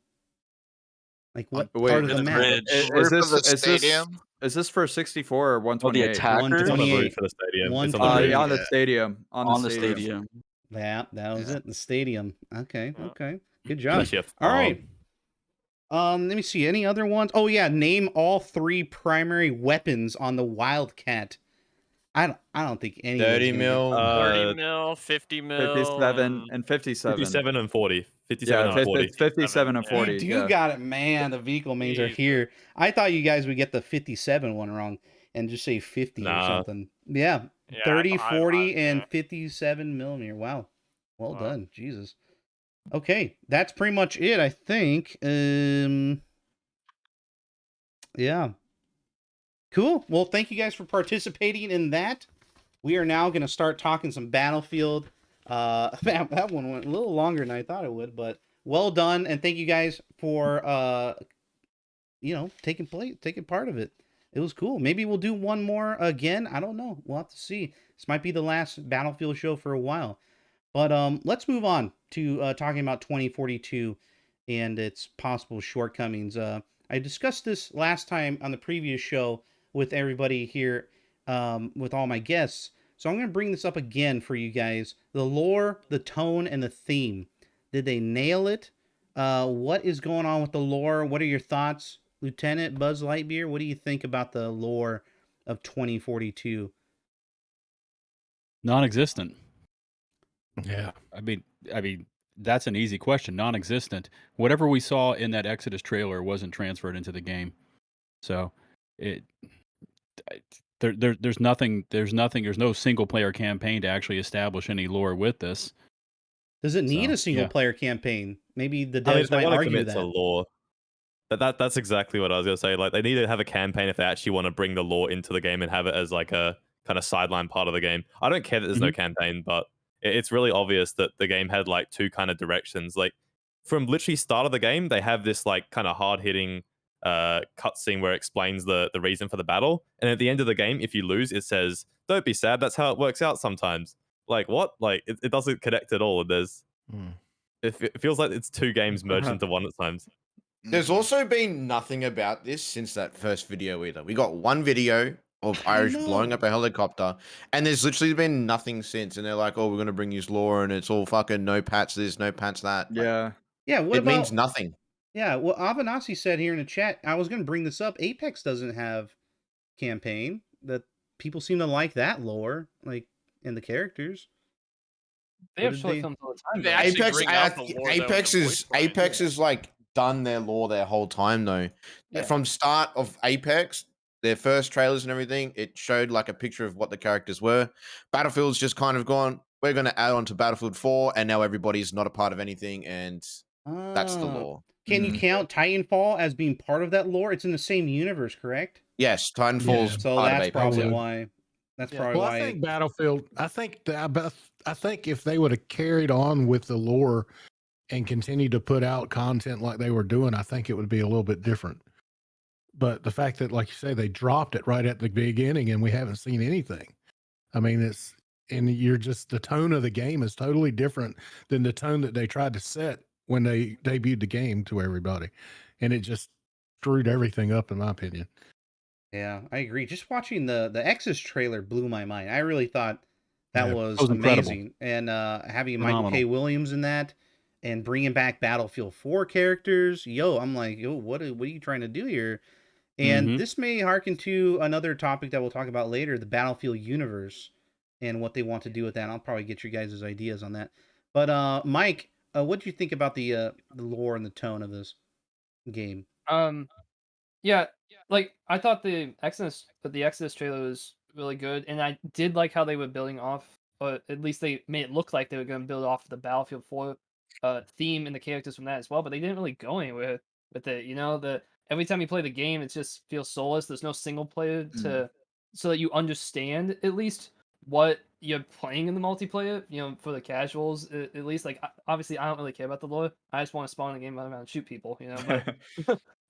Speaker 1: Like what
Speaker 8: Wait,
Speaker 1: part of the
Speaker 4: the
Speaker 1: map?
Speaker 4: bridge.
Speaker 11: Roof of the stadium.
Speaker 8: Is this for 64 or
Speaker 4: Oh, the
Speaker 8: 128?
Speaker 4: attackers
Speaker 1: 128.
Speaker 10: For the stadium.
Speaker 1: One
Speaker 10: It's on the
Speaker 1: twenty-
Speaker 10: bridge.
Speaker 8: Yeah, on the
Speaker 11: Yeah.
Speaker 8: stadium.
Speaker 4: On the stadium.
Speaker 1: That was it. The stadium. Okay.
Speaker 7: Yeah.
Speaker 1: Okay. Good
Speaker 10: It's
Speaker 1: job.
Speaker 10: actually a
Speaker 1: All
Speaker 10: farm.
Speaker 1: right. Let me see. Any other ones? Oh yeah, name all 3 primary weapons on the Wildcat. I don't think any.
Speaker 3: 30 mil.
Speaker 7: 30 mil, 50 mil.
Speaker 8: 57 and 57.
Speaker 10: 57 and 40. 57
Speaker 8: Yeah,
Speaker 10: and 40.
Speaker 8: it's 57 and
Speaker 7: Yeah.
Speaker 8: 40.
Speaker 1: You do
Speaker 8: yeah.
Speaker 1: got it, man. The vehicle mains are
Speaker 7: Jesus.
Speaker 1: here. I thought you guys would get the 57 one wrong and just say 50 or
Speaker 10: Nah.
Speaker 1: something. Yeah,
Speaker 7: Yeah,
Speaker 1: 30, 40,
Speaker 7: yeah.
Speaker 1: and 57 millimeter. Wow. Well
Speaker 7: Wow.
Speaker 1: done. Jesus. Okay, that's pretty much it, I think. Yeah. Cool. Well, thank you guys for participating in that. We are now going to start talking some Battlefield. That one went a little longer than I thought it would, but well done, and thank you guys for taking part of it. It was cool. Maybe we'll do one more again. I don't know. We'll have to see. This might be the last Battlefield show for a while. But let's move on to talking about 2042 and its possible shortcomings. I discussed this last time on the previous show with everybody here, with all my guests. So I'm going to bring this up again for you guys. The lore, the tone, and the theme. Did they nail it? What is going on with the lore? What are your thoughts, Lieutenant Buzz Lightyear? What do you think about the lore of 2042?
Speaker 2: Non-existent.
Speaker 9: Yeah.
Speaker 2: I mean, that's an easy question. Non-existent. Whatever we saw in that Exodus trailer wasn't transferred into the game. So, it there's nothing. There's no single player campaign to actually establish any lore with this.
Speaker 1: Does it need
Speaker 2: So,
Speaker 1: a single
Speaker 2: yeah.
Speaker 1: player campaign? Maybe the
Speaker 10: I mean,
Speaker 1: devs
Speaker 10: if they
Speaker 1: might
Speaker 10: want to
Speaker 1: argue
Speaker 10: commit to
Speaker 1: that.
Speaker 10: lore, that's exactly what I was gonna say. Like, they need to have a campaign if they actually want to bring the lore into the game and have it as like a kind of sideline part of the game. I don't care that there's no campaign, but it's really obvious that the game had like two kind of directions. Like, from literally start of the game, they have this like kind of hard hitting cutscene where it explains the reason for the battle, and at the end of the game, if you lose, it says, "Don't be sad. That's how it works out sometimes." Like, what? Like, it doesn't connect at all. There's it feels like it's two games merged into one at times.
Speaker 3: There's also been nothing about this since that first video either. We got one video of
Speaker 1: I
Speaker 3: Irish blowing
Speaker 1: know.
Speaker 3: up a helicopter, and there's literally been nothing since. And they're like, "Oh, we're gonna bring you lore," and it's all fucking no patch this, no patch that. Like,
Speaker 8: Yeah.
Speaker 1: Yeah, what
Speaker 3: it means
Speaker 1: about
Speaker 3: nothing.
Speaker 1: Yeah, well, Avanasi said here in the chat, I was going to bring this up. Apex doesn't have campaign. That people seem to like that lore, like in the characters.
Speaker 5: They
Speaker 1: What
Speaker 5: have
Speaker 1: did
Speaker 5: short
Speaker 1: they?
Speaker 5: films all the time.
Speaker 7: They
Speaker 5: though.
Speaker 7: actually
Speaker 3: Apex,
Speaker 7: bring out the lore, though, in
Speaker 3: Apex
Speaker 7: the
Speaker 3: is
Speaker 7: voice line.
Speaker 3: Apex is like done their lore their whole time though.
Speaker 5: Yeah.
Speaker 3: From start of Apex, their first trailers and everything, it showed like a picture of what the characters were. Battlefield's just kind of gone, we're going to add on to Battlefield 4, and now everybody's not a part of anything, and that's the lore.
Speaker 1: Can you count Titanfall as being part of that lore? It's in the same universe, correct?
Speaker 3: Yes, Titanfall's
Speaker 1: So
Speaker 3: part of
Speaker 1: that's
Speaker 3: Apex.
Speaker 1: probably
Speaker 3: yeah.
Speaker 1: why. That's
Speaker 5: Yeah.
Speaker 1: probably
Speaker 9: Well,
Speaker 1: why.
Speaker 9: I think Battlefield. I think if they would have carried on with the lore and continued to put out content like they were doing, I think it would be a little bit different. But the fact that, like you say, they dropped it right at the beginning and we haven't seen anything. I mean, you're just, the tone of the game is totally different than the tone that they tried to set when they debuted the game to everybody. And it just screwed everything up, in my opinion.
Speaker 1: Yeah, I agree. Just watching the Exodus trailer blew my mind. I really thought that
Speaker 9: Yeah.
Speaker 1: was
Speaker 2: That was incredible.
Speaker 1: amazing, and having Michael K.
Speaker 2: Phenomenal.
Speaker 1: Williams in that, and bringing back Battlefield 4 characters. I'm like, what are you trying to do here? And
Speaker 2: Mhm.
Speaker 1: this may harken to another topic that we'll talk about later, the Battlefield universe, and what they want to do with that. I'll probably get your guys' ideas on that. But Mike, what do you think about the lore and the tone of this game?
Speaker 5: Yeah, like I thought the Exodus trailer was really good, and I did like how they were building off, or at least they made it look like they were going to build off the Battlefield 4 theme and the characters from that as well. But they didn't really go anywhere with it. The every time you play the game, it just feels soulless. There's no single player so that you understand at least what you're playing in the multiplayer. For the casuals at least. Like obviously, I don't really care about the lore. I just want to spawn in the game, run around, and shoot people.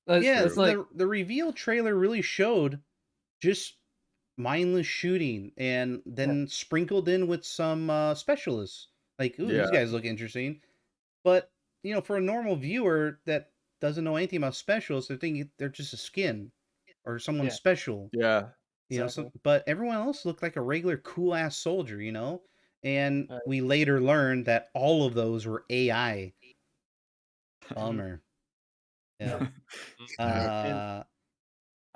Speaker 5: But
Speaker 1: Yeah,
Speaker 5: it's like
Speaker 1: the reveal trailer really showed just mindless shooting, and then sprinkled in with some specialists. Like, ooh, these
Speaker 8: Yeah.
Speaker 1: guys look interesting. But for a normal viewer that doesn't know anything about specialists, they're thinking they're just a skin or someone
Speaker 5: Yeah.
Speaker 1: special.
Speaker 8: Yeah.
Speaker 5: Exactly.
Speaker 1: But everyone else looked like a regular cool ass soldier, And
Speaker 5: Right.
Speaker 1: we later learned that all of those were AI. Bummer. Yeah.
Speaker 5: I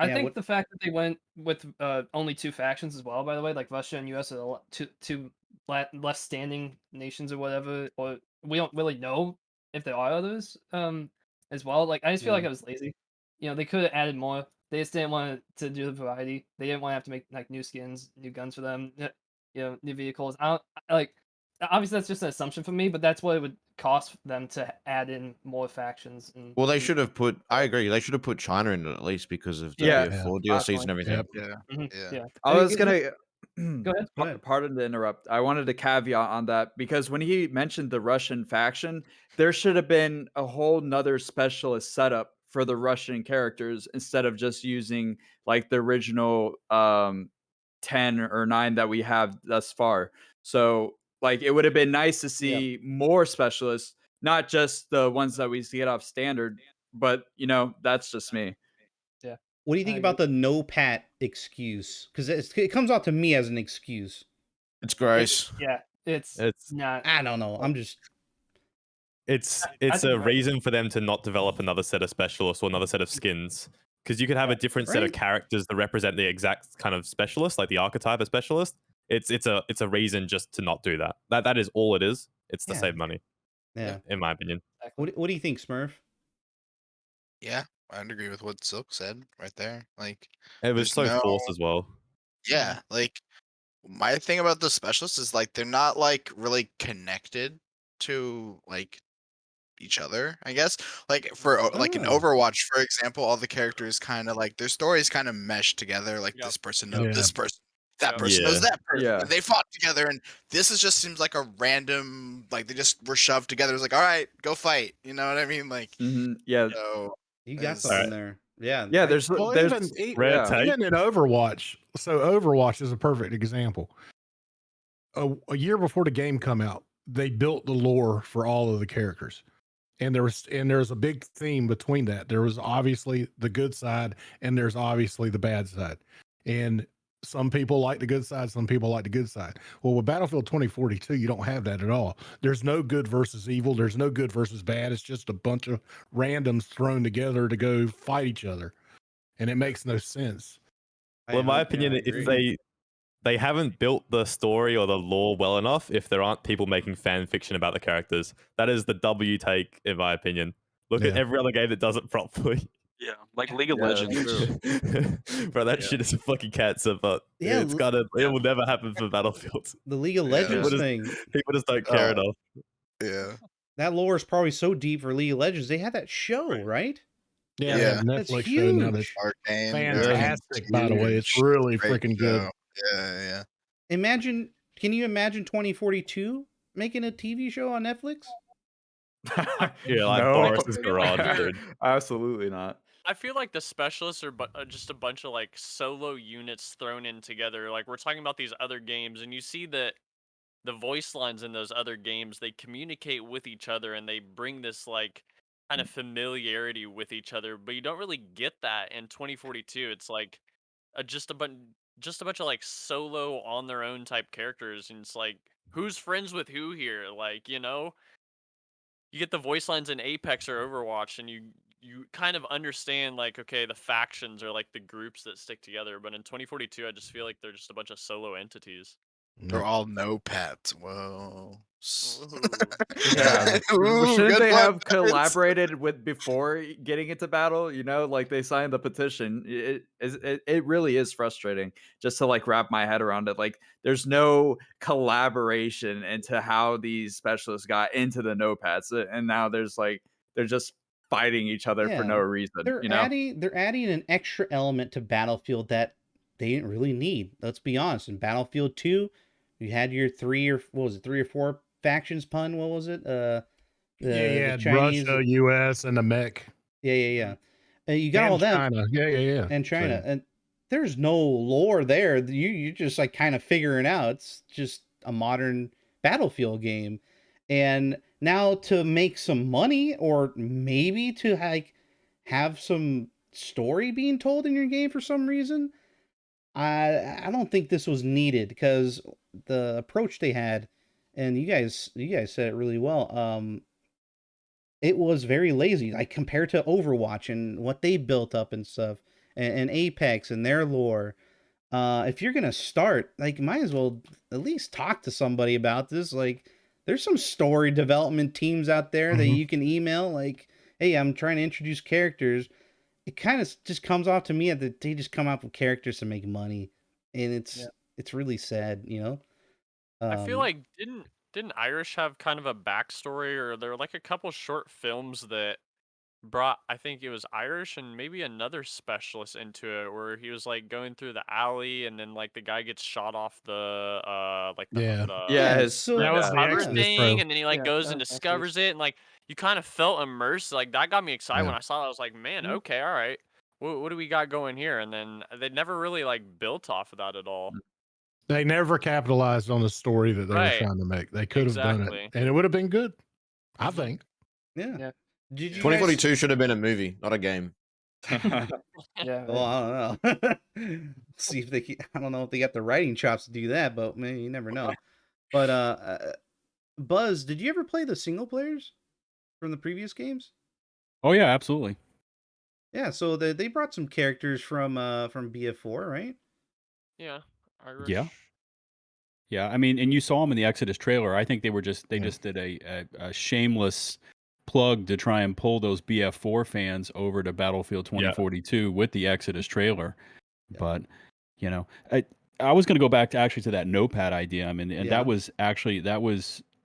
Speaker 1: Yeah,
Speaker 5: think
Speaker 1: what?
Speaker 5: the fact that they went with only two factions as well, by the way, like Russia and US are two less standing nations or whatever, or we don't really know if there are others as well. Like I just feel like
Speaker 1: Yeah.
Speaker 5: I was lazy. They could have added more. They just didn't want to do the variety. They didn't want to have to make like new skins, new guns for them, new vehicles. I don't like. Obviously, that's just an assumption for me, but that's what it would cost them to add in more factions.
Speaker 3: Well, they should have put. I agree. They should have put China in it at least because of the
Speaker 8: Yeah.
Speaker 3: BF4 DLCs and everything.
Speaker 9: Yep.
Speaker 11: Yeah. Yeah.
Speaker 5: Yeah.
Speaker 8: I was
Speaker 5: Go
Speaker 8: gonna.
Speaker 5: ahead.
Speaker 1: Go ahead.
Speaker 8: Pardon to interrupt. I wanted to caveat on that because when he mentioned the Russian faction, there should have been a whole nother specialist setup for the Russian characters instead of just using like the original 10 or 9 that we have thus far. So like it would have been nice to see more specialists, not just the ones that we get off standard, but that's just me.
Speaker 5: Yeah.
Speaker 1: What do you think about the no pat excuse? Because it comes out to me as an excuse.
Speaker 3: It's gross.
Speaker 5: Yeah, it's
Speaker 10: It's
Speaker 5: not.
Speaker 1: I don't know. I'm just.
Speaker 10: It's
Speaker 5: I
Speaker 10: a
Speaker 5: think
Speaker 10: reason for them to not develop another set of specialists or another set of skins. Because you could have a different set of
Speaker 1: Right?
Speaker 10: characters that represent the exact kind of specialist, like the archetype of specialist. It's a reason just to not do that. That is all it is. It's to
Speaker 1: Yeah.
Speaker 10: save money,
Speaker 1: Yeah.
Speaker 10: in my opinion.
Speaker 1: What do you think, Smurf?
Speaker 11: Yeah, I'd agree with what Silk said right there. Like,
Speaker 10: It was
Speaker 11: there's
Speaker 10: so
Speaker 11: no,
Speaker 10: forced as well.
Speaker 11: yeah, like my thing about the specialists is like they're not like really connected to like each other, I guess. Like for like in
Speaker 1: Oh.
Speaker 11: Overwatch, for example, all the characters kind of like their stories kind of mesh together. Like
Speaker 7: Yep.
Speaker 11: this person knows
Speaker 9: Yeah.
Speaker 11: this person, that
Speaker 7: Yep.
Speaker 11: person knows
Speaker 10: Yeah.
Speaker 11: that person,
Speaker 8: Yeah.
Speaker 11: and they fought together. And this is just seems like a random, like they just were shoved together. It's like, all right, go fight. You know what I mean? Like,
Speaker 8: Yeah.
Speaker 11: so
Speaker 1: You got
Speaker 11: it's-
Speaker 1: something there. Yeah.
Speaker 8: Yeah. There's
Speaker 9: Well,
Speaker 8: there's
Speaker 10: Red
Speaker 8: yeah.
Speaker 10: tape.
Speaker 9: even in Overwatch. So Overwatch is a perfect example. A year before the game come out, they built the lore for all of the characters. And there's a big theme between that. There was obviously the good side and there's obviously the bad side. And some people like the good side, some people like the good side. Well, with Battlefield 2042, you don't have that at all. There's no good versus evil. There's no good versus bad. It's just a bunch of randoms thrown together to go fight each other. And it makes no sense.
Speaker 10: Well, in my
Speaker 1: I
Speaker 10: opinion, if
Speaker 1: agree.
Speaker 10: they haven't built the story or the lore well enough, if there aren't people making fan fiction about the characters, that is the W take, in my opinion. Look at
Speaker 9: Yeah.
Speaker 10: every other game that does it properly.
Speaker 4: Yeah, like League of
Speaker 8: Yeah, that's
Speaker 4: Legends.
Speaker 8: true.
Speaker 10: Bro, that
Speaker 7: Yeah.
Speaker 10: shit is a fucking cancer, but
Speaker 1: Yeah,
Speaker 10: it's gotta, it will never happen for Battlefield.
Speaker 1: the League of
Speaker 11: Yeah.
Speaker 1: Legends
Speaker 10: People just-
Speaker 1: thing.
Speaker 10: People just don't care
Speaker 11: Oh.
Speaker 10: enough.
Speaker 11: yeah.
Speaker 1: That lore is probably so deep for League of Legends. They had that show, right?
Speaker 9: Yeah,
Speaker 11: Yeah.
Speaker 9: they have a
Speaker 1: That's
Speaker 9: Netflix show now
Speaker 1: huge.
Speaker 9: that's
Speaker 11: Shark Game.
Speaker 9: fantastic, by the way. It's really
Speaker 11: Great
Speaker 9: freaking good.
Speaker 11: show. Yeah.
Speaker 1: Can you imagine 2042 making a TV show on Netflix?
Speaker 10: Yeah, like
Speaker 8: No.
Speaker 10: Boris's garage,
Speaker 7: They're-
Speaker 10: dude.
Speaker 8: Absolutely not.
Speaker 7: I feel like the specialists are just a bunch of like solo units thrown in together. Like we're talking about these other games, and you see that the voice lines in those other games, they communicate with each other and they bring this like kind of familiarity with each other, but you don't really get that in 2042. It's like just a bunch of like solo on their own type characters, and it's like who's friends with who here? Like, you get the voice lines in Apex or Overwatch, and you kind of understand like, okay, the factions are like the groups that stick together, but in 2042 I just feel like they're just a bunch of solo entities.
Speaker 11: They're all no pets. Whoa.
Speaker 8: Yeah.
Speaker 11: Ooh,
Speaker 8: Shouldn't
Speaker 11: good
Speaker 8: they
Speaker 11: one,
Speaker 8: have
Speaker 11: guys.
Speaker 8: collaborated with before getting into battle? You know, like they signed the petition. It really is frustrating just to like wrap my head around it. Like there's no collaboration into how these specialists got into the notepads, and now there's like they're just fighting each other for no
Speaker 1: Yeah.
Speaker 8: reason.
Speaker 1: They're
Speaker 8: You know?
Speaker 1: adding an extra element to Battlefield that they didn't really need. Let's be honest. In Battlefield 2, you had your three or four factions. Pun. What was it? The Chinese.
Speaker 9: Russia, US, and the mech.
Speaker 1: Yeah. You got
Speaker 9: And
Speaker 1: all them.
Speaker 9: China. Yeah.
Speaker 1: And China.
Speaker 9: So,
Speaker 1: And there's no lore there. You just like kind of figuring out. It's just a modern Battlefield game. And now to make some money, or maybe to like have some story being told in your game for some reason, I don't think this was needed, because the approach they had, and you guys said it really well. It was very lazy, like compared to Overwatch and what they built up and stuff, and Apex and their lore. If you're gonna start, like, might as well at least talk to somebody about this. Like, there's some story development teams out there that you can email. Like, hey, I'm trying to introduce characters. It kind of just comes off to me that they just come up with characters to make money, and it's really sad,
Speaker 7: I feel
Speaker 1: Um,
Speaker 7: like didn't Irish have kind of a backstory, or there were like a couple short films that brought, I think it was Irish and maybe another specialist into it, where he was like going through the alley, and then like the guy gets shot off the
Speaker 9: Yeah.
Speaker 8: Yeah,
Speaker 1: Yeah,
Speaker 8: his
Speaker 1: so-
Speaker 9: That was
Speaker 8: yeah.
Speaker 9: the
Speaker 7: cover
Speaker 9: Exodus
Speaker 7: thing,
Speaker 9: Pro.
Speaker 7: and then he like
Speaker 5: Yeah,
Speaker 7: goes
Speaker 5: that
Speaker 7: and
Speaker 5: was
Speaker 7: discovers
Speaker 5: Exodus.
Speaker 7: it, and like you kind of felt immersed. Like that got me excited when
Speaker 9: Yeah.
Speaker 7: I saw it. I was like, man,
Speaker 5: Mhm.
Speaker 7: okay, all right. What do we got going here? And then they never really like built off of that at all.
Speaker 9: They never capitalized on the story that they were
Speaker 7: Right.
Speaker 9: trying to make. They could have done
Speaker 7: Exactly.
Speaker 9: it, and it would have been good, I
Speaker 7: Mhm.
Speaker 9: think.
Speaker 1: yeah.
Speaker 5: Yeah.
Speaker 1: Did you guys?
Speaker 3: 2042 should have been a movie, not a game.
Speaker 5: Yeah.
Speaker 1: Well, I don't know. See if they. I don't know if they got the writing chops to do that, but man, you never know. But Buzz, did you ever play the single players? from the previous games?
Speaker 2: Oh yeah, absolutely.
Speaker 1: Yeah, so they brought some characters from BF4, right?
Speaker 7: Yeah, Irish.
Speaker 2: Yeah. Yeah, I mean, and you saw them in the Exodus trailer. I think they
Speaker 1: Yeah.
Speaker 2: just did a shameless plug to try and pull those BF4 fans over to Battlefield
Speaker 10: Yeah.
Speaker 2: 2042 with the Exodus trailer.
Speaker 1: Yeah.
Speaker 2: But you know, I was going to go back to actually to that notepad idea. I mean, and
Speaker 1: Yeah.
Speaker 2: that was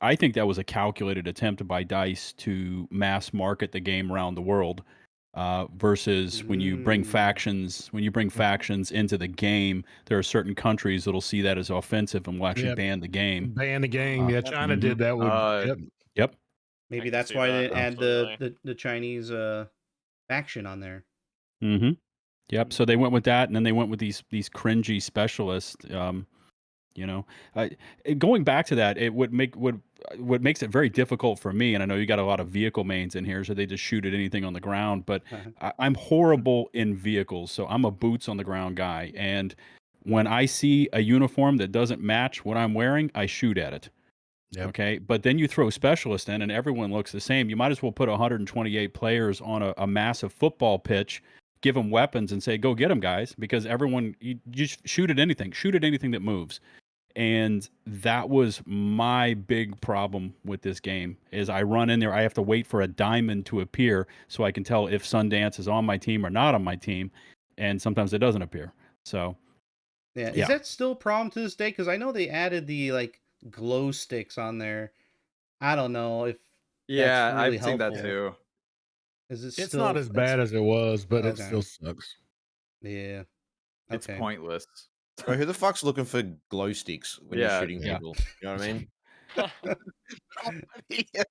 Speaker 2: I think that was a calculated attempt by DICE to mass market the game around the world. Versus when you bring factions into the game, there are certain countries that'll see that as offensive and will actually
Speaker 9: Yep.
Speaker 2: ban the game.
Speaker 9: Ban the game. Yeah, China
Speaker 2: Mhm.
Speaker 9: did that with. Yep.
Speaker 2: Yep.
Speaker 1: Maybe
Speaker 7: can
Speaker 1: that's
Speaker 7: see
Speaker 1: why
Speaker 7: that,
Speaker 1: they add
Speaker 7: absolutely.
Speaker 1: the Chinese faction on there.
Speaker 2: Mm-hmm. Yep. So they went with that, and then they went with these cringy specialists. You know, going back to that, it would make what makes it very difficult for me. And I know you got a lot of vehicle mains in here, so they just shoot at anything on the ground. But I'm horrible in vehicles, so I'm a boots on the ground guy. And when I see a uniform that doesn't match what I'm wearing, I shoot at it.
Speaker 9: Yep.
Speaker 2: Okay, but then you throw specialist in, and everyone looks the same. You might as well put 128 players on a massive football pitch, give them weapons, and say, "Go get them, guys!" Because everyone, you just shoot at anything that moves. And that was my big problem with this game is I run in there, I have to wait for a diamond to appear so I can tell if Sundance is on my team or not on my team, and sometimes it doesn't appear. So
Speaker 1: Yeah, is
Speaker 2: yeah.
Speaker 1: that still a problem to this day? Because I know they added the like glow sticks on there. I don't know if
Speaker 8: Yeah,
Speaker 1: that's really
Speaker 8: I've seen that
Speaker 1: helpful.
Speaker 8: too.
Speaker 1: Is it
Speaker 9: It's
Speaker 1: still?
Speaker 9: not as bad as it was, but it
Speaker 1: Okay.
Speaker 9: still sucks.
Speaker 1: Yeah.
Speaker 8: It's
Speaker 1: Okay.
Speaker 8: pointless.
Speaker 3: Bro, who the fuck's looking for glow sticks when you're
Speaker 8: Yeah.
Speaker 3: shooting
Speaker 2: Yeah.
Speaker 3: people? You know what I mean?
Speaker 11: Yeah.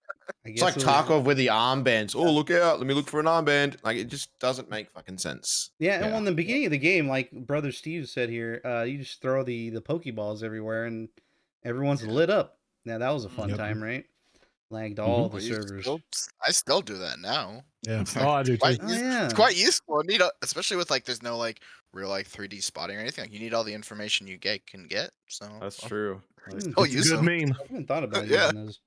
Speaker 1: I
Speaker 3: It's like
Speaker 1: guess it was,
Speaker 3: Tarkov with the armbands. Oh, look out. Let me look for an armband. Like, it just doesn't make fucking sense.
Speaker 1: yeah, and
Speaker 2: Yeah.
Speaker 1: well, in the beginning of the game, like Brother Steve said here, you just throw the Pokeballs everywhere and everyone's
Speaker 11: Yeah.
Speaker 1: lit up. Now that was a fun
Speaker 9: Yep.
Speaker 1: time, right? Lagged
Speaker 2: Mhm.
Speaker 1: all the
Speaker 11: Well,
Speaker 1: servers.
Speaker 11: I still do that now.
Speaker 9: Yeah. Oh, I do
Speaker 11: It's quite
Speaker 9: too.
Speaker 1: Oh,
Speaker 11: use-
Speaker 1: yeah.
Speaker 11: It's quite useful. You need especially with like there's no like real like 3D spotting or anything. Like, you need all the information you can get. So
Speaker 8: That's true. Like,
Speaker 1: Hmm.
Speaker 11: I'll
Speaker 9: It's a
Speaker 11: use
Speaker 9: good
Speaker 11: them.
Speaker 9: meme.
Speaker 1: I haven't thought about
Speaker 11: Yeah.
Speaker 1: using those.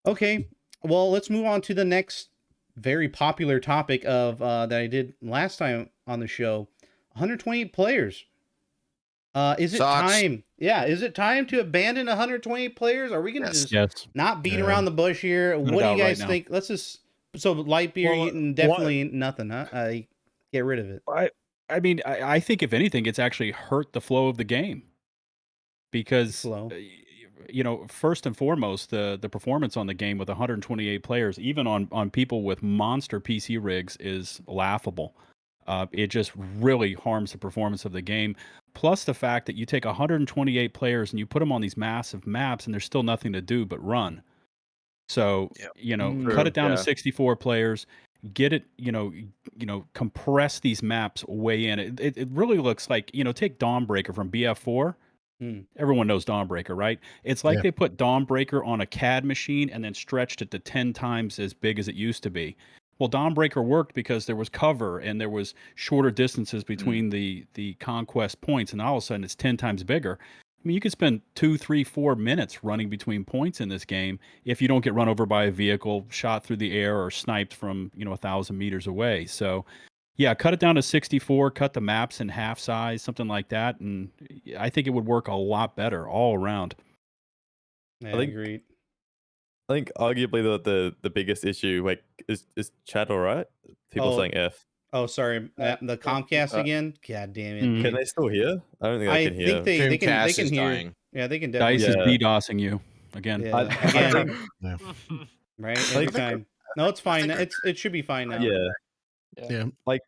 Speaker 1: Okay, well, let's move on to the next very popular topic of that I did last time on the show. 128 players. Is it
Speaker 3: Sucks.
Speaker 1: time? Yeah, is it time to abandon 128 players? Are we gonna
Speaker 11: Yes.
Speaker 1: just
Speaker 2: Yes.
Speaker 1: not beat
Speaker 9: Yeah.
Speaker 1: around the bush here?
Speaker 2: it
Speaker 1: What do you
Speaker 2: out right
Speaker 1: guys
Speaker 2: now.
Speaker 1: think? Let's just light beer
Speaker 9: Well,
Speaker 1: eating definitely nothing, huh? Get rid of it.
Speaker 2: I mean, I think if anything, it's actually hurt the flow of the game because
Speaker 1: Flow.
Speaker 2: you know, first and foremost, the performance on the game with 128 players, even on people with monster PC rigs, is laughable. It just really harms the performance of the game. Plus the fact that you take 128 players and you put them on these massive maps, and there's still nothing to do but run. So
Speaker 11: Yep.
Speaker 2: you know,
Speaker 1: Mm.
Speaker 2: cut
Speaker 8: True,
Speaker 2: it down to
Speaker 8: yeah.
Speaker 2: 64 players. Get it, compress these maps way in. It really looks like, take Dawnbreaker from BF4.
Speaker 1: Hmm.
Speaker 2: Everyone knows Dawnbreaker, right? It's like
Speaker 9: Yeah.
Speaker 2: they put Dawnbreaker on a CAD machine and then stretched it to 10 times as big as it used to be. Well, Dawnbreaker worked because there was cover and there was shorter distances between the conquest points, and all of a sudden it's 10 times bigger. I mean, you could spend 2, 3, 4 minutes running between points in this game if you don't get run over by a vehicle, shot through the air, or sniped from 1,000 meters away. So, yeah, cut it down to 64, cut the maps in half size, something like that, and I think it would work a lot better all around.
Speaker 1: Yeah,
Speaker 10: I think
Speaker 1: agreed.
Speaker 10: I think arguably the biggest issue like is chat all right? People
Speaker 1: Oh,
Speaker 10: saying F.
Speaker 1: Oh, sorry, the Comcast again. God damn it!
Speaker 2: Mhm.
Speaker 10: Can they still hear? I don't think they
Speaker 1: I
Speaker 10: can
Speaker 1: think
Speaker 10: hear.
Speaker 1: they can
Speaker 3: Boomcast is
Speaker 1: hear.
Speaker 3: dying.
Speaker 1: Yeah, they can definitely.
Speaker 2: Dice is
Speaker 10: Yeah.
Speaker 2: DDoSing you again.
Speaker 1: Yeah,
Speaker 10: I
Speaker 1: again,
Speaker 10: think
Speaker 9: Yeah.
Speaker 1: right?
Speaker 10: I
Speaker 1: Every
Speaker 10: think-
Speaker 1: time. No, it's fine.
Speaker 11: think
Speaker 1: It should be fine now.
Speaker 10: yeah.
Speaker 9: Yeah.
Speaker 10: Like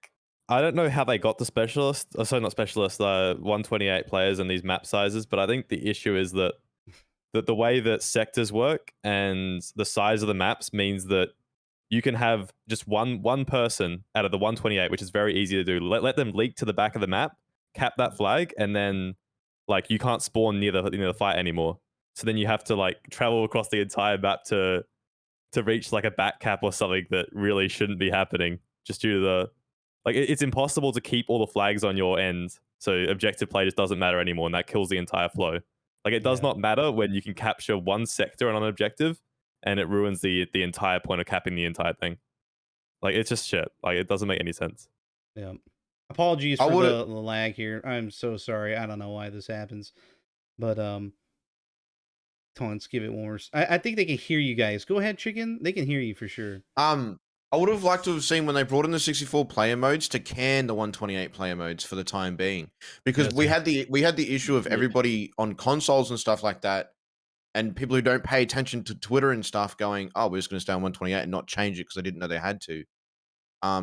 Speaker 10: I don't know how they got the specialist, sorry, not specialist, 128 players and these map sizes, but I think the issue is that the way that sectors work and the size of the maps means that you can have just one person out of the 128, which is very easy to do. Let them leak to the back of the map, cap that flag, and then like you can't spawn near the fight anymore. So then you have to like travel across the entire map to reach like a back cap or something that really shouldn't be happening just due to the it's impossible to keep all the flags on your end. So objective play just doesn't matter anymore, and that kills the entire flow. Like it does
Speaker 1: Yeah.
Speaker 10: not matter when you can capture one sector on an objective and it ruins the entire point of capping the entire thing. Like, it's just shit. Like, it doesn't make any sense.
Speaker 1: Yeah. Apologies
Speaker 3: I
Speaker 1: for
Speaker 3: would.
Speaker 1: the lag here. I'm so sorry. I don't know why this happens, but come on, let's give it one more. I think they can hear you guys. Go ahead, Chicken. They can hear you for sure.
Speaker 3: I would have liked to have seen when they brought in the 64 player modes to can the 128 player modes for the time being, because we had the issue of everybody on consoles and stuff like that, and people who don't pay attention to Twitter and stuff going, "Oh, we're just going to stay on 128 and not change it because they didn't know they had to."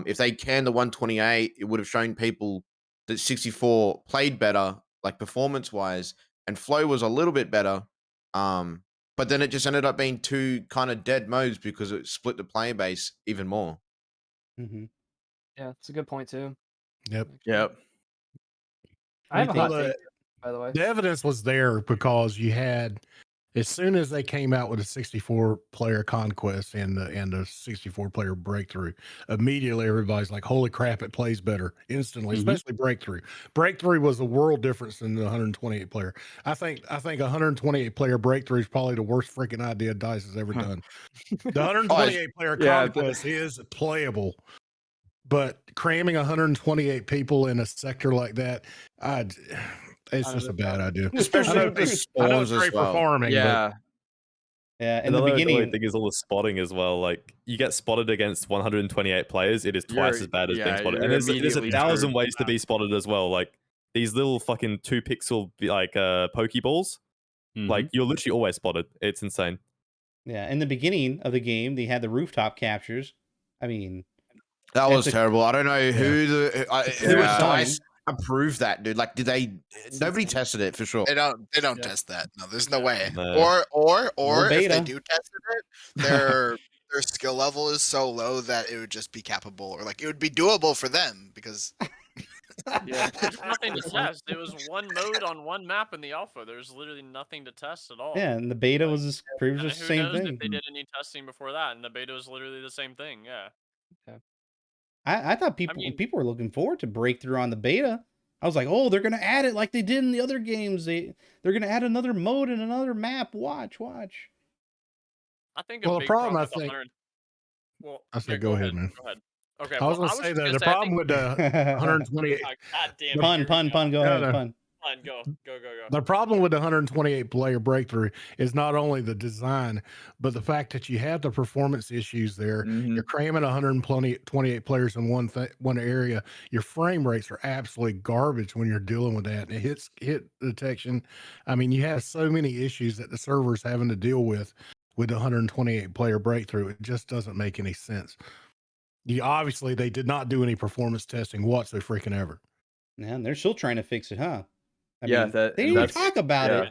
Speaker 3: If they can the 128, it would have shown people that 64 played better, like performance wise, and flow was a little bit better. But then it just ended up being two kind of dead modes because it split the player base even more.
Speaker 1: Mm-hmm.
Speaker 5: Yeah, it's a good point too.
Speaker 9: Yep.
Speaker 3: Yep.
Speaker 5: I have a hot
Speaker 9: Well,
Speaker 5: take, by the way.
Speaker 9: The evidence was there because you had, as soon as they came out with a 64 player conquest and the 64 player breakthrough, immediately everybody's like, holy crap, it plays better instantly, especially breakthrough. Breakthrough was a world difference than the 128 player. I think 128 player breakthrough is probably the worst freaking idea DICE has ever done. The 128 player conquest is playable, but cramming 128 people in a sector like that, it's just a bad idea.
Speaker 3: Especially with the
Speaker 9: I know
Speaker 3: spawns
Speaker 9: it's
Speaker 3: as
Speaker 9: great
Speaker 3: well.
Speaker 9: for farming.
Speaker 8: Yeah.
Speaker 1: Yeah, in
Speaker 10: And
Speaker 1: the
Speaker 10: the annoying
Speaker 1: beginning,
Speaker 10: thing is all the spotting as well. Like, you get spotted against 128 players, it is twice as bad as being spotted. And there's a
Speaker 8: immediately
Speaker 10: thousand
Speaker 8: screwed.
Speaker 10: ways to be spotted as well. Like, these little fucking 2 pixel like pokeballs. Like, you're literally always spotted. It's insane.
Speaker 1: yeah, in the beginning of the game, they had the rooftop captures. I mean,
Speaker 3: That was terrible. I don't know who
Speaker 1: pretty
Speaker 3: at
Speaker 1: annoying.
Speaker 3: DICE approved that, dude. Like, did they? Nobody tested it for sure.
Speaker 11: They don't test that. No, there's no way.
Speaker 10: No.
Speaker 11: Or if they
Speaker 1: beta.
Speaker 11: do test it, their skill level is so low that it would just be capable, or like it would be doable for them because
Speaker 5: Yeah.
Speaker 7: There's nothing to test. It was one mode on one map in the alpha. There's literally nothing to test at all.
Speaker 1: Yeah, and the beta was pretty much
Speaker 7: And
Speaker 1: the
Speaker 7: who
Speaker 1: same
Speaker 7: knows if
Speaker 1: thing.
Speaker 7: they did any testing before that? And the beta was literally the same thing. Yeah.
Speaker 1: I thought people were looking forward to breakthrough on the beta. I was like, oh, they're gonna add it like they did in the other games. They're gonna add another mode and another map. Watch.
Speaker 7: I think
Speaker 9: Well,
Speaker 7: a
Speaker 9: the
Speaker 7: big
Speaker 9: problem,
Speaker 7: problem
Speaker 9: I
Speaker 7: with
Speaker 9: think.
Speaker 7: 100. Well,
Speaker 9: I say,
Speaker 7: yeah,
Speaker 9: go ahead, man.
Speaker 7: Go ahead. Okay.
Speaker 9: I was
Speaker 7: well,
Speaker 9: going to say
Speaker 7: just
Speaker 9: that
Speaker 7: gonna
Speaker 9: the
Speaker 7: say, I
Speaker 9: problem
Speaker 7: think,
Speaker 9: with the 128.
Speaker 7: God damn it.
Speaker 1: Pun.
Speaker 7: here we
Speaker 1: Go
Speaker 7: go.
Speaker 1: ahead.
Speaker 9: no.
Speaker 1: Pun.
Speaker 7: Fine, go.
Speaker 9: The problem with the 128 player breakthrough is not only the design, but the fact that you have the performance issues there. You're cramming 128 players in one area. Your frame rates are absolutely garbage when you're dealing with that. And it hit detection. I mean, you have so many issues that the server's having to deal with the 128 player breakthrough. It just doesn't make any sense. Obviously they did not do any performance testing whatsoever freaking ever.
Speaker 1: Yeah, and they're still trying to fix it, huh? I
Speaker 8: Yeah,
Speaker 1: mean, they didn't even talk about it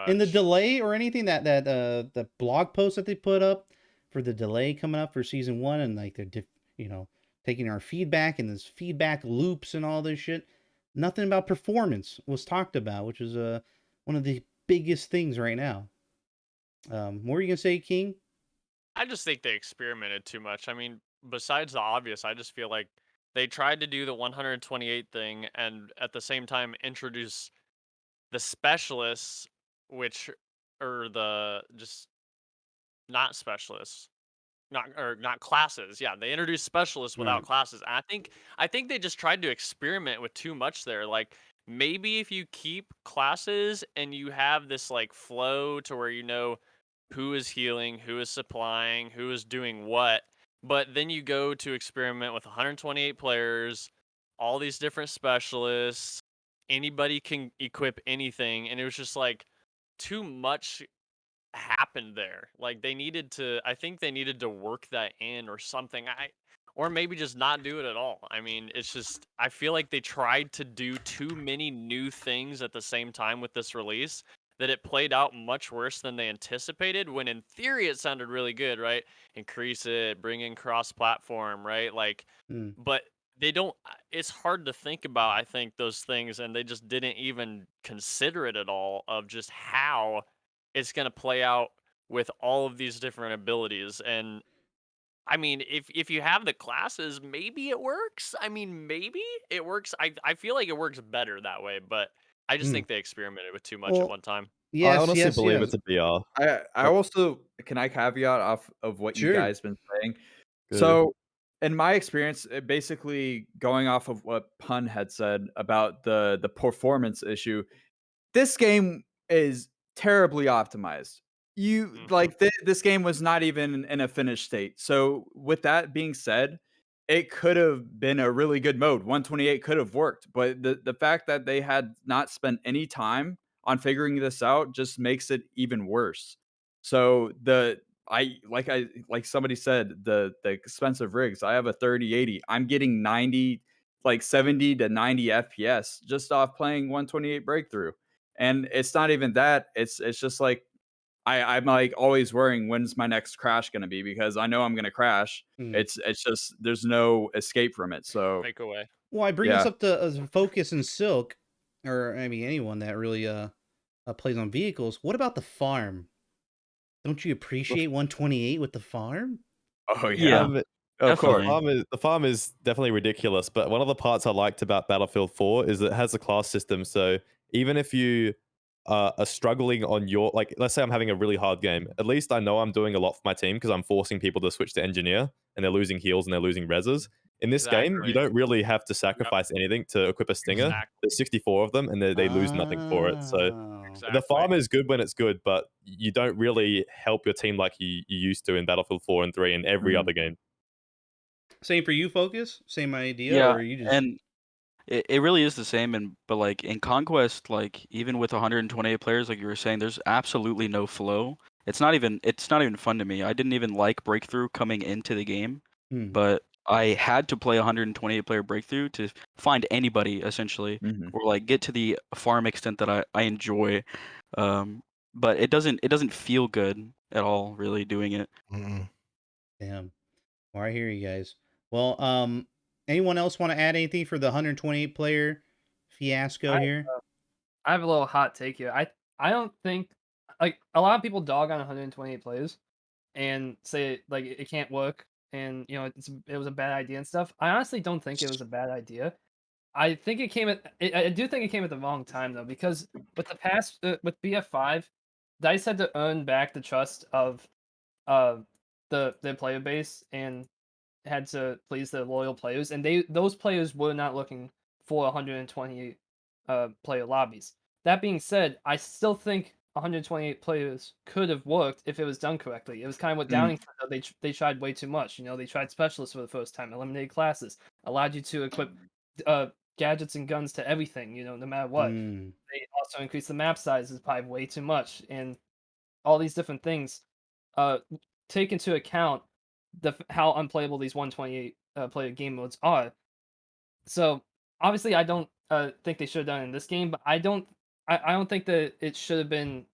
Speaker 1: in the delay or anything. That the blog post that they put up for the delay coming up for season 1, and like they're taking our feedback and this feedback loops and all this shit. Nothing about performance was talked about, which is one of the biggest things right now. What were you gonna say, King?
Speaker 7: I just think they experimented too much. I mean, besides the obvious, I just feel like they tried to do the 128 thing and at the same time introduce the specialists, which are the just not specialists, not classes. Yeah, they introduced specialists without classes. And I think they just tried to experiment with too much there. Like maybe if you keep classes and you have this like flow to where you know who is healing, who is supplying, who is doing what, but then you go to experiment with 128 players, all these different specialists, anybody can equip anything, and it was just like too much happened there. Like I think they needed to work that in or something. Or maybe just not do it at all. I mean, it's just I feel like they tried to do too many new things at the same time with this release that it played out much worse than they anticipated, when in theory it sounded really good, right? Increase it, bring in cross-platform, right? Like but they don't it's hard to think about, I think, those things, and they just didn't even consider it at all of just how it's going to play out with all of these different abilities. And I mean, if you have the classes, maybe it works. I mean, maybe it works. I feel like it works better that way, but I just think they experimented with too much at one time.
Speaker 1: Yes,
Speaker 10: honestly
Speaker 1: yes,
Speaker 10: believe
Speaker 1: yes.
Speaker 10: it's a BR.
Speaker 8: I also can I caveat off of what you
Speaker 1: Sure.
Speaker 8: guys been saying.
Speaker 10: Good.
Speaker 8: So in my experience, basically going off of what Pun had said about the performance issue, this game is terribly optimized. You like this game was not even in a finished state. So with that being said, it could have been a really good mode. 128 could have worked, but the fact that they had not spent any time on figuring this out just makes it even worse. So I like somebody said the expensive rigs. I have a 3080. I'm getting 90 like 70 to 90 FPS just off playing 128 breakthrough. And it's not even that. It's just like I'm like always worrying when's my next crash gonna be because I know I'm gonna crash. It's just there's no escape from it. So
Speaker 7: Make away.
Speaker 1: Well, I bring this
Speaker 8: yeah.
Speaker 1: up to Focus and Silk, or I mean anyone that really plays on vehicles. What about the farm? Don't you appreciate 128 with the farm?
Speaker 8: Oh
Speaker 4: Yeah,
Speaker 10: Of course,
Speaker 4: definitely.
Speaker 10: the farm is definitely ridiculous. But one of the parts I liked about Battlefield 4 is it has a class system. So even if you are struggling on your, like, let's say I'm having a really hard game, at least I know I'm doing a lot for my team because I'm forcing people to switch to engineer and they're losing heals and they're losing reses. In this game, you
Speaker 7: Exactly.
Speaker 10: don't really have to sacrifice anything to equip a stinger.
Speaker 7: Exactly.
Speaker 10: There's 64 of them and they lose nothing for it. So
Speaker 1: Oh.
Speaker 7: Exactly.
Speaker 10: the farm is good when it's good, but you don't really help your team like you used to in Battlefield 4 and 3 and every other game.
Speaker 1: Same for you, Focus? Same idea,
Speaker 4: Yeah,
Speaker 1: or you just
Speaker 4: and it really is the same. And but like in Conquest, like even with 128 players, like you were saying, there's absolutely no flow. It's not even fun to me. I didn't even like Breakthrough coming into the game, but I had to play 128 player Breakthrough to find anybody essentially, or like get to the farm extent that I enjoy. But it doesn't feel good at all really doing it.
Speaker 1: Damn. Well, I hear you guys. Well, anyone else want to add anything for the 128 player fiasco here?
Speaker 5: I have a little hot take here. I don't think like a lot of people dog on 128 players and say like it can't work and it was a bad idea and stuff. I honestly don't think it was a bad idea. I think it came at I do think it came at the wrong time though because with the past with BF5, Dice had to earn back the trust of uh the player base and had to please the loyal players, and those players were not looking for 128 player lobbies. That being said, I still think 128 players could have worked if it was done correctly. It was kind of what Downing said. Though. They tried way too much. They tried specialists for the first time, eliminated classes, allowed you to equip gadgets and guns to everything. No matter what. They also increased the map sizes by way too much, and all these different things. Take into account how unplayable these 128 player game modes are. So obviously, I don't think they should have done it in this game, but I don't think that it should have been.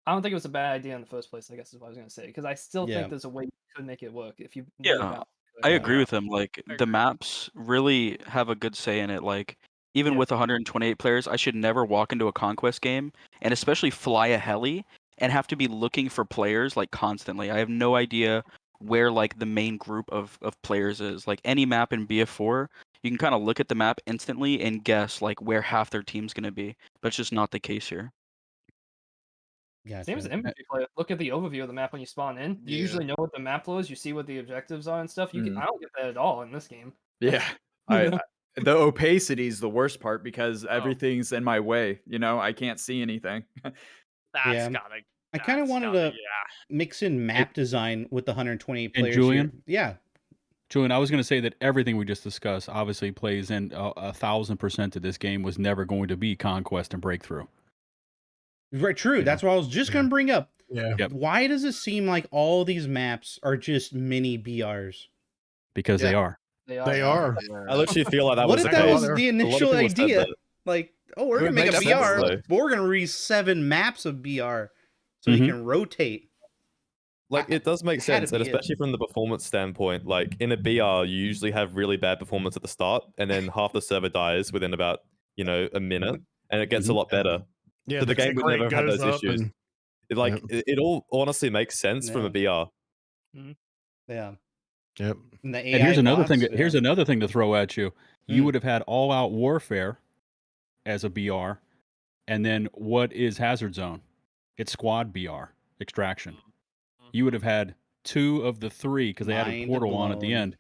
Speaker 5: I don't think it was a bad idea in the first place. I guess is what I was gonna say because I still
Speaker 1: Yeah.
Speaker 5: think there's a way you could make it work if you
Speaker 4: Yeah,
Speaker 5: really balance it
Speaker 4: I
Speaker 5: correctly.
Speaker 4: agree with him. Like
Speaker 7: I
Speaker 4: the
Speaker 7: agree.
Speaker 4: maps really have a good say in it. Like even
Speaker 5: Yeah.
Speaker 4: with 128 players, I should never walk into a conquest game and especially fly a heli and have to be looking for players like constantly. I have no idea where like the main group of players is. Like any map in BF4, you can kind of look at the map instantly and guess like where half their team's gonna be. But it's just not the case here.
Speaker 5: Same as
Speaker 1: Gotcha.
Speaker 5: infantry player. Look at the overview of the map when you spawn in. You
Speaker 11: Yeah.
Speaker 5: usually know what the map flow is. You see what the objectives are and stuff. I don't get that at all in this game.
Speaker 8: Yeah. The opacity is the worst part because
Speaker 7: Oh,
Speaker 8: everything's in my way. I can't see anything.
Speaker 1: Yeah. I kind of wanted to mix in map design with the 128
Speaker 2: And
Speaker 1: players here.
Speaker 2: Julian?
Speaker 1: Yeah.
Speaker 2: Julian, I was going to say that everything we just discussed obviously plays in 1,000% to this game was never going to be Conquest and Breakthrough.
Speaker 1: Right, true.
Speaker 2: Yeah.
Speaker 1: That's what I was just going to bring up.
Speaker 9: Yeah.
Speaker 2: Yep.
Speaker 1: Why does it seem like all these maps are just mini BRs?
Speaker 2: Because they
Speaker 11: Yeah.
Speaker 2: are.
Speaker 9: They are.
Speaker 10: I literally feel like that
Speaker 1: What
Speaker 10: was
Speaker 1: if
Speaker 10: the
Speaker 1: that
Speaker 10: case.
Speaker 1: was
Speaker 9: there.
Speaker 1: the
Speaker 10: A lot of
Speaker 1: initial
Speaker 10: people said
Speaker 1: idea?
Speaker 10: that.
Speaker 1: Like, oh, we're
Speaker 9: It
Speaker 1: going to
Speaker 9: would
Speaker 1: make a
Speaker 9: make
Speaker 1: BR,
Speaker 10: sense, though.
Speaker 1: but we're going to release 7 maps of BR so you
Speaker 2: Mhm.
Speaker 1: can rotate.
Speaker 10: Like, it does make
Speaker 1: Had to
Speaker 10: sense, and
Speaker 1: be it.
Speaker 10: especially from the performance standpoint. Like, in a BR, you usually have really bad performance at the start, and then half the server dies within about, a minute, and it gets a lot better.
Speaker 9: Yeah,
Speaker 10: So the game
Speaker 9: tick
Speaker 10: would
Speaker 9: rate
Speaker 10: never have
Speaker 9: goes
Speaker 10: those
Speaker 9: up
Speaker 10: issues.
Speaker 9: and
Speaker 10: It, it all honestly makes sense from a BR.
Speaker 1: Yeah.
Speaker 9: Yep.
Speaker 1: And the AI
Speaker 2: And here's another thing.
Speaker 1: bots,
Speaker 2: Here's
Speaker 1: yeah.
Speaker 2: another thing to throw at you. You
Speaker 1: Hmm.
Speaker 2: would have had All Out Warfare as a BR, and then what is Hazard Zone? It's squad BR extraction.
Speaker 7: Mm-hmm.
Speaker 2: You would have had 2 of the 3 because they added
Speaker 1: Mind
Speaker 2: portal on at the
Speaker 1: blown.
Speaker 2: end.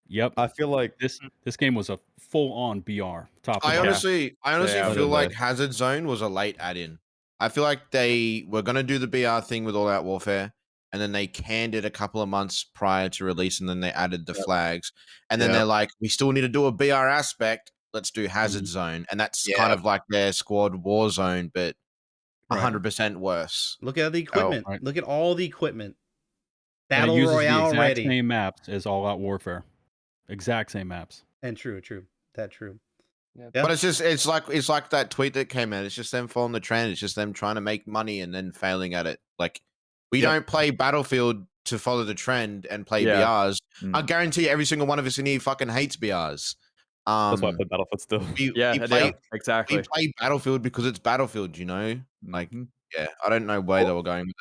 Speaker 2: Yep.
Speaker 10: I feel like
Speaker 2: This game was a full on BR top to
Speaker 3: I
Speaker 2: bottom.
Speaker 3: honestly
Speaker 8: Yeah.
Speaker 3: feel
Speaker 10: don't
Speaker 3: like
Speaker 10: know.
Speaker 3: Hazard Zone was a late add-in. I feel like they were gonna do the BR thing with All Out Warfare, and then they canned it a couple of months prior to release, and then they added the flags, and then
Speaker 8: Yep.
Speaker 3: they're like, we still need to do a BR aspect. Let's do Hazard
Speaker 2: Mhm.
Speaker 3: Zone, and that's
Speaker 11: Yeah.
Speaker 3: kind of like their squad war zone, but
Speaker 2: Right.
Speaker 3: 100% worse.
Speaker 1: Look at the equipment.
Speaker 2: right.
Speaker 1: Look at all the equipment.
Speaker 2: And it
Speaker 1: Battle
Speaker 2: uses the
Speaker 1: Royale
Speaker 2: exact
Speaker 1: ready.
Speaker 2: same maps as All Out Warfare. Exact same maps.
Speaker 1: And true. That true.
Speaker 5: Yeah.
Speaker 1: Yeah.
Speaker 3: But it's like that tweet that came out. It's just them following the trend. It's just them trying to make money and then failing at it. Like we
Speaker 8: Yep.
Speaker 3: don't play Battlefield to follow the trend and play
Speaker 8: Yeah.
Speaker 3: BRs. I
Speaker 8: Mm.
Speaker 3: guarantee every single one of us in here fucking hates BRs.
Speaker 10: That's why I play Battlefield still.
Speaker 8: Yeah,
Speaker 3: we
Speaker 8: exactly.
Speaker 3: play Battlefield because it's Battlefield. You know, like
Speaker 8: Mhm.
Speaker 3: yeah, I don't know where they were going with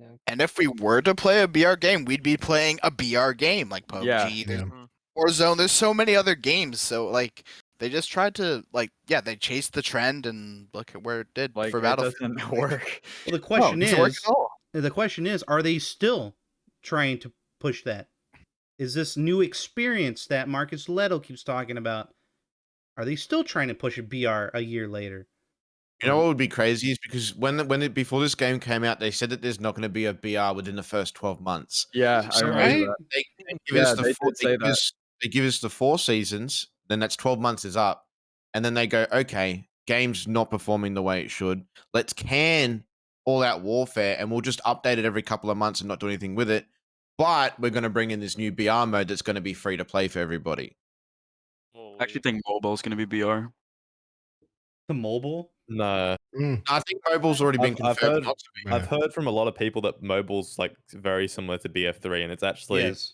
Speaker 3: it.
Speaker 11: And if we were to play a BR game, we'd be playing a BR game like PUBG.
Speaker 8: Yeah.
Speaker 11: There's
Speaker 1: Yeah.
Speaker 11: Warzone. There's so many other games. So like they just tried to they chased the trend and look at where it did
Speaker 8: Like
Speaker 11: for
Speaker 8: it
Speaker 11: Battlefield.
Speaker 8: doesn't work.
Speaker 1: Well, the question
Speaker 11: doesn't work at all.
Speaker 1: is, are they still trying to push that? Is this new experience that Marcus Leto keeps talking about? Are they still trying to push a BR a year later?
Speaker 3: You know what would be crazy is because before this game came out, they said that there's not going to be a BR within the first 12 months.
Speaker 8: Yeah, I
Speaker 3: So
Speaker 8: remember
Speaker 1: Right?
Speaker 8: that.
Speaker 3: they give
Speaker 8: Yeah,
Speaker 3: us the
Speaker 8: they
Speaker 3: four,
Speaker 8: did say that.
Speaker 3: they give us the 4 seasons, then that's 12 months is up, and then they go, okay, game's not performing the way it should. Let's can All Out Warfare, and we'll just update it every couple of months and not do anything with it. But we're going to bring in this new BR mode that's going to be free to play for everybody.
Speaker 4: I actually think mobile is going to be BR.
Speaker 1: The mobile?
Speaker 10: No.
Speaker 3: I think mobile's already been
Speaker 10: I've
Speaker 3: confirmed
Speaker 10: heard
Speaker 3: not to be.
Speaker 10: I've heard from a lot of people that mobile's like very similar to BF3, and it's actually
Speaker 1: Yes.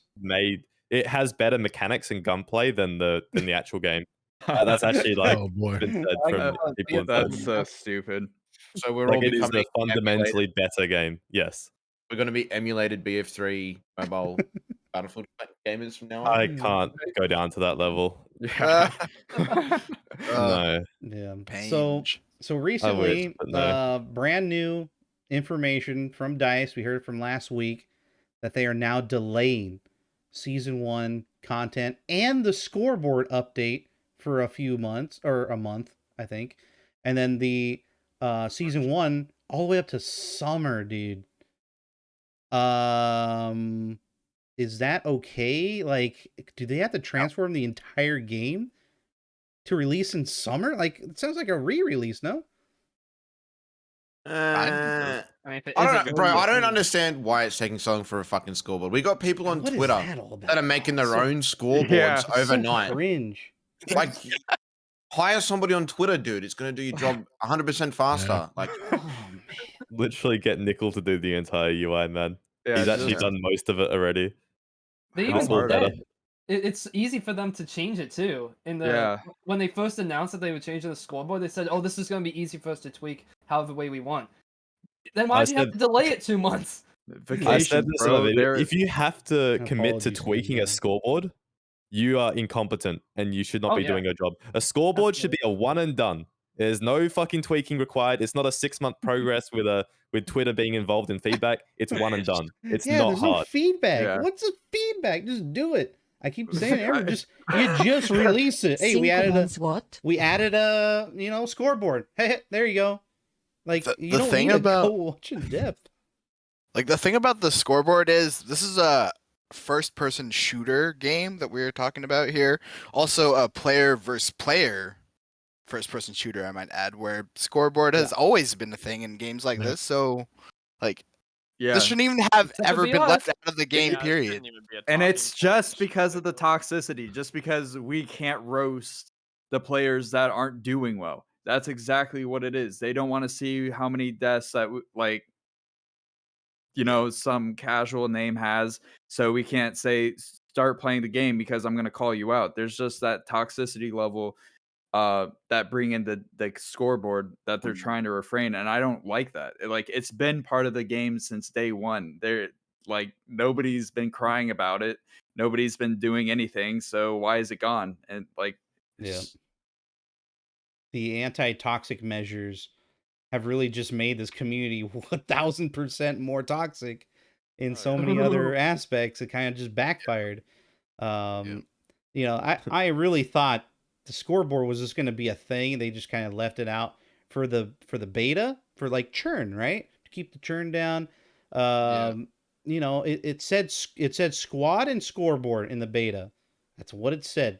Speaker 10: it has better mechanics and gunplay than the actual game. That's actually like
Speaker 9: Oh boy.
Speaker 10: been said from people in
Speaker 8: That's
Speaker 10: Twitch.
Speaker 8: so stupid.
Speaker 3: So we're
Speaker 10: Like
Speaker 3: all
Speaker 10: it is a
Speaker 3: becoming
Speaker 10: fundamentally better game. Yes.
Speaker 3: We're going to be emulated BF3 mobile Battlefield gamers from now on.
Speaker 10: I can't go down to that level.
Speaker 8: Yeah.
Speaker 10: No.
Speaker 1: Yeah.
Speaker 11: Page.
Speaker 1: So recently,
Speaker 10: but no.
Speaker 1: brand new information from DICE. We heard from last week that they are now delaying season 1 content and the scoreboard update for a few months, or a month, I think, and then the season 1 all the way up to summer, dude. Is that okay? Like, do they have to transform the entire game to release in summer? Like, it sounds like a re-release, no?
Speaker 3: I
Speaker 5: I mean, if it
Speaker 3: don't
Speaker 5: isn't
Speaker 3: know, bro.
Speaker 5: really
Speaker 3: I don't
Speaker 5: good-
Speaker 3: understand why it's taking so long for a fucking scoreboard. We got people on
Speaker 1: What is
Speaker 3: Twitter
Speaker 1: that all about?
Speaker 3: that are making their
Speaker 1: So-
Speaker 3: own scoreboards
Speaker 8: Yeah.
Speaker 3: overnight.
Speaker 1: So cringe.
Speaker 3: Like, hire somebody on Twitter, dude. It's going to do your job 100% faster.
Speaker 9: Yeah.
Speaker 3: Like,
Speaker 1: Oh, man.
Speaker 10: Literally get Nickel to do the entire UI, man.
Speaker 8: Yeah,
Speaker 10: He's actually
Speaker 8: just-
Speaker 10: done most of it already.
Speaker 5: They
Speaker 8: How
Speaker 5: even
Speaker 8: hard
Speaker 10: are
Speaker 5: said it's easy for them to change it too. In the
Speaker 8: Yeah.
Speaker 5: when they first announced that they would change the scoreboard, they said, "Oh, this is going to be easy for us to tweak however way we want." Then why
Speaker 10: I
Speaker 5: do you have
Speaker 10: said-
Speaker 5: to delay it 2 months?
Speaker 10: I
Speaker 8: Vacation,
Speaker 10: said this in a
Speaker 8: bro.
Speaker 10: video.
Speaker 8: They're-
Speaker 10: If you have to commit to
Speaker 1: Apologies,
Speaker 10: tweaking a
Speaker 1: Sandra.
Speaker 10: scoreboard, you are incompetent and you should not
Speaker 5: Oh,
Speaker 10: be
Speaker 5: yeah.
Speaker 10: doing your job. A scoreboard should be a one and done. There's no fucking tweaking required. It's not a 6-month progress with Twitter being involved in feedback. It's one and done. It's
Speaker 1: Yeah,
Speaker 10: not
Speaker 1: there's no
Speaker 10: hard.
Speaker 1: feedback.
Speaker 8: Yeah.
Speaker 1: What's the feedback? Just do it. I keep saying it. You just release it. Hey, we added a scoreboard. Hey, there you go. Like,
Speaker 11: The
Speaker 1: you don't
Speaker 11: thing
Speaker 1: need to
Speaker 11: about-
Speaker 1: go much in depth.
Speaker 11: Like the thing about the scoreboard is this is a first person shooter game that we were talking about here. Also a player versus player first person shooter, I might add, where scoreboard has always been a thing in games like
Speaker 9: Yeah.
Speaker 11: this. So like
Speaker 8: Yeah.
Speaker 11: this shouldn't even have
Speaker 5: Except
Speaker 11: ever
Speaker 5: for
Speaker 11: been
Speaker 5: VR.
Speaker 11: left out of the game,
Speaker 7: Yeah, it
Speaker 11: period.
Speaker 7: shouldn't even be a
Speaker 8: And
Speaker 7: talking
Speaker 8: it's
Speaker 7: point,
Speaker 8: just
Speaker 7: it should
Speaker 8: because
Speaker 7: be
Speaker 8: of the
Speaker 7: like-
Speaker 8: toxicity, just because we can't roast the players that aren't doing well. That's exactly what it is. They don't want to see how many deaths that some casual name has, so we can't say start playing the game because I'm going to call you out. There's just that toxicity level that bring in the scoreboard that they're trying to refrain, and I don't like that. It's been part of the game since day one. Nobody's been crying about it. Nobody's been doing anything, so why is it gone? And
Speaker 1: Yeah. The anti-toxic measures have really just made this community 1,000% more toxic in
Speaker 7: Oh,
Speaker 1: so
Speaker 7: yeah.
Speaker 1: many other aspects. It kind of just backfired. You know, I really thought the scoreboard was just going to be a thing. They just kind of left it out for the beta for like churn, right? To keep the churn down. You know, it said squad and scoreboard in the beta. That's what it said.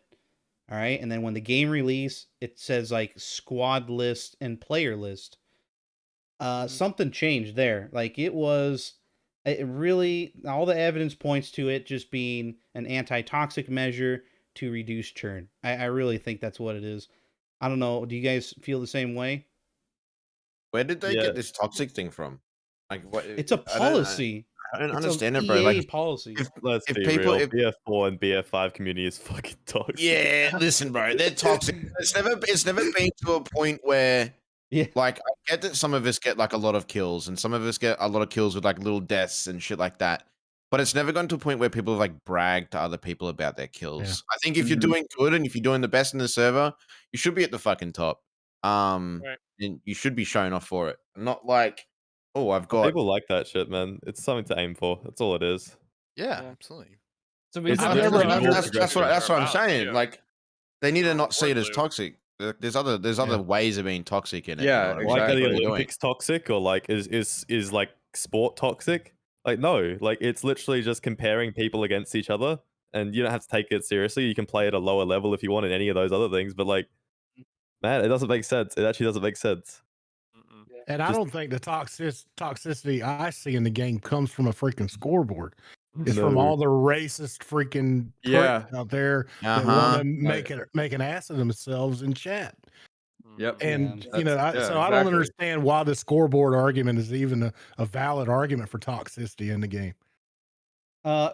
Speaker 1: All right, and then when the game release, it says like squad list and player list. Something changed there. Like it really, all the evidence points to it just being an anti-toxic measure to reduce churn. I really think that's what it is. I don't know. Do you guys feel the same way?
Speaker 3: Where did they
Speaker 10: Yeah.
Speaker 3: get this toxic thing from? Like, what?
Speaker 1: It's a policy.
Speaker 3: I don't
Speaker 1: It's
Speaker 3: understand
Speaker 1: an
Speaker 3: it, bro.
Speaker 1: EA
Speaker 3: Like,
Speaker 1: policy.
Speaker 10: Let's
Speaker 3: if
Speaker 10: be
Speaker 3: people-
Speaker 10: real.
Speaker 3: if-
Speaker 10: BF4 and BF5 community is fucking toxic.
Speaker 3: yeah, listen, bro, they're toxic. It's never been to a point where,
Speaker 1: Yeah.
Speaker 3: like, I get that some of us get like a lot of kills, and some of us get a lot of kills with like little deaths and shit like that. But it's never gone to a point where people have like bragged to other people about their kills. I think if you're doing good and if you're doing the best in the server, you should be at the fucking top. And you should be showing off for it. Not like, oh, I've got.
Speaker 10: People like that shit, man. It's something to aim for. That's all it is.
Speaker 11: Yeah, absolutely.
Speaker 5: So we
Speaker 10: It's
Speaker 5: have
Speaker 3: Yeah,
Speaker 10: just
Speaker 3: bro,
Speaker 10: like more
Speaker 3: that's what I'm
Speaker 7: about,
Speaker 3: saying.
Speaker 7: yeah.
Speaker 3: Like, they need to
Speaker 7: Your
Speaker 3: not see it as
Speaker 7: reward loop.
Speaker 3: toxic. There's other ways of being toxic in it.
Speaker 8: Yeah,
Speaker 3: you know what I
Speaker 10: Like,
Speaker 3: mean?
Speaker 10: are the
Speaker 3: That's what they're doing.
Speaker 10: Olympics toxic, or like is like sport toxic? Like, no, like it's literally just comparing people against each other, and you don't have to take it seriously. You can play at a lower level if you want in any of those other things, but like, man, it doesn't make sense. It actually doesn't make sense.
Speaker 9: And I don't think the toxicity I see in the game comes from a freaking scoreboard. It's from all the racist freaking pricks out there that want to make an ass of themselves in chat.
Speaker 8: Yep.
Speaker 9: And
Speaker 8: Yeah,
Speaker 9: you know, I don't
Speaker 8: exactly.
Speaker 9: understand why the scoreboard argument is even a valid argument for toxicity in the game.
Speaker 1: I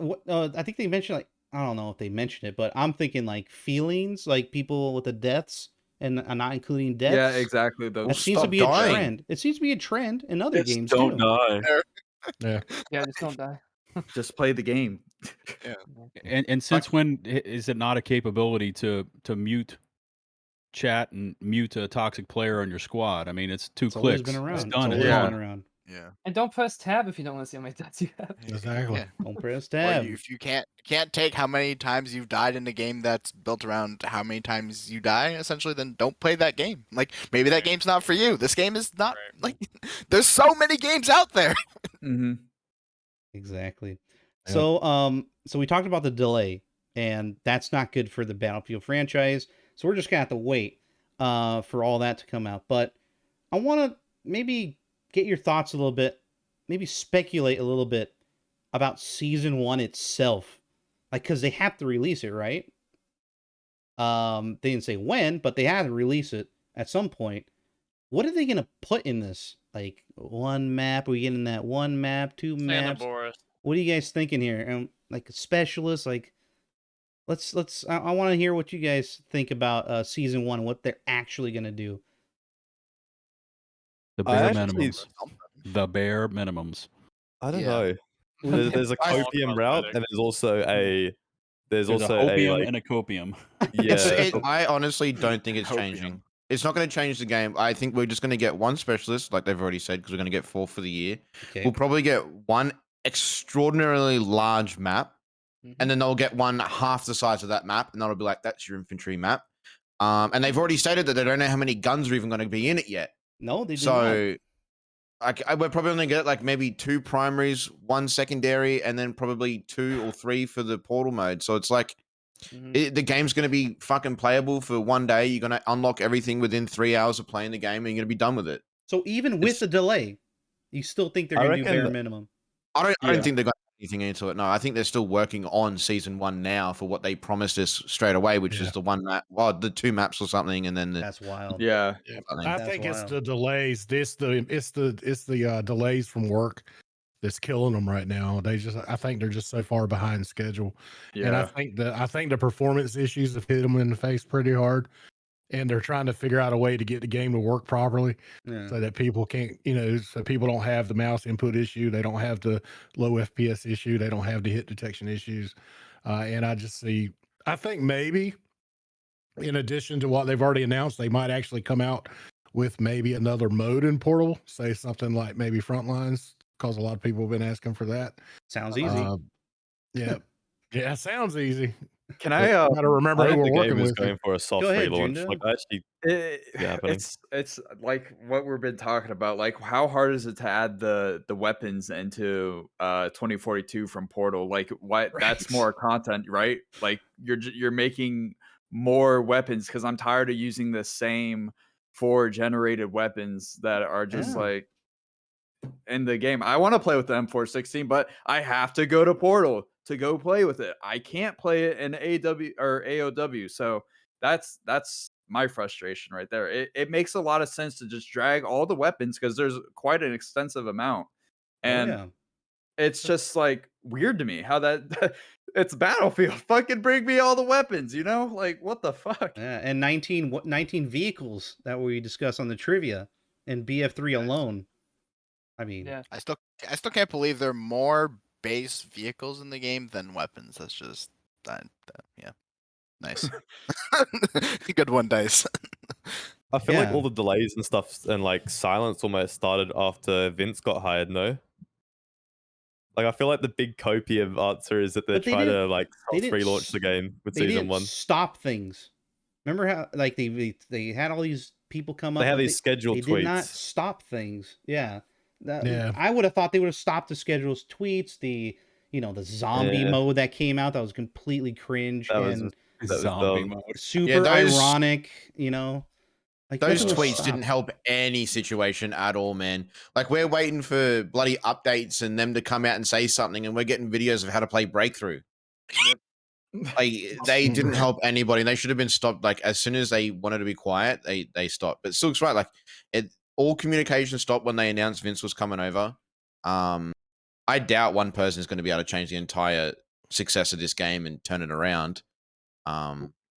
Speaker 1: think they mentioned like I don't know if they mentioned it, but I'm thinking like feelings, like people with the deaths and not including deaths.
Speaker 8: Yeah, exactly.
Speaker 1: That seems to be a trend. It seems to be a trend in other games too.
Speaker 9: Yeah.
Speaker 5: Yeah, just don't die.
Speaker 8: Just play the game.
Speaker 2: And since when is it not a capability to mute chat and mute a toxic player on your squad? I mean, it's two
Speaker 1: always
Speaker 2: clicks.
Speaker 1: been around.
Speaker 2: It's
Speaker 1: It's
Speaker 2: done.
Speaker 1: always
Speaker 2: It's
Speaker 1: been
Speaker 2: gone.
Speaker 1: around.
Speaker 11: Yeah.
Speaker 5: And don't press tab if you don't want to see how many deaths you have.
Speaker 9: Exactly.
Speaker 1: Don't press
Speaker 11: Or
Speaker 1: tab.
Speaker 11: if you can't take how many times you've died in a game that's built around how many times you die, essentially, then don't play that game. Like, maybe that game's not for you. This game is not like. There's so many games out there.
Speaker 1: Exactly.
Speaker 9: Yep.
Speaker 1: So we talked about the delay, and that's not good for the Battlefield franchise. So we're just gonna have to wait for all that to come out. But I want to maybe get your thoughts a little bit, maybe speculate a little bit about season 1 itself, like because they have to release it, right? They didn't say when, but they had to release it at some point. What are they gonna put in this? Like one map? Are we getting that one map, two maps?
Speaker 7: Boris.
Speaker 1: What are you guys thinking here? Like a specialist, like let's. I want to hear what you guys think about season 1, what they're actually gonna do.
Speaker 2: The bare minimums. The bare minimums.
Speaker 10: I don't know. There's a copium route, and there's also a
Speaker 2: There's a hopium
Speaker 10: like,
Speaker 2: and a copium.
Speaker 10: Yeah.
Speaker 3: I honestly don't think it's changing. It's not going to change the game. I think we're just going to get one specialist, like they've already said, because we're going to get 4 for the year.
Speaker 1: Okay.
Speaker 3: We'll probably get one extraordinarily large map, and then they'll get one half the size of that map, and that'll be like, that's your infantry map. And they've already stated that they don't know how many guns are even going to be in it yet.
Speaker 1: No, they do
Speaker 3: So, we're probably going to get like maybe 2 primaries, 1 secondary, and then probably 2 or 3 for the portal mode. So it's like, the game's going to be fucking playable for one day. You're going to unlock everything within 3 hours of playing the game, and you're going to be done with it.
Speaker 1: So even with the delay, you still think they're going to do bare minimum?
Speaker 3: I don't think they've got anything into it. No, I think they're still working on season 1 now for what they promised us straight away, which is the one map, the 2 maps or something, and then
Speaker 1: that's wild.
Speaker 8: Yeah,
Speaker 9: I think it's the delays. It's the delays from work that's killing them right now. I think they're just so far behind schedule. And I think the performance issues have hit them in the face pretty hard. And they're trying to figure out a way to get the game to work properly so that people can't, so people don't have the mouse input issue. They don't have the low FPS issue. They don't have the hit detection issues. And I think maybe in addition to what they've already announced, they might actually come out with maybe another mode in Portal, say something like maybe Frontlines, because a lot of people have been asking for that.
Speaker 1: Sounds easy.
Speaker 9: Yeah, yeah, sounds easy.
Speaker 8: Can
Speaker 9: But
Speaker 8: I?
Speaker 9: you gotta remember
Speaker 10: I
Speaker 9: who
Speaker 10: heard
Speaker 9: we're
Speaker 10: the game
Speaker 9: working
Speaker 10: was
Speaker 9: with.
Speaker 10: going for a soft
Speaker 1: Go ahead,
Speaker 10: relaunch.
Speaker 1: Jundo.
Speaker 10: Like I actually, happening.
Speaker 8: It's like what we've been talking about. Like, how hard is it to add the weapons into 2042 from Portal? Like, what? That's more content, right? Like, you're making more weapons because I'm tired of using the same 4 generated weapons that are just
Speaker 1: Yeah.
Speaker 8: like in the game. I want to play with the M416, but I have to go to Portal to go play with it. I can't play it in AW or AOW. So that's my frustration right there. It makes a lot of sense to just drag all the weapons because there's quite an extensive amount. And
Speaker 1: yeah.
Speaker 8: it's just like weird to me how that it's Battlefield. Fucking bring me all the weapons, you know? Like what the fuck?
Speaker 1: Yeah, and 19 vehicles that we discussed on the trivia in BF3 alone. I mean,
Speaker 5: Yeah.
Speaker 11: I still can't believe there are more base vehicles in the game than weapons. That's just yeah. Nice. Good one, Dice.
Speaker 10: I feel like
Speaker 1: Yeah.
Speaker 10: all the delays and stuff and like silence almost started after Vince got hired. No, like I feel like the big copy of answer is that they're
Speaker 1: But they
Speaker 10: trying to
Speaker 1: didn't-
Speaker 10: like
Speaker 1: they
Speaker 10: soft
Speaker 1: didn't
Speaker 10: relaunch
Speaker 1: s-
Speaker 10: the game with
Speaker 1: they
Speaker 10: season
Speaker 1: didn't
Speaker 10: 1.
Speaker 1: stop things. Remember how like they had all these people come
Speaker 10: They
Speaker 1: up,
Speaker 10: have
Speaker 1: but
Speaker 10: these scheduled
Speaker 1: they did not
Speaker 10: tweets.
Speaker 1: stop things. Yeah.
Speaker 9: Yeah.
Speaker 1: I would have thought they would have stopped the schedules tweets, the zombie
Speaker 10: Yeah.
Speaker 1: mode that came out that was completely cringe
Speaker 10: That was
Speaker 1: and
Speaker 2: Zombie
Speaker 10: dumb.
Speaker 2: mode.
Speaker 1: super ironic, like
Speaker 3: Those
Speaker 1: nothing was
Speaker 3: tweets didn't
Speaker 1: stopped.
Speaker 3: help any situation at all, man. Like we're waiting for bloody updates and them to come out and say something, and we're getting videos of how to play Breakthrough. Like they didn't help anybody. They should have been stopped. Like as soon as they wanted to be quiet, they stopped. But Silk's right. Like all communication stopped when they announced Vince was coming over. I doubt one person is going to be able to change the entire success of this game and turn it around.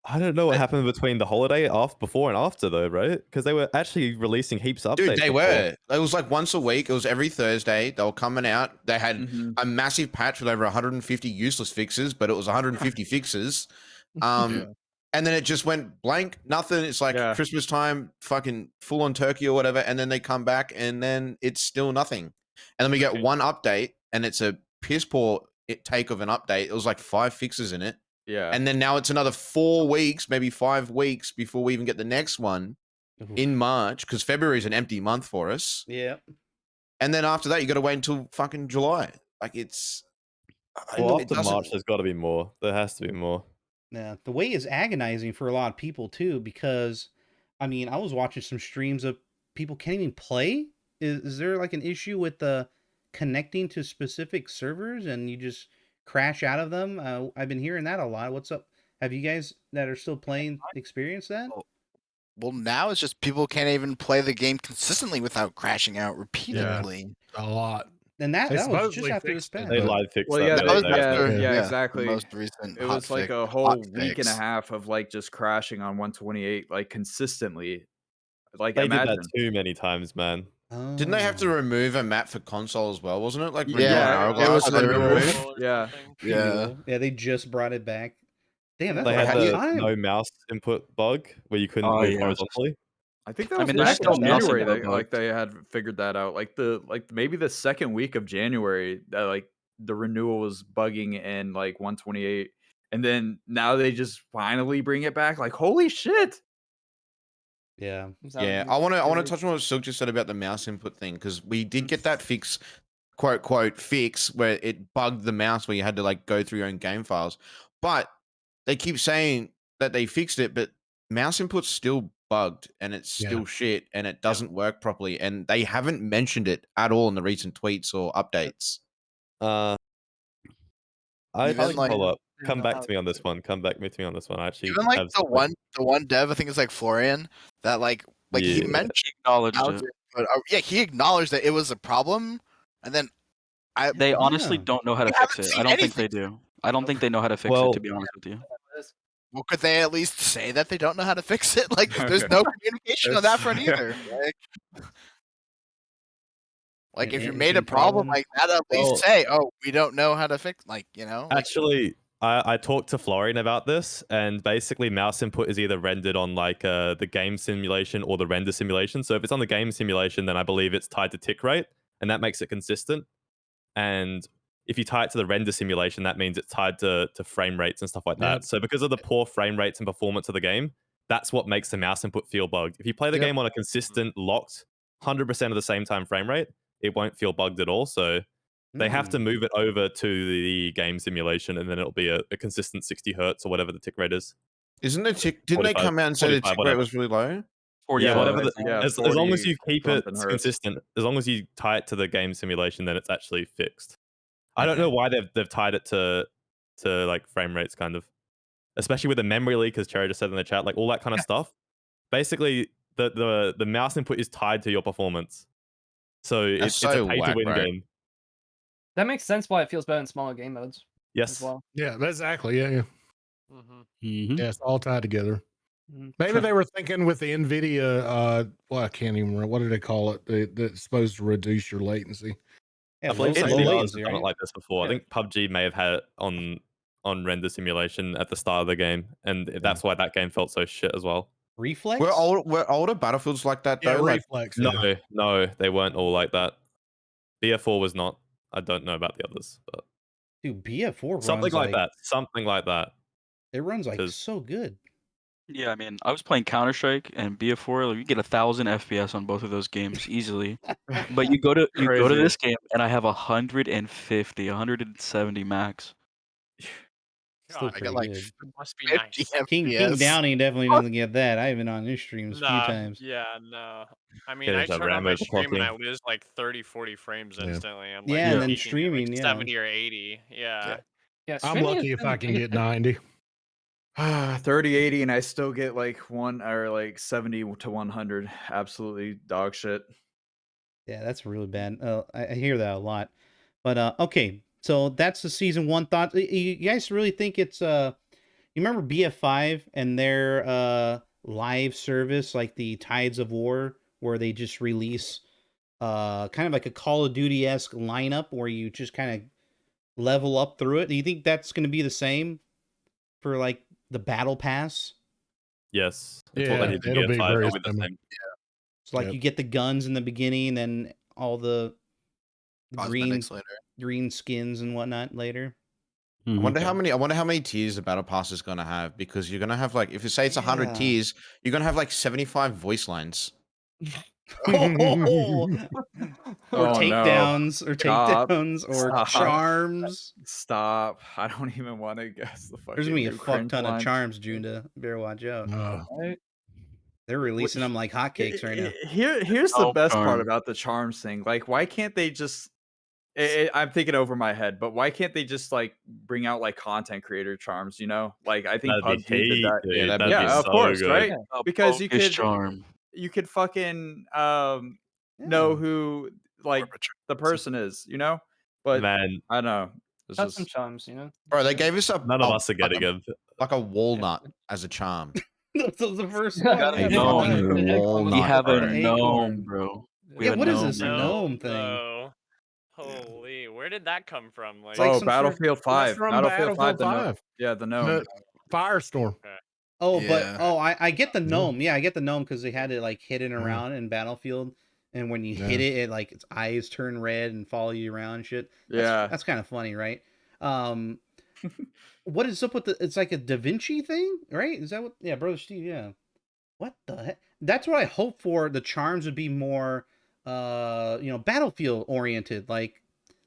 Speaker 10: I don't know what happened between the holiday before and after though, right? Because they were actually releasing heaps of updates.
Speaker 3: Dude, they
Speaker 10: before.
Speaker 3: were. It was like once a week. It was every Thursday. They were coming out. They had a massive patch with over 150 useless fixes, but it was 150 fixes. And then it just went blank. Nothing. It's like Christmas time, fucking full on turkey or whatever. And then they come back and then it's still nothing. And then we get one update and it's a piss poor take of an update. It was like 5 fixes in it.
Speaker 8: Yeah.
Speaker 3: And then now it's another 4 weeks, maybe 5 weeks before we even get the next one in March, because February is an empty month for us.
Speaker 1: Yeah.
Speaker 3: And then after that, you got to wait until fucking July. Like it's.
Speaker 10: Well, after March, there's got to be more. There has to be more.
Speaker 1: Yeah, the wait is agonizing for a lot of people too, because I mean, I was watching some streams of people can't even play. Is there like an issue with the connecting to specific servers and you just crash out of them? I've been hearing that a lot. What's up? Have you guys that are still playing experienced that?
Speaker 11: Well, now it's just people can't even play the game consistently without crashing out repeatedly.
Speaker 9: A lot.
Speaker 1: And that was just
Speaker 9: supposedly
Speaker 1: after this
Speaker 9: fixed it,
Speaker 1: patch.
Speaker 10: They live fixed
Speaker 8: Well,
Speaker 10: that.
Speaker 8: yeah,
Speaker 11: That was after-
Speaker 8: yeah,
Speaker 11: yeah,
Speaker 8: exactly.
Speaker 11: the most recent
Speaker 8: It was like a
Speaker 11: hot
Speaker 8: whole week
Speaker 11: fix.
Speaker 8: and a half of like just crashing on 128, like consistently. Like
Speaker 10: They
Speaker 8: imagine.
Speaker 10: did that too many times, man.
Speaker 3: Didn't they have to
Speaker 1: Oh.
Speaker 3: remove a map for console as well? Wasn't it like
Speaker 11: Yeah,
Speaker 3: Renewal
Speaker 11: it was
Speaker 3: Hourglass?
Speaker 11: they removed.
Speaker 8: Yeah.
Speaker 11: Yeah.
Speaker 1: Yeah, they just brought it back. Damn, that's
Speaker 10: They
Speaker 1: a
Speaker 10: had
Speaker 1: long
Speaker 10: the
Speaker 1: time.
Speaker 10: no mouse input bug where you couldn't
Speaker 4: Oh,
Speaker 10: move
Speaker 4: yes.
Speaker 10: horizontally.
Speaker 8: I think that
Speaker 4: I
Speaker 8: was
Speaker 4: mean, there's
Speaker 8: back
Speaker 4: still
Speaker 8: in
Speaker 4: mouse
Speaker 8: January.
Speaker 4: input
Speaker 8: That, like
Speaker 4: bugs.
Speaker 8: they had figured that out. Like maybe the second week of January, like the renewal was bugging in like 128, and then now they just finally bring it back. Like holy shit!
Speaker 1: Yeah.
Speaker 3: Yeah, I want to touch on what Silk just said about the mouse input thing, because we did get that fix, quote fix, where it bugged the mouse where you had to like go through your own game files. But they keep saying that they fixed it, but mouse input's still bugged and it's still shit and it doesn't work properly, and they haven't mentioned it at all in the recent tweets or updates.
Speaker 10: I
Speaker 11: Even, like-
Speaker 10: follow up. Come back to me on this one. Come back to me on this one. I actually
Speaker 11: Even like
Speaker 10: have
Speaker 11: the one dev, I think it's like Florian, that like he
Speaker 10: Yeah.
Speaker 11: mentioned
Speaker 4: He acknowledged
Speaker 11: mouse
Speaker 4: it.
Speaker 11: input. Yeah, he acknowledged that it was a problem, and then
Speaker 4: They honestly
Speaker 1: Yeah.
Speaker 4: don't know how to
Speaker 11: We
Speaker 4: fix
Speaker 11: haven't
Speaker 4: it.
Speaker 11: seen
Speaker 4: I don't think
Speaker 11: anything.
Speaker 4: they do. I don't think they know how to fix
Speaker 10: Well-
Speaker 4: it, to be honest with you.
Speaker 11: well, could they at least say that they don't know how to fix it? Like, there's no communication on that front either. Like if you
Speaker 1: And
Speaker 11: made a
Speaker 1: some
Speaker 11: problem
Speaker 1: problems.
Speaker 11: like that, at least
Speaker 10: Well-
Speaker 11: say, "Oh, we don't know how to fix." Like, you know, like,
Speaker 10: Actually, I talked to Florian about this, and basically mouse input is either rendered on like the game simulation or the render simulation. So if it's on the game simulation, then I believe it's tied to tick rate, and that makes it consistent. And if you tie it to the render simulation, that means it's tied to frame rates and stuff like that.
Speaker 9: Yep.
Speaker 10: So because of the poor frame rates and performance of the game, that's what makes the mouse input feel bugged. If you play the
Speaker 9: Yep.
Speaker 10: game on a consistent, locked, 100% of the same time frame rate, it won't feel bugged at all. So they have to move it over to the game simulation, and then it'll be a consistent 60 hertz or whatever the tick rate is.
Speaker 3: Isn't the tick? Didn't they
Speaker 10: 45,
Speaker 3: come out and say the
Speaker 10: 45,
Speaker 3: tick rate
Speaker 10: whatever.
Speaker 3: was really low?
Speaker 4: 40
Speaker 10: Yeah, whatever.
Speaker 6: Yeah,
Speaker 10: As long as you
Speaker 6: 40
Speaker 10: keep it
Speaker 6: something hertz.
Speaker 10: consistent, as long as you tie it to the game simulation, then it's actually fixed. I don't know why they've tied it to like frame rates, kind of, especially with the memory leak, as Cherry just said in the chat, like all that kind of stuff. Basically, the mouse input is tied to your performance, so it's
Speaker 3: so
Speaker 10: a pay to
Speaker 3: whack,
Speaker 10: win
Speaker 3: right?
Speaker 10: game.
Speaker 5: That makes sense why it feels better in smaller game modes as
Speaker 10: Yes.
Speaker 5: well.
Speaker 9: Yeah, exactly. Yeah.
Speaker 2: Mhm.
Speaker 9: Yeah, it's all tied together.
Speaker 5: Mhm.
Speaker 9: Maybe they were thinking with the NVIDIA, well, I can't even remember. What do they call it? That's supposed to reduce your latency.
Speaker 1: Yeah,
Speaker 10: I believe
Speaker 1: low
Speaker 10: some of the others
Speaker 1: latency,
Speaker 10: have done it
Speaker 1: right?
Speaker 10: like this before. I
Speaker 9: Yeah.
Speaker 10: think PUBG may have had it on render simulation at the start of the game, and that's why that game felt so shit as well.
Speaker 1: Reflex?
Speaker 3: Were older Battlefields like that
Speaker 9: Yeah,
Speaker 3: though? Like,
Speaker 9: reflex.
Speaker 10: No,
Speaker 9: Yeah.
Speaker 10: no, they weren't all like that. BF4 was not. I don't know about the others, but
Speaker 1: Dude, BF4 runs
Speaker 10: something like that. Something like that.
Speaker 1: It runs like
Speaker 10: 'Cause-
Speaker 1: so good.
Speaker 4: Yeah, I mean, I was playing Counter Strike and BF4. Like, you get 1,000 FPS on both of those games easily. But you go to
Speaker 6: Crazy.
Speaker 4: this game, and I have 150, 170 max.
Speaker 1: Still
Speaker 7: God,
Speaker 11: I
Speaker 1: pretty
Speaker 11: got like
Speaker 1: good.
Speaker 7: it must be
Speaker 11: 50
Speaker 7: nice.
Speaker 1: King
Speaker 11: FPS.
Speaker 1: Downey definitely doesn't get that. I've been on his streams a few times.
Speaker 7: Yeah, no. I mean,
Speaker 10: Get
Speaker 7: I
Speaker 10: into
Speaker 7: turn on my
Speaker 10: Rambo
Speaker 7: stream and I
Speaker 10: clocking.
Speaker 7: lose like 30, 40 frames
Speaker 9: Yeah.
Speaker 7: instantly. I'm
Speaker 1: Yeah,
Speaker 7: like
Speaker 1: and then
Speaker 7: peaking at,
Speaker 1: streaming,
Speaker 7: like
Speaker 1: yeah.
Speaker 7: 70 or 80. Yeah.
Speaker 5: Yeah,
Speaker 9: I'm
Speaker 5: streaming
Speaker 9: lucky
Speaker 5: has
Speaker 9: if I
Speaker 5: been
Speaker 9: can
Speaker 5: the
Speaker 9: get
Speaker 5: biggest
Speaker 9: 90.
Speaker 8: 3080 and I still get like 70 to 100. Absolutely dog shit.
Speaker 1: Yeah, that's really bad. I hear that a lot. But okay, so that's the season 1 thought. You guys really think it's you remember BF5 and their live service, like the Tides of War, where they just release kind of like a Call of Duty-esque lineup where you just kind of level up through it? Do you think that's going to be the same for like the Battle Pass?
Speaker 10: Yes. That's what
Speaker 9: Yeah,
Speaker 10: they did to
Speaker 9: it'll be
Speaker 10: BF5.
Speaker 9: very
Speaker 10: It'll be the
Speaker 9: similar.
Speaker 10: same.
Speaker 1: So like
Speaker 9: Yep.
Speaker 1: you get the guns in the beginning, then all the green
Speaker 11: Cosmetics later.
Speaker 1: green skins and whatnot later.
Speaker 3: I wonder how many tiers the battle pass is gonna have, because you're gonna have like, if you say it's 100
Speaker 1: Yeah.
Speaker 3: tiers, you're gonna have like 75 voice lines.
Speaker 1: or
Speaker 8: Oh, no.
Speaker 1: takedowns, or
Speaker 8: Stop.
Speaker 1: takedowns, or
Speaker 8: Stop.
Speaker 1: charms.
Speaker 8: Stop. I don't even want to guess the fucking
Speaker 1: There's gonna be a
Speaker 8: new
Speaker 1: fuck
Speaker 8: cringe
Speaker 1: ton of
Speaker 8: lines.
Speaker 1: charms, Junda. Better watch out.
Speaker 5: right?
Speaker 1: They're releasing them like hotcakes right now.
Speaker 8: Here's the
Speaker 4: Oh,
Speaker 8: best part
Speaker 4: charm.
Speaker 8: about the charms thing. Like, why can't they just? I'm thinking over my head, but why can't they just like bring out like content creator charms? You know, like I think
Speaker 10: That'd
Speaker 8: PUBG
Speaker 10: be
Speaker 8: did
Speaker 10: heat,
Speaker 8: that.
Speaker 10: dude.
Speaker 3: Yeah, that'd be
Speaker 10: That'd be
Speaker 8: Yeah, of
Speaker 10: so
Speaker 8: course,
Speaker 10: good.
Speaker 8: right?
Speaker 4: A
Speaker 8: Because you
Speaker 4: bogus
Speaker 8: could
Speaker 4: charm.
Speaker 8: fucking
Speaker 1: Yeah.
Speaker 8: know who like
Speaker 11: Orbiter.
Speaker 8: the person is, you know. But
Speaker 10: Man,
Speaker 8: I don't know. It's
Speaker 5: Custom
Speaker 8: just
Speaker 5: charms, you know.
Speaker 3: Bro, they gave us
Speaker 10: none of us are
Speaker 3: like
Speaker 10: getting
Speaker 3: a,
Speaker 10: them.
Speaker 3: like a walnut as a charm.
Speaker 1: That was the first
Speaker 5: Yeah,
Speaker 1: one.
Speaker 5: gotta
Speaker 1: Yeah,
Speaker 5: have
Speaker 1: I
Speaker 4: fucking
Speaker 1: forgot.
Speaker 5: the acorn was
Speaker 4: We
Speaker 3: walnut,
Speaker 4: have a
Speaker 3: bro.
Speaker 4: gnome,
Speaker 1: Acorn.
Speaker 4: bro. We
Speaker 1: Yeah,
Speaker 4: have a
Speaker 1: what is
Speaker 4: gnome
Speaker 1: this
Speaker 4: right now.
Speaker 1: gnome thing?
Speaker 7: No. Holy, where did that come from? Like,
Speaker 1: like
Speaker 8: oh,
Speaker 1: some sort of-
Speaker 8: Battlefield 5.
Speaker 9: from
Speaker 8: Battlefield 5.
Speaker 9: Battlefield
Speaker 8: The gnome.
Speaker 9: 5.
Speaker 8: Yeah, the gnome.
Speaker 9: No, Firestorm.
Speaker 1: Oh, but
Speaker 11: Yeah.
Speaker 1: I get the gnome. Yeah, I get the gnome because they had it like hidden
Speaker 9: Yeah.
Speaker 1: around in Battlefield, and when you hit it, like its eyes turn red and follow you around and shit.
Speaker 8: Yeah.
Speaker 1: That's kind of funny, right? What is up with the? It's like a Da Vinci thing, right? Is that what? Yeah, Brother Steve. Yeah. What the heck? That's what I hope for. The charms would be more, Battlefield oriented, like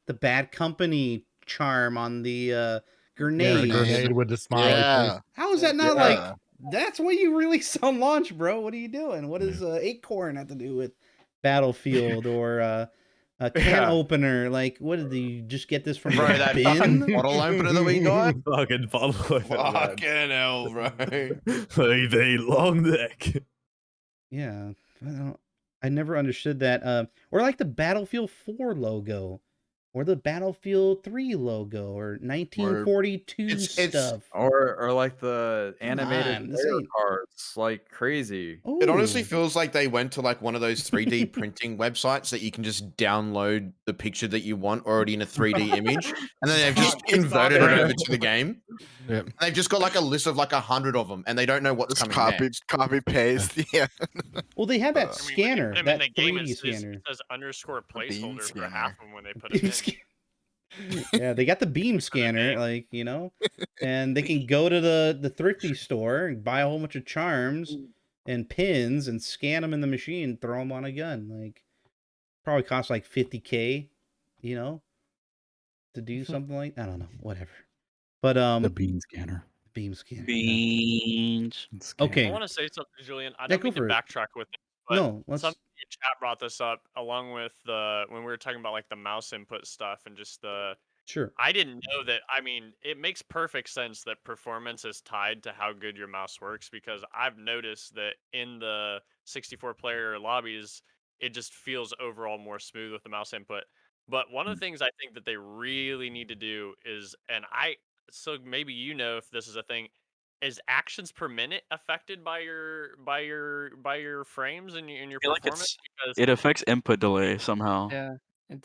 Speaker 1: the Bad Company charm on the
Speaker 9: Yeah,
Speaker 1: grenade.
Speaker 9: the grenade with the smiley
Speaker 11: Yeah.
Speaker 9: face.
Speaker 1: How is that not
Speaker 11: Yeah.
Speaker 1: like? That's what you release on launch, bro. What are you doing? What does Acorn have to do with Battlefield or a can
Speaker 8: Yeah.
Speaker 1: opener? Like, what did you just get this from
Speaker 3: Bro,
Speaker 1: the
Speaker 3: that
Speaker 1: bin?
Speaker 3: fucking bottle opener that we got.
Speaker 10: Fucking bottle opener, man.
Speaker 3: Fucking hell, bro.
Speaker 10: Baby, long neck.
Speaker 1: Yeah, I never understood that. Or like the Battlefield 4 logo, or the Battlefield 3 logo, or 1942
Speaker 3: It's-
Speaker 1: stuff.
Speaker 8: Or like the
Speaker 1: Come
Speaker 8: animated
Speaker 1: on, this
Speaker 8: player
Speaker 1: ain't-
Speaker 8: cards, like crazy.
Speaker 3: It honestly
Speaker 1: Ooh.
Speaker 3: feels like they went to like one of those 3D printing websites that you can just download the picture that you want already in a 3D image, and then they've just converted it over to the game.
Speaker 9: Yep.
Speaker 3: And they've just got like a list of like 100 of them, and they don't know what's
Speaker 11: Just
Speaker 3: coming next.
Speaker 11: copy paste. Yeah.
Speaker 1: Well, they had that
Speaker 7: I mean, when you
Speaker 1: scanner,
Speaker 7: put 'em in
Speaker 1: that
Speaker 7: the game,
Speaker 1: 3D
Speaker 7: it
Speaker 1: scanner.
Speaker 7: says underscore
Speaker 11: beam
Speaker 7: placeholder for
Speaker 11: scanner.
Speaker 7: half of them when they put it
Speaker 1: Beam
Speaker 7: in.
Speaker 1: scan- yeah, they got the beam scanner, like, you know, and they can go to the thrifty store and buy a whole bunch of charms and pins and scan them in the machine, throw them on a gun. Like, probably costs like 50K, you know, to do something like, I don't know, whatever. But
Speaker 2: The bean scanner.
Speaker 1: beam scanner.
Speaker 4: Beans.
Speaker 7: I
Speaker 1: Okay.
Speaker 7: want to say something, Julian. I
Speaker 1: Yeah,
Speaker 7: don't
Speaker 1: go
Speaker 7: mean to
Speaker 1: for it.
Speaker 7: backtrack with it, but
Speaker 1: No, let's.
Speaker 7: somebody in chat brought this up along with when we were talking about like the mouse input stuff and just the.
Speaker 1: Sure.
Speaker 7: I didn't know that. I mean, it makes perfect sense that performance is tied to how good your mouse works because I've noticed that in the 64-player lobbies, it just feels overall more smooth with the mouse input. But one of the things I think that they really need to do is, so maybe you know if this is a thing, is actions per minute affected by your frames and your
Speaker 4: feel like
Speaker 7: performance? Because
Speaker 4: it affects input delay somehow.
Speaker 5: Yeah.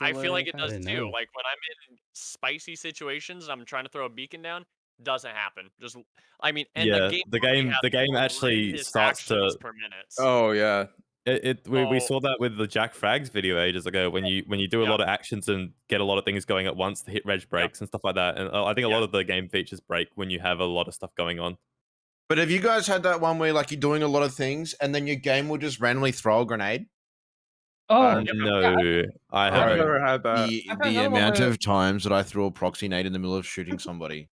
Speaker 7: I feel like it
Speaker 1: I
Speaker 7: does
Speaker 1: didn't
Speaker 7: too.
Speaker 1: know.
Speaker 7: Like when I'm in spicy situations, I'm trying to throw a beacon down, doesn't happen. Just I mean, and
Speaker 10: Yeah,
Speaker 7: the game
Speaker 10: the game actually
Speaker 7: greatest
Speaker 10: starts
Speaker 7: actions
Speaker 10: to.
Speaker 7: per minute.
Speaker 8: Oh yeah.
Speaker 10: We
Speaker 7: So
Speaker 10: saw that with the Jack Frags video ages ago when you do a
Speaker 7: Yeah.
Speaker 10: lot of actions and get a lot of things going at once to hit reg breaks and stuff like that. And I think a lot of the game features break when you have a lot of stuff going on.
Speaker 3: But have you guys had that one where like you're doing a lot of things and then your game will just randomly throw a grenade?
Speaker 5: Oh,
Speaker 10: No, I
Speaker 8: I've
Speaker 10: haven't.
Speaker 8: never had that.
Speaker 5: I've had
Speaker 3: The
Speaker 5: another one
Speaker 3: amount
Speaker 5: where-
Speaker 3: of times that I threw a proxy nade in the middle of shooting somebody.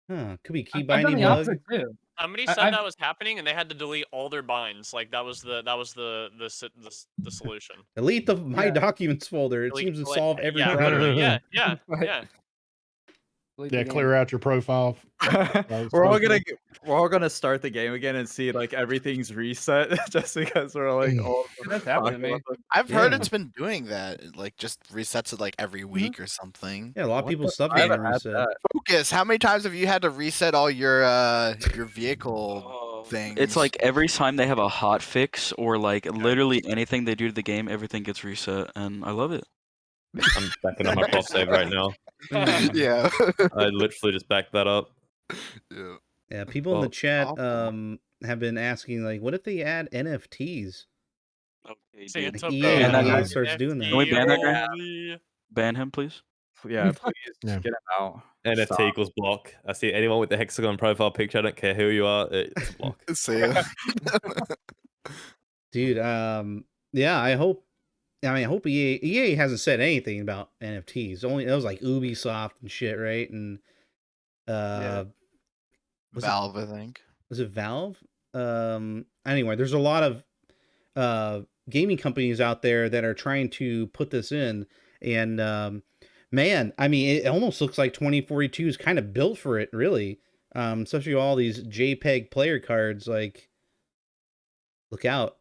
Speaker 1: Huh, could be key
Speaker 5: I've done
Speaker 1: binding
Speaker 5: the
Speaker 1: bug.
Speaker 5: opposite too.
Speaker 7: somebody
Speaker 5: I-
Speaker 7: said
Speaker 5: I've-
Speaker 7: that was happening and they had to delete all their binds. Like that was the solution.
Speaker 1: Delete the my
Speaker 5: Yeah.
Speaker 1: documents folder. It
Speaker 7: Delete-
Speaker 1: seems to
Speaker 7: delete-
Speaker 1: solve every
Speaker 7: yeah,
Speaker 1: problem.
Speaker 7: literally, yeah.
Speaker 5: Right. Delete the
Speaker 9: Yeah,
Speaker 5: game.
Speaker 9: clear out your profile.
Speaker 8: We're all gonna start the game again and see like everything's reset just because we're like all
Speaker 5: That's happened to me.
Speaker 11: I've heard
Speaker 1: Yeah.
Speaker 11: it's been doing that. It, like just resets it like every week or something.
Speaker 1: Yeah, a lot of
Speaker 8: What
Speaker 1: people's
Speaker 8: the-
Speaker 1: stuff
Speaker 8: I
Speaker 1: getting
Speaker 8: haven't had
Speaker 1: reset.
Speaker 8: that.
Speaker 11: Focus. How many times have you had to reset all your vehicle things?
Speaker 4: It's like every time they have a hot fix or like literally anything they do to the game, everything gets reset, and I love it.
Speaker 10: I'm backing up my prop save right now.
Speaker 11: yeah.
Speaker 10: I literally just backed that up.
Speaker 11: Yeah.
Speaker 1: Yeah, people in the
Speaker 10: Well,
Speaker 1: chat
Speaker 11: awful.
Speaker 1: have been asking like, what if they add NFTs?
Speaker 4: Okay,
Speaker 7: See,
Speaker 4: dude.
Speaker 7: it's a
Speaker 1: EA,
Speaker 7: bad
Speaker 1: EA starts doing that.
Speaker 4: Can we ban that guy?
Speaker 7: only.
Speaker 4: Ban him, please.
Speaker 8: Yeah, please
Speaker 9: Yeah.
Speaker 8: get him out.
Speaker 10: NFT
Speaker 8: Stop.
Speaker 10: equals block. I see anyone with the hexagon profile picture. I don't care who you are. It's a block.
Speaker 11: See ya.
Speaker 1: Dude, yeah, I hope EA hasn't said anything about NFTs. Only that was like Ubisoft and shit, right? And was it-
Speaker 11: Valve, I think.
Speaker 1: was it Valve? Anyway, there's a lot of gaming companies out there that are trying to put this in, and man, I mean, it almost looks like 2042 is kind of built for it, really. Especially all these JPEG player cards. Like, look out!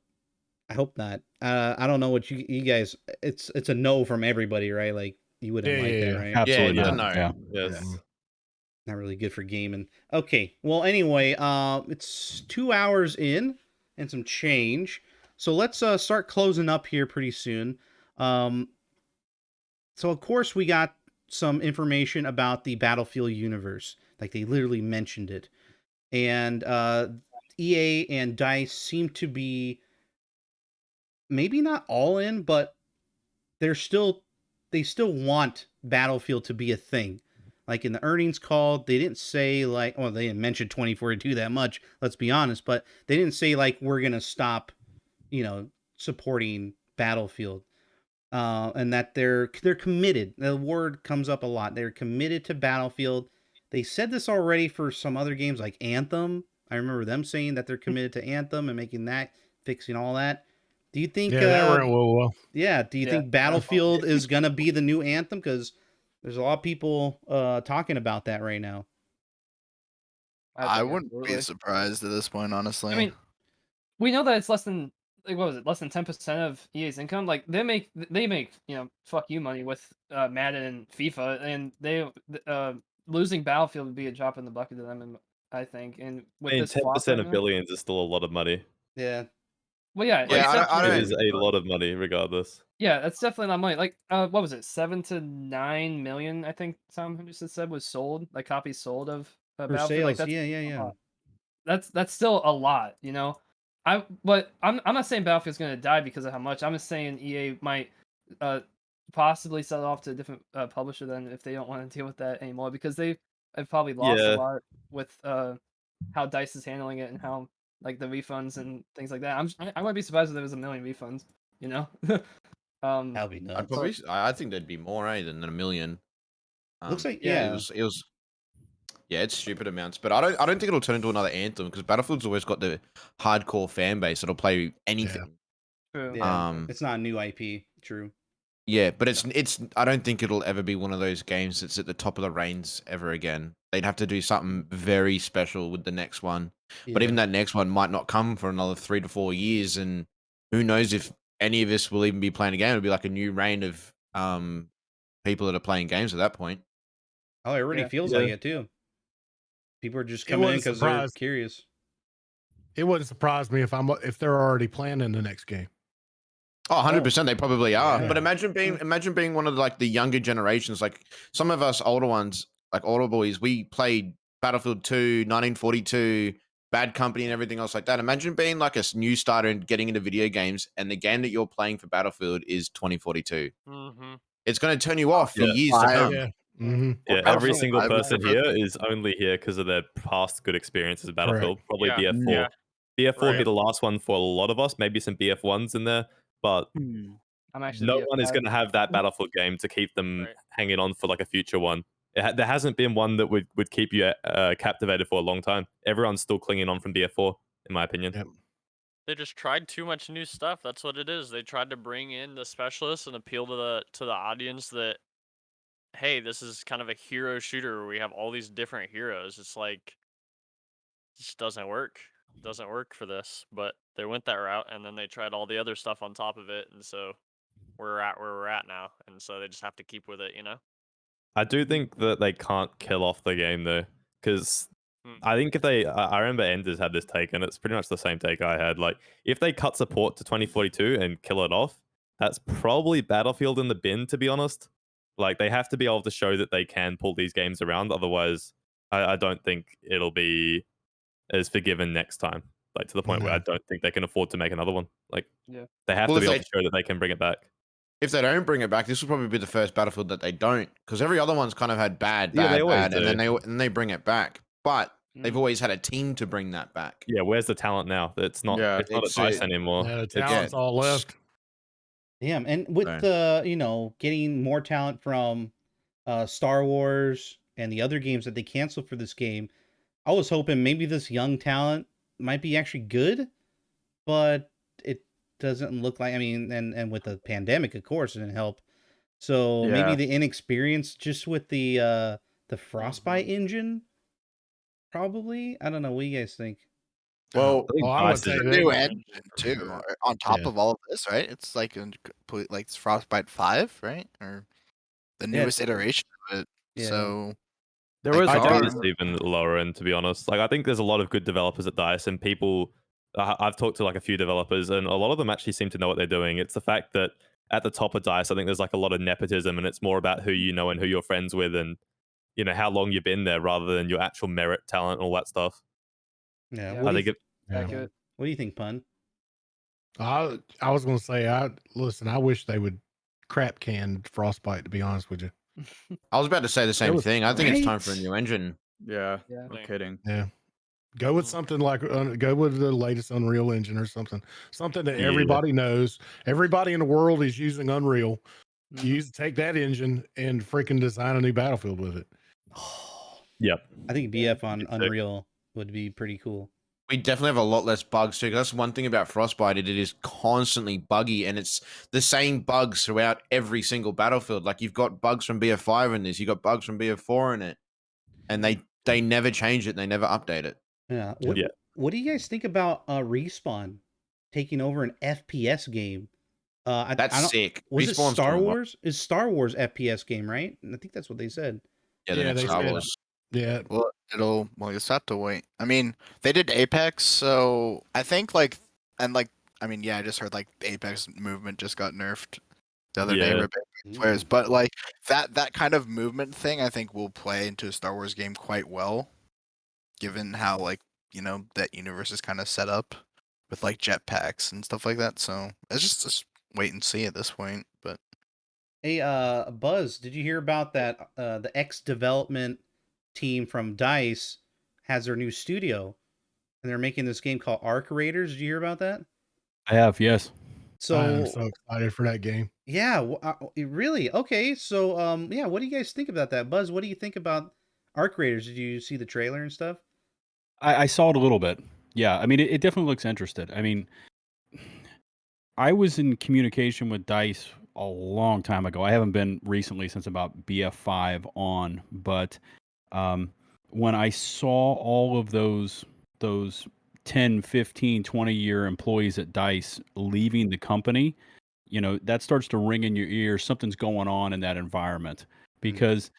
Speaker 1: I hope not. I don't know what you guys. It's a no from everybody, right? Like, you wouldn't like that, right?
Speaker 2: Absolutely
Speaker 3: Yeah,
Speaker 2: not.
Speaker 3: no.
Speaker 2: Yeah.
Speaker 10: Yes.
Speaker 1: Not really good for gaming. Okay, well, anyway, it's 2 hours in and some change, so let's start closing up here pretty soon. So of course we got some information about the Battlefield universe, like they literally mentioned it, and EA and DICE seem to be maybe not all in, but they still want Battlefield to be a thing. Like in the earnings call, they didn't say like, well, they didn't mention 2042 that much, let's be honest, but they didn't say like we're gonna stop, supporting Battlefield, and that they're committed. The word comes up a lot. They're committed to Battlefield. They said this already for some other games like Anthem. I remember them saying that they're committed to Anthem and making that, fixing all that. Do you think?
Speaker 9: Yeah, that went well.
Speaker 1: Yeah. Do you
Speaker 5: Yeah.
Speaker 1: think Battlefield is gonna be the new Anthem? Because there's a lot of people talking about that right now.
Speaker 11: I
Speaker 5: think
Speaker 11: wouldn't
Speaker 5: absolutely.
Speaker 11: be surprised at this point, honestly.
Speaker 5: I mean, we know that it's less than like what was it, less than 10% of EA's income. Like they make fuck you money with Madden and FIFA, and they losing Battlefield would be a drop in the bucket to them, and I think. And with
Speaker 10: I mean,
Speaker 5: this flop
Speaker 10: 10%
Speaker 5: right
Speaker 10: of
Speaker 5: now-
Speaker 10: billions is still a lot of money.
Speaker 1: Yeah.
Speaker 5: Well, yeah,
Speaker 11: Yeah,
Speaker 5: except
Speaker 11: I
Speaker 5: for-
Speaker 11: don't-
Speaker 10: It is a lot of money, regardless.
Speaker 5: Yeah, that's definitely not money. Like, what was it? 7 to 9 million, I think some just said was sold, like copies sold of
Speaker 1: For
Speaker 5: Battlefield, like
Speaker 1: sales,
Speaker 5: that's
Speaker 1: yeah.
Speaker 5: a lot. That's still a lot, you know. But I'm not saying Battlefield's gonna die because of how much. I'm just saying EA might possibly sell it off to a different publisher then if they don't want to deal with that anymore because have probably lost a
Speaker 10: Yeah.
Speaker 5: lot with how Dice is handling it and how like the refunds and things like that. I might be surprised if there was a million refunds, you know.
Speaker 1: That'd be nuts.
Speaker 3: I'd probably, I think there'd be more than a million.
Speaker 1: Looks like
Speaker 5: yeah,
Speaker 3: it was. Yeah, it's stupid amounts, but I don't think it'll turn into another Anthem because Battlefield's always got the hardcore fan base that'll play anything.
Speaker 5: true.
Speaker 1: Yeah, it's not a new IP. True.
Speaker 3: Yeah, but it's I don't think it'll ever be one of those games that's at the top of the reigns ever again. They'd have to do something very special with the next one. But even that next one might not come for another 3 to 4 years, and who knows if any of us will even be playing a game. It'll be like a new reign of people that are playing games at that point.
Speaker 1: Oh, it already feels like it too. People are just coming in because they're curious.
Speaker 9: It wouldn't surprise me if they're already planning the next game.
Speaker 3: Oh, 100%, they probably are.
Speaker 9: Yeah.
Speaker 3: But imagine being one of like the younger generations, like some of us older ones, like older boys, we played Battlefield 2, 1942, Bad Company and everything else like that. Imagine being like a new starter and getting into video games and the game that you're playing for Battlefield is 2042.
Speaker 7: Mm-hmm.
Speaker 3: It's going to turn you off for years to come.
Speaker 9: Yeah. Mm-hmm.
Speaker 10: Yeah, every single person here is only here because of their past good experiences with Battlefield. Probably BF4.
Speaker 7: Yeah.
Speaker 10: BF4 would be the last one for a lot of us. Maybe some BF1s in there, but
Speaker 5: I'm actually
Speaker 10: no
Speaker 5: BF5.
Speaker 10: one is going to have that Battlefield game to keep them hanging on for like a future one. There hasn't been one that would keep you captivated for a long time. Everyone's still clinging on from BF4, in my opinion.
Speaker 9: Yep.
Speaker 7: They just tried too much new stuff. That's what it is. They tried to bring in the specialists and appeal to the audience that, hey, this is kind of a hero shooter where we have all these different heroes. It's like, it just doesn't work. It doesn't work for this. But they went that route, and then they tried all the other stuff on top of it, and so we're at where we're at now. And so they just have to keep with it, you know?
Speaker 10: I do think that they can't kill off the game though, because I think if they, I remember Enders had this take, and it's pretty much the same take I had. Like, if they cut support to 2042 and kill it off, that's probably Battlefield in the bin, to be honest. Like, they have to be able to show that they can pull these games around. Otherwise, I don't think it'll be as forgiven next time. Like, to the point where I don't think they can afford to make another one. Like, they have to be able to show that they can bring it back.
Speaker 3: If they don't bring it back, this will probably be the first Battlefield that they don't, because every other one's kind of had bad, and then they bring it back. But they've always had a team to bring that back.
Speaker 10: Yeah, where's the talent now? It's not at DICE anymore.
Speaker 9: Yeah, the talent's all left.
Speaker 1: Yeah, and with the getting more talent from Star Wars and the other games that they canceled for this game, I was hoping maybe this young talent might be actually good, but it doesn't look like. I mean, and with the pandemic, of course, it didn't help. So maybe the inexperience just with the Frostbite engine, probably. I don't know. What do you guys think?
Speaker 11: Well,
Speaker 9: I would say
Speaker 11: a new engine too, on top of all of this, right? It's like a complete, like it's Frostbite 5, right? Or the newest iteration of it. So
Speaker 10: there was it's even lower end, to be honest. Like, I think there's a lot of good developers at DICE, and people. I've talked to like a few developers, and a lot of them actually seem to know what they're doing. It's the fact that at the top of DICE, I think there's like a lot of nepotism, and it's more about who you know and who you're friends with, and how long you've been there, rather than your actual merit, talent, and all that stuff.
Speaker 1: Yeah,
Speaker 10: I think
Speaker 1: accurate. What do you think, Pun?
Speaker 9: I was going to say, I wish they would crap can Frostbite, to be honest with you.
Speaker 3: I was about to say the same thing. I think it's time for a new engine.
Speaker 8: Yeah, no kidding.
Speaker 9: Yeah. Go with something like, go with the latest Unreal engine or something that everybody knows. Everybody in the world is using Unreal. Take that engine and freaking design a new Battlefield with it.
Speaker 10: Yep.
Speaker 1: I think BF on Unreal would be pretty cool.
Speaker 3: We definitely have a lot less bugs too. That's one thing about Frostbite. It is constantly buggy, and it's the same bugs throughout every single Battlefield. Like, you've got bugs from BF5 in this, you've got bugs from BF4 in it, and they never change it. They never update it.
Speaker 1: Yeah. What do you guys think about Respawn taking over an FPS game?
Speaker 3: That's sick.
Speaker 1: Was
Speaker 3: Respawn's
Speaker 1: it Star
Speaker 3: doing what?
Speaker 1: Wars? Is Star Wars FPS game, right? I think that's what they said.
Speaker 3: Yeah, the next Star Wars.
Speaker 9: Yeah.
Speaker 11: Well, you just have to wait. I mean, they did Apex, so I think I just heard like the Apex movement just got nerfed the other day with Apex players, but like that kind of movement thing, I think will play into a Star Wars game quite well. given how like that universe is kind of set up with like jetpacks and stuff like that. So it's just wait and see at this point. But
Speaker 1: Hey, Buzz, did you hear about that? The X development team from DICE has their new studio, and they're making this game called Arc Raiders. Did you hear about that?
Speaker 2: I have, yes.
Speaker 9: I am
Speaker 1: So,
Speaker 9: so excited for that game.
Speaker 1: yeah, really? Okay, so, yeah, what do you guys think about that? Buzz, what do you think about Arc Raiders? Did you see the trailer and stuff?
Speaker 2: I saw it a little bit. Yeah, I mean, it definitely looks interested. I mean, I was in communication with Dice a long time ago. I haven't been recently since about BF5 on, but um, when I saw all of those 10, 15, 20-year employees at Dice leaving the company, that starts to ring in your ears. Something's going on in that environment because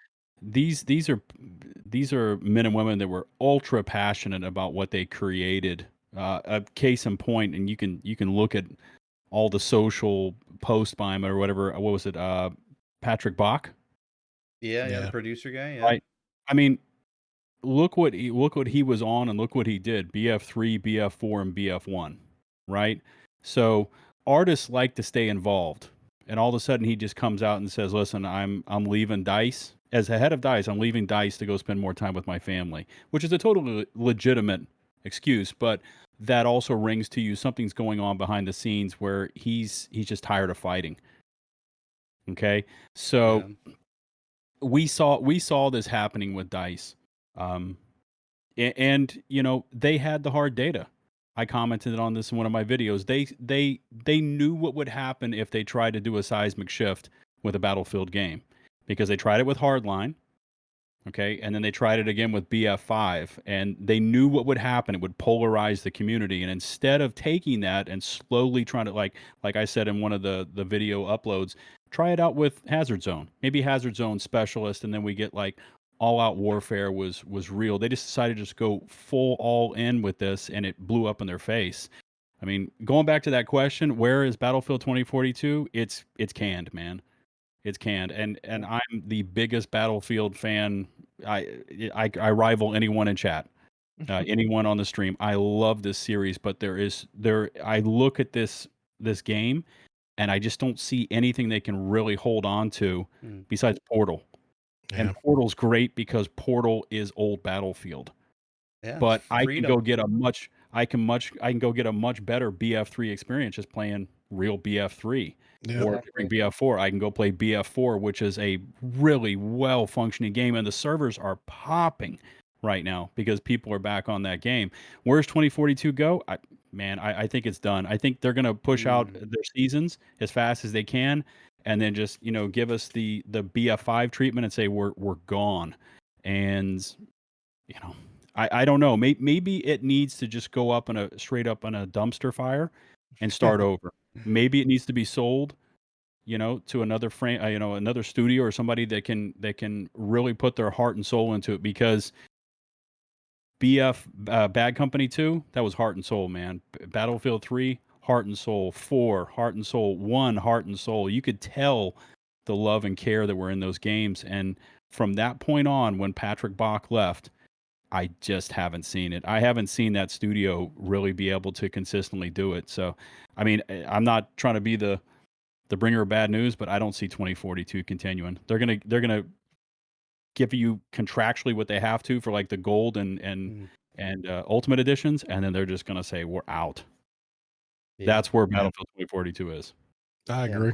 Speaker 2: these are men and women that were ultra passionate about what they created. A case in point, and you can look at all the social posts by him or whatever. What was it? Patrick Bach,
Speaker 1: Yeah, the
Speaker 9: Yeah.
Speaker 1: producer guy. Yeah,
Speaker 2: right? I mean, look what he was on, and look what he did. BF3, BF4, and BF1, right? So artists like to stay involved, and all of a sudden he just comes out and says, "Listen, I'm leaving Dice as a head of Dice. I'm leaving Dice to go spend more time with my family," which is a totally legitimate excuse, but that also rings to you something's going on behind the scenes where he's just tired of fighting. Okay, so
Speaker 1: yeah,
Speaker 2: we saw this happening with Dice. Um, and they had the hard data. I commented on this in one of my videos. They knew what would happen if they tried to do a seismic shift with a Battlefield game, because they tried it with Hardline, okay, and then they tried it again with BF5, and they knew what would happen. It would polarize the community, and instead of taking that and slowly trying to, like I said in one of the video uploads, try it out with Hazard Zone, maybe Hazard Zone specialist, and then we get like all out warfare was real. They just decided to just go full all in with this, and it blew up in their face. I mean, going back to that question, where is Battlefield 2042? It's canned, man. It's canned, and I'm the biggest Battlefield fan. I rival anyone in chat, anyone on the stream. I love this series, but I look at this game, and I just don't see anything they can really hold on to
Speaker 1: Mm.
Speaker 2: besides Portal. And
Speaker 9: Yeah.
Speaker 2: Portal's great because Portal is old Battlefield.
Speaker 1: yeah. It's
Speaker 2: But I can go
Speaker 1: freedom.
Speaker 2: get I can go get a much better BF3 experience just playing real BF3.
Speaker 9: Yeah.
Speaker 2: Or during BF4, I can go play BF4, which is a really well functioning game, and the servers are popping right now because people are back on that game. Where's 2042 go? I think it's done. I think they're gonna push out
Speaker 1: Mm.
Speaker 2: their seasons as fast as they can, and then just give us the BF5 treatment and say we're gone. And you know, I don't know. Maybe it needs to just go up in a straight up on a dumpster fire and start over. Maybe it needs to be sold, to another frame, another studio or somebody that can really put their heart and soul into it, because BF Bad Company 2, that was heart and soul, man. Battlefield 3, heart and soul. 4, heart and soul. 1, heart and soul. You could tell the love and care that were in those games, and from that point on, when Patrick Bach left, I just haven't seen it. I haven't seen that studio really be able to consistently do it. So, I mean, I'm not trying to be the bringer of bad news, but I don't see 2042 continuing. They're gonna give you contractually what they have to for like the gold and ultimate editions, and then they're just gonna say we're out.
Speaker 1: Yeah.
Speaker 2: That's where
Speaker 9: Yeah.
Speaker 2: Battlefield 2042 is.
Speaker 9: I
Speaker 1: Yeah.
Speaker 9: agree.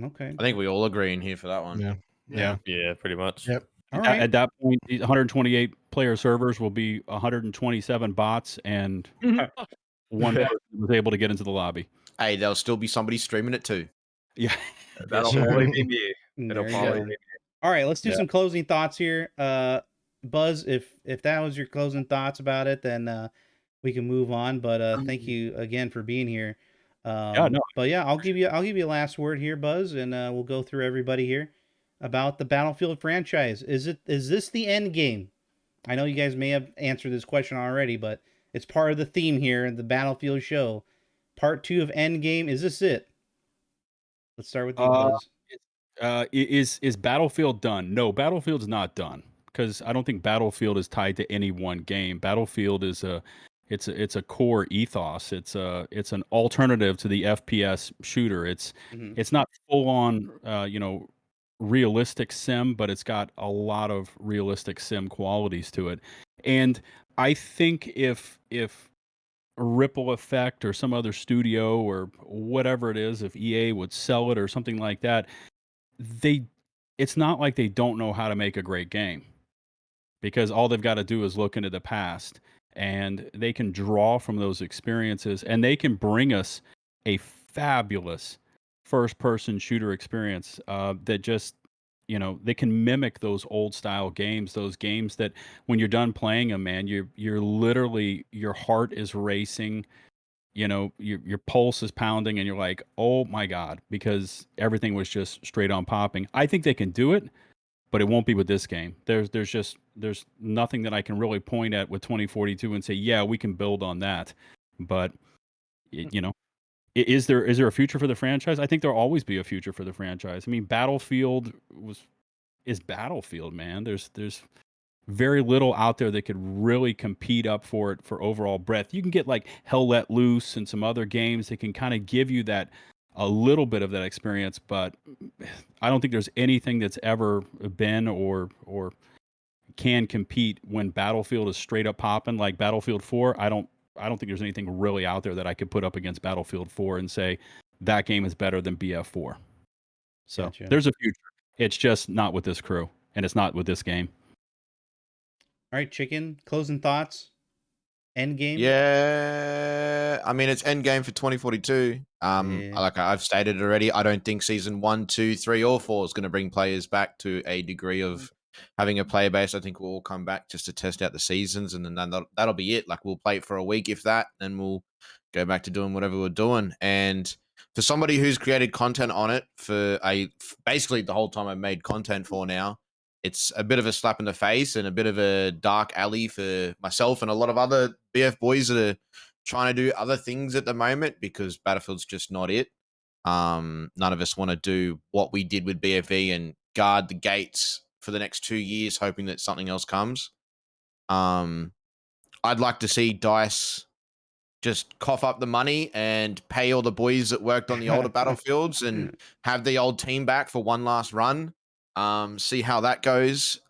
Speaker 1: Okay.
Speaker 3: I think we all agree in here for that one.
Speaker 9: Yeah.
Speaker 2: Yeah.
Speaker 10: Yeah, pretty much.
Speaker 9: Yep.
Speaker 1: All
Speaker 2: At,
Speaker 1: right.
Speaker 2: at that point, 128 player servers will be 127 bots, and one person was able to get into the lobby.
Speaker 3: Hey, there'll still be somebody streaming it too.
Speaker 2: Yeah.
Speaker 8: That'll
Speaker 1: sir.
Speaker 8: probably be me. It'll
Speaker 1: There you
Speaker 8: probably
Speaker 1: go.
Speaker 8: be me.
Speaker 1: All right, let's do
Speaker 2: Yeah.
Speaker 1: some closing thoughts here. Buzz, if that was your closing thoughts about it, then we can move on. But thank you again for being here.
Speaker 2: Yeah, no.
Speaker 1: But yeah, I'll give you a last word here, Buzz, and we'll go through everybody here about the Battlefield franchise. Is this the end game? I know you guys may have answered this question already, but it's part of the theme here in the Battlefield show. Part 2 of Endgame. Is this it? Let's start with you,
Speaker 2: Uh,
Speaker 1: Buzz.
Speaker 2: is Battlefield done? No, Battlefield's not done. because I don't think Battlefield is tied to any one game. Battlefield is it's a core ethos. It's an alternative to the FPS shooter. It's not full on realistic sim, but it's got a lot of realistic sim qualities to it. And I think if Ripple Effect or some other studio or whatever it is, if EA would sell it or something like that, they it's not like they don't know how to make a great game, because all they've got to do is look into the past, and they can draw from those experiences, and they can bring us a fabulous first person shooter experience that just they can mimic those old style games, those games that when you're done playing them, man, you're literally, your heart is racing, your pulse is pounding, and you're like, oh my god, because everything was just straight on popping. I think they can do it, but it won't be with this game. There's nothing that I can really point at with 2042 and say, yeah, we can build on that. But is there a future for the franchise? I think there'll always be a future for the franchise. I mean, Battlefield is Battlefield, man. There's very little out there that could really compete up for it for overall breadth. You can get like Hell Let Loose and some other games that can kind of give you that, a little bit of that experience, but I don't think there's anything that's ever been or can compete when Battlefield is straight up popping like Battlefield 4. I don't think there's anything really out there that I could put up against Battlefield 4 and say that game is better than BF4. So
Speaker 1: Gotcha.
Speaker 2: there's a future. It's just not with this crew, and it's not with this game.
Speaker 1: All right, Chicken, closing thoughts. Endgame.
Speaker 3: Yeah, I mean it's Endgame for 2042.
Speaker 1: Yeah.
Speaker 3: Like I've stated already, I don't think season 1, 2, 3, or 4 is going to bring players back to a degree of having a player base. I think we'll all come back just to test out the seasons, and then that'll be it. Like we'll play it for a week, if that, then we'll go back to doing whatever we're doing. And for somebody who's created content on it for basically the whole time I've made content for now, it's a bit of a slap in the face and a bit of a dark alley for myself and a lot of other BF boys that are trying to do other things at the moment, because Battlefield's just not it. None of us want to do what we did with BFE and guard the gates for the next 2 years, hoping that something else comes. I'd like to see DICE just cough up the money and pay all the boys that worked on the older Battlefields and have the old team back for one last run. See how that goes.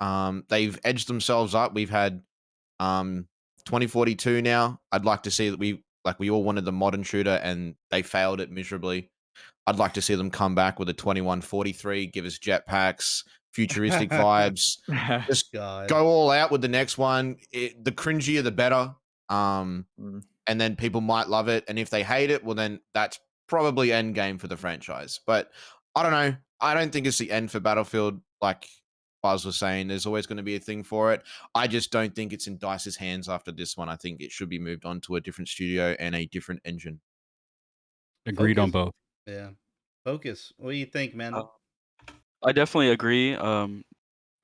Speaker 3: They've edged themselves up. We've had 2042 now. I'd like to see that we all wanted the modern shooter and they failed it miserably. I'd like to see them come back with a 2143, give us jetpacks, futuristic vibes. Just
Speaker 1: God.
Speaker 3: go all out with the next one. The cringier, the better. And then people might love it. And if they hate it, well, then that's probably end game for the franchise. But I don't know. I don't think it's the end for Battlefield. Like Buzz was saying, there's always going to be a thing for it. I just don't think it's in DICE's hands after this one. I think it should be moved on to a different studio and a different engine.
Speaker 2: Agreed on
Speaker 1: Focus.
Speaker 2: both.
Speaker 1: Yeah. Focus. What do you think, man?
Speaker 4: I definitely agree.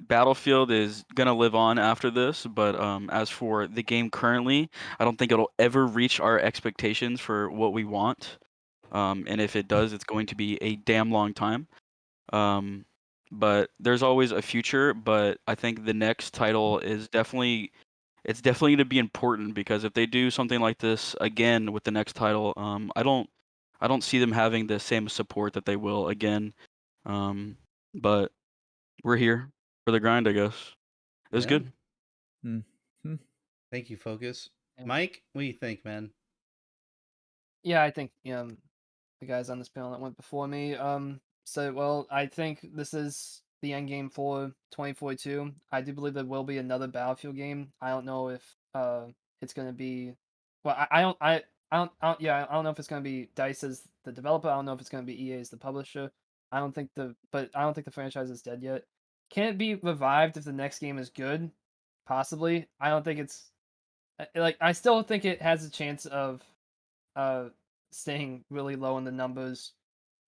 Speaker 4: Battlefield is gonna live on after this, but as for the game currently, I don't think it'll ever reach our expectations for what we want. And if it does, it's going to be a damn long time. But there's always a future. But I think the next title is definitely going to be important, because if they do something like this again with the next title, I don't see them having the same support that they will again. But we're here for the grind, I guess. It was
Speaker 1: Yeah.
Speaker 4: good.
Speaker 1: Thank you, Focus.
Speaker 5: Yeah.
Speaker 1: Mike, what do you think, man?
Speaker 5: Yeah, I think the guys on this panel that went before me. Well, I think this is the end game for 2042. I do believe there will be another Battlefield game. I don't know if it's gonna be. Well, I don't know if it's gonna be DICE as the developer. I don't know if it's gonna be EA as the publisher. But I don't think the franchise is dead yet. Can it be revived if the next game is good? Possibly. I don't think it's like I still think it has a chance of uh staying really low in the numbers,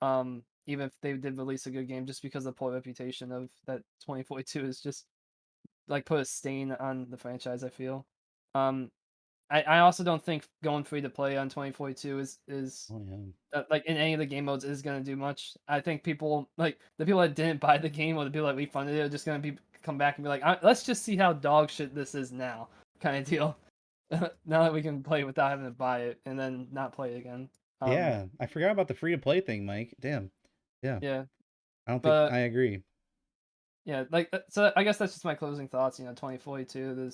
Speaker 5: even if they did release a good game, just because the poor reputation of that 2042 is just like put a stain on the franchise, I feel. I also don't think going free to play on 2042 is
Speaker 1: Oh yeah.
Speaker 5: like in any of the game modes is gonna do much. I think people like the people that didn't buy the game or the people that refunded it are just gonna be come back and be like, let's just see how dog shit this is now, kind of deal. Now that we can play without having to buy it and then not play it again.
Speaker 1: Yeah, I forgot about the free to play thing, Mike. Damn. Yeah.
Speaker 5: Yeah,
Speaker 1: I don't think
Speaker 5: but
Speaker 1: I agree.
Speaker 5: yeah, like so I guess that's just my closing thoughts. 2042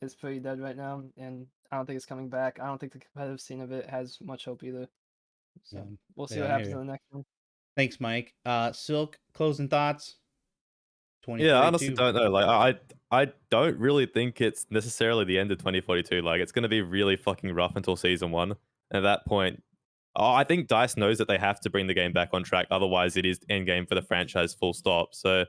Speaker 5: is pretty dead right now, and I don't think it's coming back. I don't think the competitive scene of it has much hope either.
Speaker 1: Yeah.
Speaker 5: So we'll see
Speaker 1: Yeah,
Speaker 5: what
Speaker 1: I hear
Speaker 5: happens in
Speaker 1: you.
Speaker 5: the next one.
Speaker 1: Thanks, Mike. Silk, closing thoughts.
Speaker 10: Yeah, I honestly
Speaker 1: 2042.
Speaker 10: don't know. Like, I don't really think it's necessarily the end of 2042. Like, it's going to be really fucking rough until season one. At that point, I think Dice knows that they have to bring the game back on track. Otherwise, it is Endgame for the franchise, full stop. So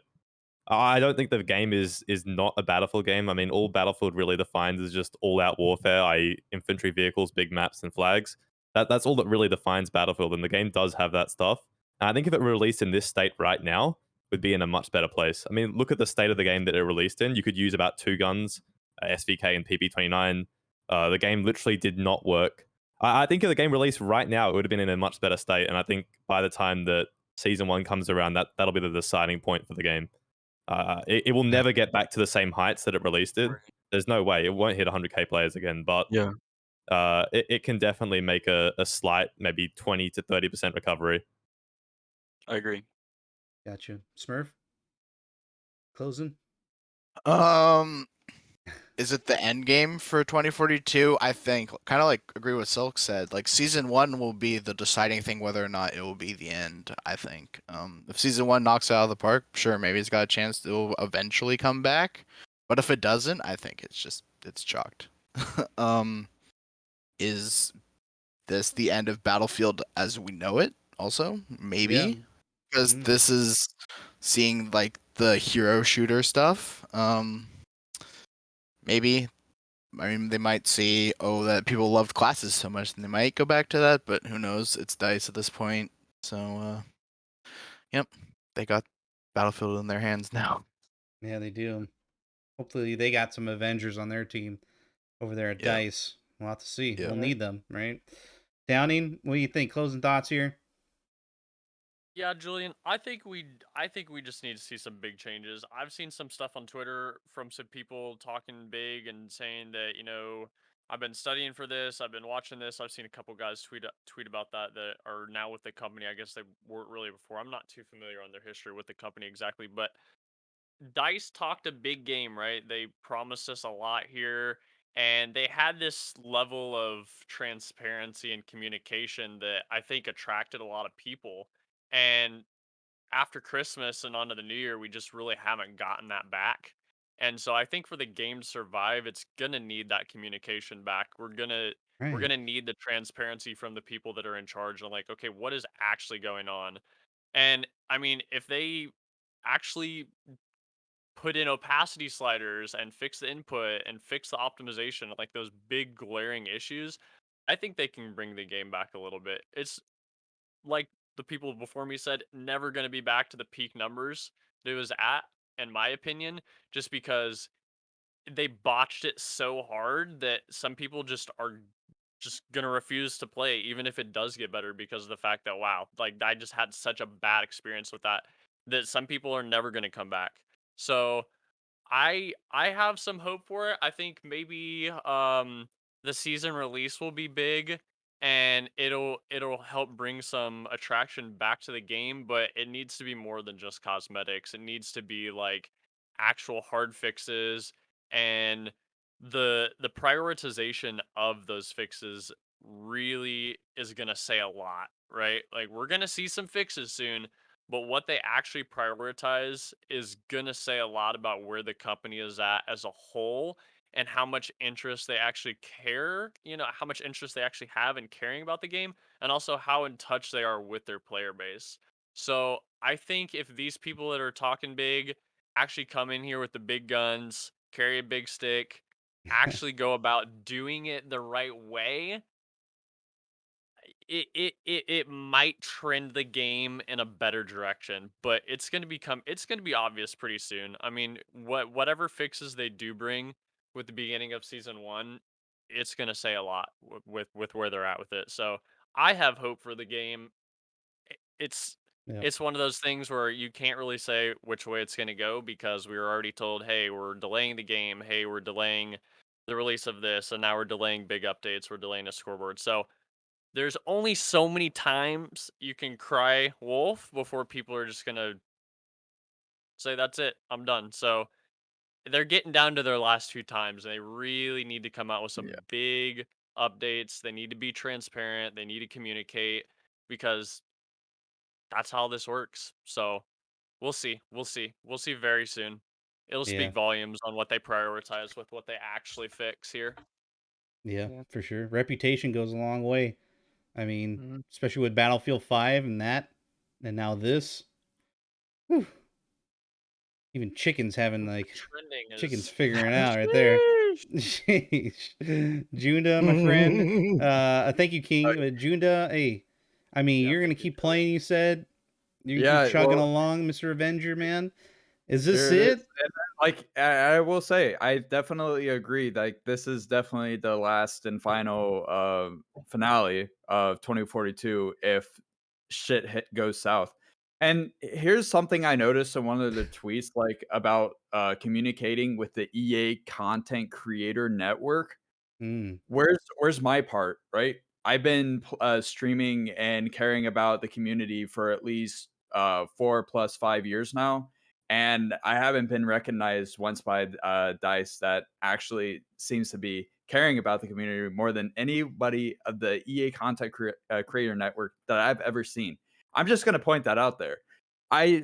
Speaker 10: I don't think the game is not a Battlefield game. I mean, all Battlefield really defines is just all-out warfare, i.e., infantry vehicles, big maps, and flags. That's all that really defines Battlefield, and the game does have that stuff. And I think if it were released in this state right now, would be in a much better place. I mean, look at the state of the game that it released in. You could use about 2 guns, SVK and PP29. The game literally did not work. I think if the game released right now, it would have been in a much better state. And I think by the time that season one comes around, that'll be the deciding point for the game. It will never get back to the same heights that it released in. There's no way it won't hit 100k players again, but
Speaker 4: Yeah,
Speaker 10: it can definitely make a slight, maybe 20 to 30% recovery.
Speaker 4: I agree.
Speaker 1: Gotcha. Smurf, closing.
Speaker 11: Um, is it the end game for 2042? I think kind of like agree with Silk said. Like season one will be the deciding thing whether or not it will be the end. I think. If season one knocks it out of the park, sure, maybe it's got a chance to eventually come back. But if it doesn't, I think it's chalked. Is this the end of Battlefield as we know it? Also,
Speaker 1: Yeah.
Speaker 11: maybe because
Speaker 1: Mm.
Speaker 11: this is seeing like the hero shooter stuff. Maybe. I mean, they might see, oh, that people loved classes so much, and they might go back to that. But who knows? It's Dice at this point. So, yep, they got Battlefield in their hands now.
Speaker 1: Yeah, they do. Hopefully, they got some Avengers on their team over there at
Speaker 11: Yeah.
Speaker 1: Dice. We'll have to see.
Speaker 11: Yeah.
Speaker 1: We'll need them, right? Downing, what do you think? Closing thoughts here?
Speaker 7: Yeah, Julian, I think we just need to see some big changes. I've seen some stuff on Twitter from some people talking big and saying that, I've been studying for this, I've been watching this. I've seen a couple guys tweet about that are now with the company. I guess they weren't really before. I'm not too familiar on their history with the company exactly, but Dice talked a big game, right? They promised us a lot here, and they had this level of transparency and communication that I think attracted a lot of people. And after Christmas and onto the new year, we just really haven't gotten that back. And so I think for the game to survive, it's gonna need that communication back. We're
Speaker 1: Right.
Speaker 7: gonna need the transparency from the people that are in charge and like, okay, what is actually going on? And I mean, if they actually put in opacity sliders and fix the input and fix the optimization, like those big glaring issues, I think they can bring the game back a little bit. It's like the people before me said, never going to be back to the peak numbers that it was at, in my opinion, just because they botched it so hard that some people just are just gonna refuse to play, even if it does get better, because of the fact that wow, like I just had such a bad experience with that some people are never gonna come back. So I have some hope for it. I think maybe the season release will be big and it'll help bring some attraction back to the game, but it needs to be more than just cosmetics. It needs to be like actual hard fixes, and the prioritization of those fixes really is going to say a lot, right? Like we're going to see some fixes soon, but what they actually prioritize is going to say a lot about where the company is at as a whole and how much interest they actually care, how much interest they actually have in caring about the game, and also how in touch they are with their player base. So I think if these people that are talking big actually come in here with the big guns, carry a big stick, actually go about doing it the right way, it might trend the game in a better direction, but it's gonna be obvious pretty soon. I mean, whatever fixes they do bring with the beginning of season one, it's gonna say a lot with where they're at with it. So I have hope for the game. It's
Speaker 1: Yep.
Speaker 7: it's one of those things where you can't really say which way it's gonna go because we were already told, hey, we're delaying the game. Hey, we're delaying the release of this, and now we're delaying big updates. We're delaying a scoreboard. So there's only so many times you can cry wolf before people are just gonna say that's it. I'm done. So they're getting down to their last few times, and they really need to come out with some
Speaker 6: Yeah.
Speaker 7: big updates. They need to be transparent. They need to communicate because that's how this works. So we'll see. We'll see. We'll see very soon. It'll
Speaker 1: Yeah.
Speaker 7: speak volumes on what they prioritize with what they actually fix here.
Speaker 1: Yeah,
Speaker 5: Yeah.
Speaker 1: for sure. Reputation goes a long way. I mean,
Speaker 5: Mhm.
Speaker 1: especially with Battlefield 5 and that, and now this. Whew. Even chickens having like
Speaker 7: Trending
Speaker 1: chickens
Speaker 7: is
Speaker 1: figuring it out right there.
Speaker 7: Sheesh.
Speaker 1: Sheesh. Junda, my friend. Thank you, King. Junda, hey, I mean,
Speaker 7: Yeah,
Speaker 1: you're gonna
Speaker 7: thank you,
Speaker 1: keep
Speaker 7: Julian.
Speaker 1: playing. You said you're gonna keep
Speaker 8: Yeah,
Speaker 1: chugging
Speaker 8: well,
Speaker 1: along, Mr. Avenger, man. Is this
Speaker 8: here it is.
Speaker 1: it?
Speaker 8: And like I will say, I definitely agree. Like this is definitely the last and final finale of 2042 if goes south. And here's something I noticed in one of the tweets, like about communicating with the EA content creator network.
Speaker 1: Mm,
Speaker 8: Where's my part, right? I've been streaming and caring about the community for at least 4 plus 5 years now, and I haven't been recognized once by Dice that actually seems to be caring about the community more than anybody of the EA content creator network that I've ever seen. I'm just gonna point that out there. I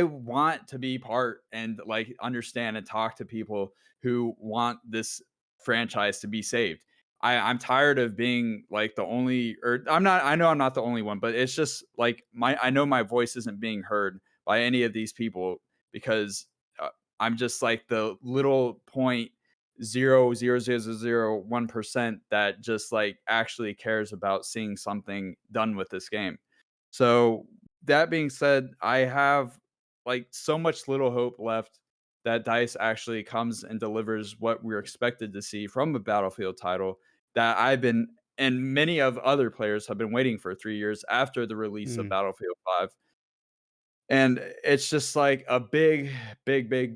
Speaker 8: want to be part and like understand and talk to people who want this franchise to be saved. I'm tired of being like the only, or I'm not, I know I'm not the only one, but it's just like I know my voice isn't being heard by any of these people because I'm just like the little 0.00001% that just like actually cares about seeing something done with this game. So that being said, I have like so much little hope left that Dice actually comes and delivers what we're expected to see from a Battlefield title that I've been and many of other players have been waiting for 3 years after the release of
Speaker 1: mm,
Speaker 8: Battlefield 5. And it's just like a big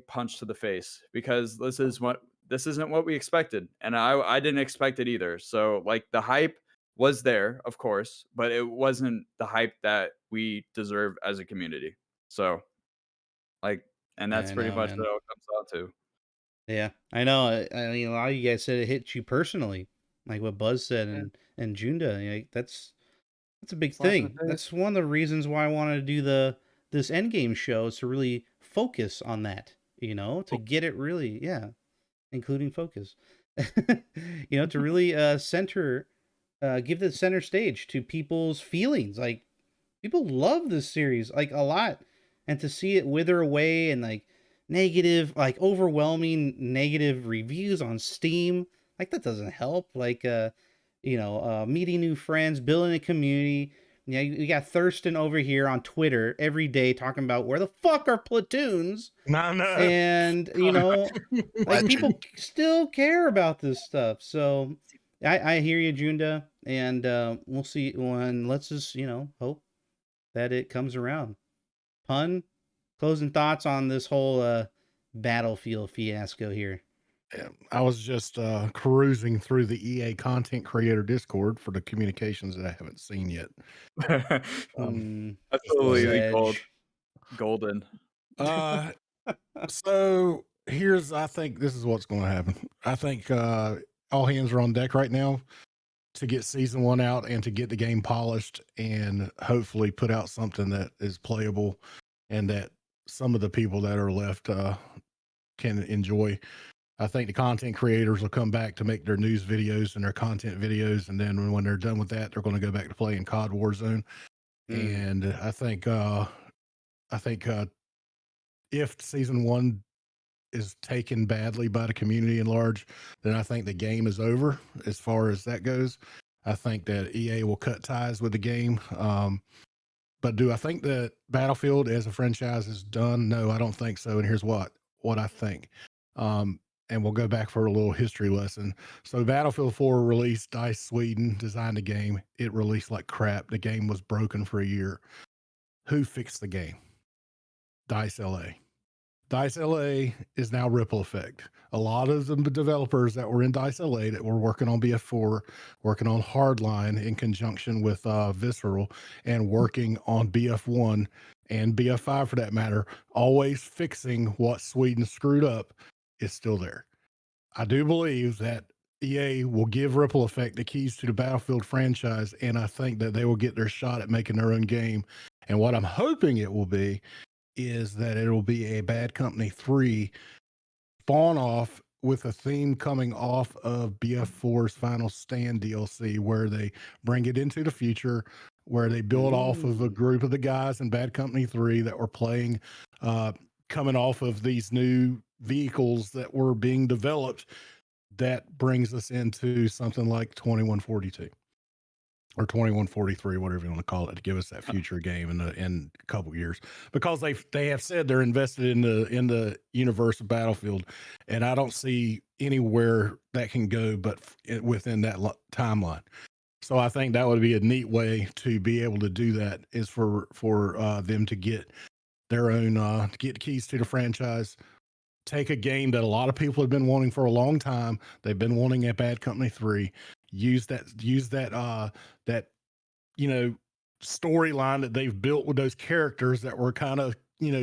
Speaker 8: punch to the face because this isn't what we expected. And I didn't expect it either. So like the hype was there, of course, but it wasn't the hype that we deserve as a community. So like, and
Speaker 1: yeah,
Speaker 8: that's
Speaker 1: I
Speaker 8: pretty
Speaker 1: know,
Speaker 8: much
Speaker 1: man.
Speaker 8: what it comes down to.
Speaker 1: Yeah, I know. I mean, a lot of you guys said it hit you personally, like what Buzz said
Speaker 8: Yeah.
Speaker 1: and Junda. Like that's a big
Speaker 5: Slap in the
Speaker 1: thing.
Speaker 5: face.
Speaker 1: That's one of the reasons why I wanted to do this Endgame show is to really focus on that. To get it really, yeah, including focus. To really give the center stage to people's feelings. Like people love this series like a lot, and to see it wither away and like negative, like overwhelming negative reviews on Steam, like that doesn't help. Like meeting new friends, building a community. Yeah, you got Thurston over here on Twitter every day talking about where the fuck are platoons,
Speaker 9: No, no.
Speaker 1: and like
Speaker 11: Legend.
Speaker 1: people still care about this stuff. So I hear you, Junda, and we'll see when. Let's just hope that it comes around. Pun, closing thoughts on this whole Battlefield fiasco here.
Speaker 9: Yeah, I was just cruising through the EA content creator Discord for the communications that I haven't seen yet.
Speaker 1: Hmm.
Speaker 8: Absolutely
Speaker 1: Sledge.
Speaker 8: golden.
Speaker 9: Uh, so I think this is what's going to happen. I think all hands are on deck right now to get season 1 out and to get the game polished and hopefully put out something that is playable and that some of the people that are left can enjoy. I think the content creators will come back to make their news videos and their content videos, and then when they're done with that, they're going to go back to playing COD Warzone.
Speaker 1: Mm.
Speaker 9: And I think if season 1 is taken badly by the community in large, then I think the game is over as far as that goes. I think that EA will cut ties with the game. But do I think that Battlefield as a franchise is done? No, I don't think so. And here's what I think. and we'll go back for a little history lesson. So Battlefield 4 released, DICE Sweden designed the game. It released like crap. The game was broken for a year. Who fixed the game? DICE LA. DICE LA is now Ripple Effect. A lot of the developers that were in DICE LA that were working on BF4, working on Hardline in conjunction with Visceral, and working on BF1 and BF5 for that matter, always fixing what Sweden screwed up, is still there. I do believe that EA will give Ripple Effect the keys to the Battlefield franchise, and I think that they will get their shot at making their own game. And what I'm hoping it will be is that it'll be a Bad Company 3 spawn off with a theme coming off of BF4's Final Stand DLC, where they bring it into the future, where they build off of a group of the guys in Bad Company 3 that were playing, coming off of these new vehicles that were being developed. That brings us into something like 2142 or 2143, whatever you want to call it, to give us that future game in a couple years, because they have said they're invested in the universe of Battlefield, and I don't see anywhere that can go but within that timeline. So I think that would be a neat way to be able to do that, is for them to get their own to get keys to the franchise. Take a game that a lot of people have been wanting for a long time. They've been wanting a Bad Company 3. Use that storyline that they've built with those characters that were kind of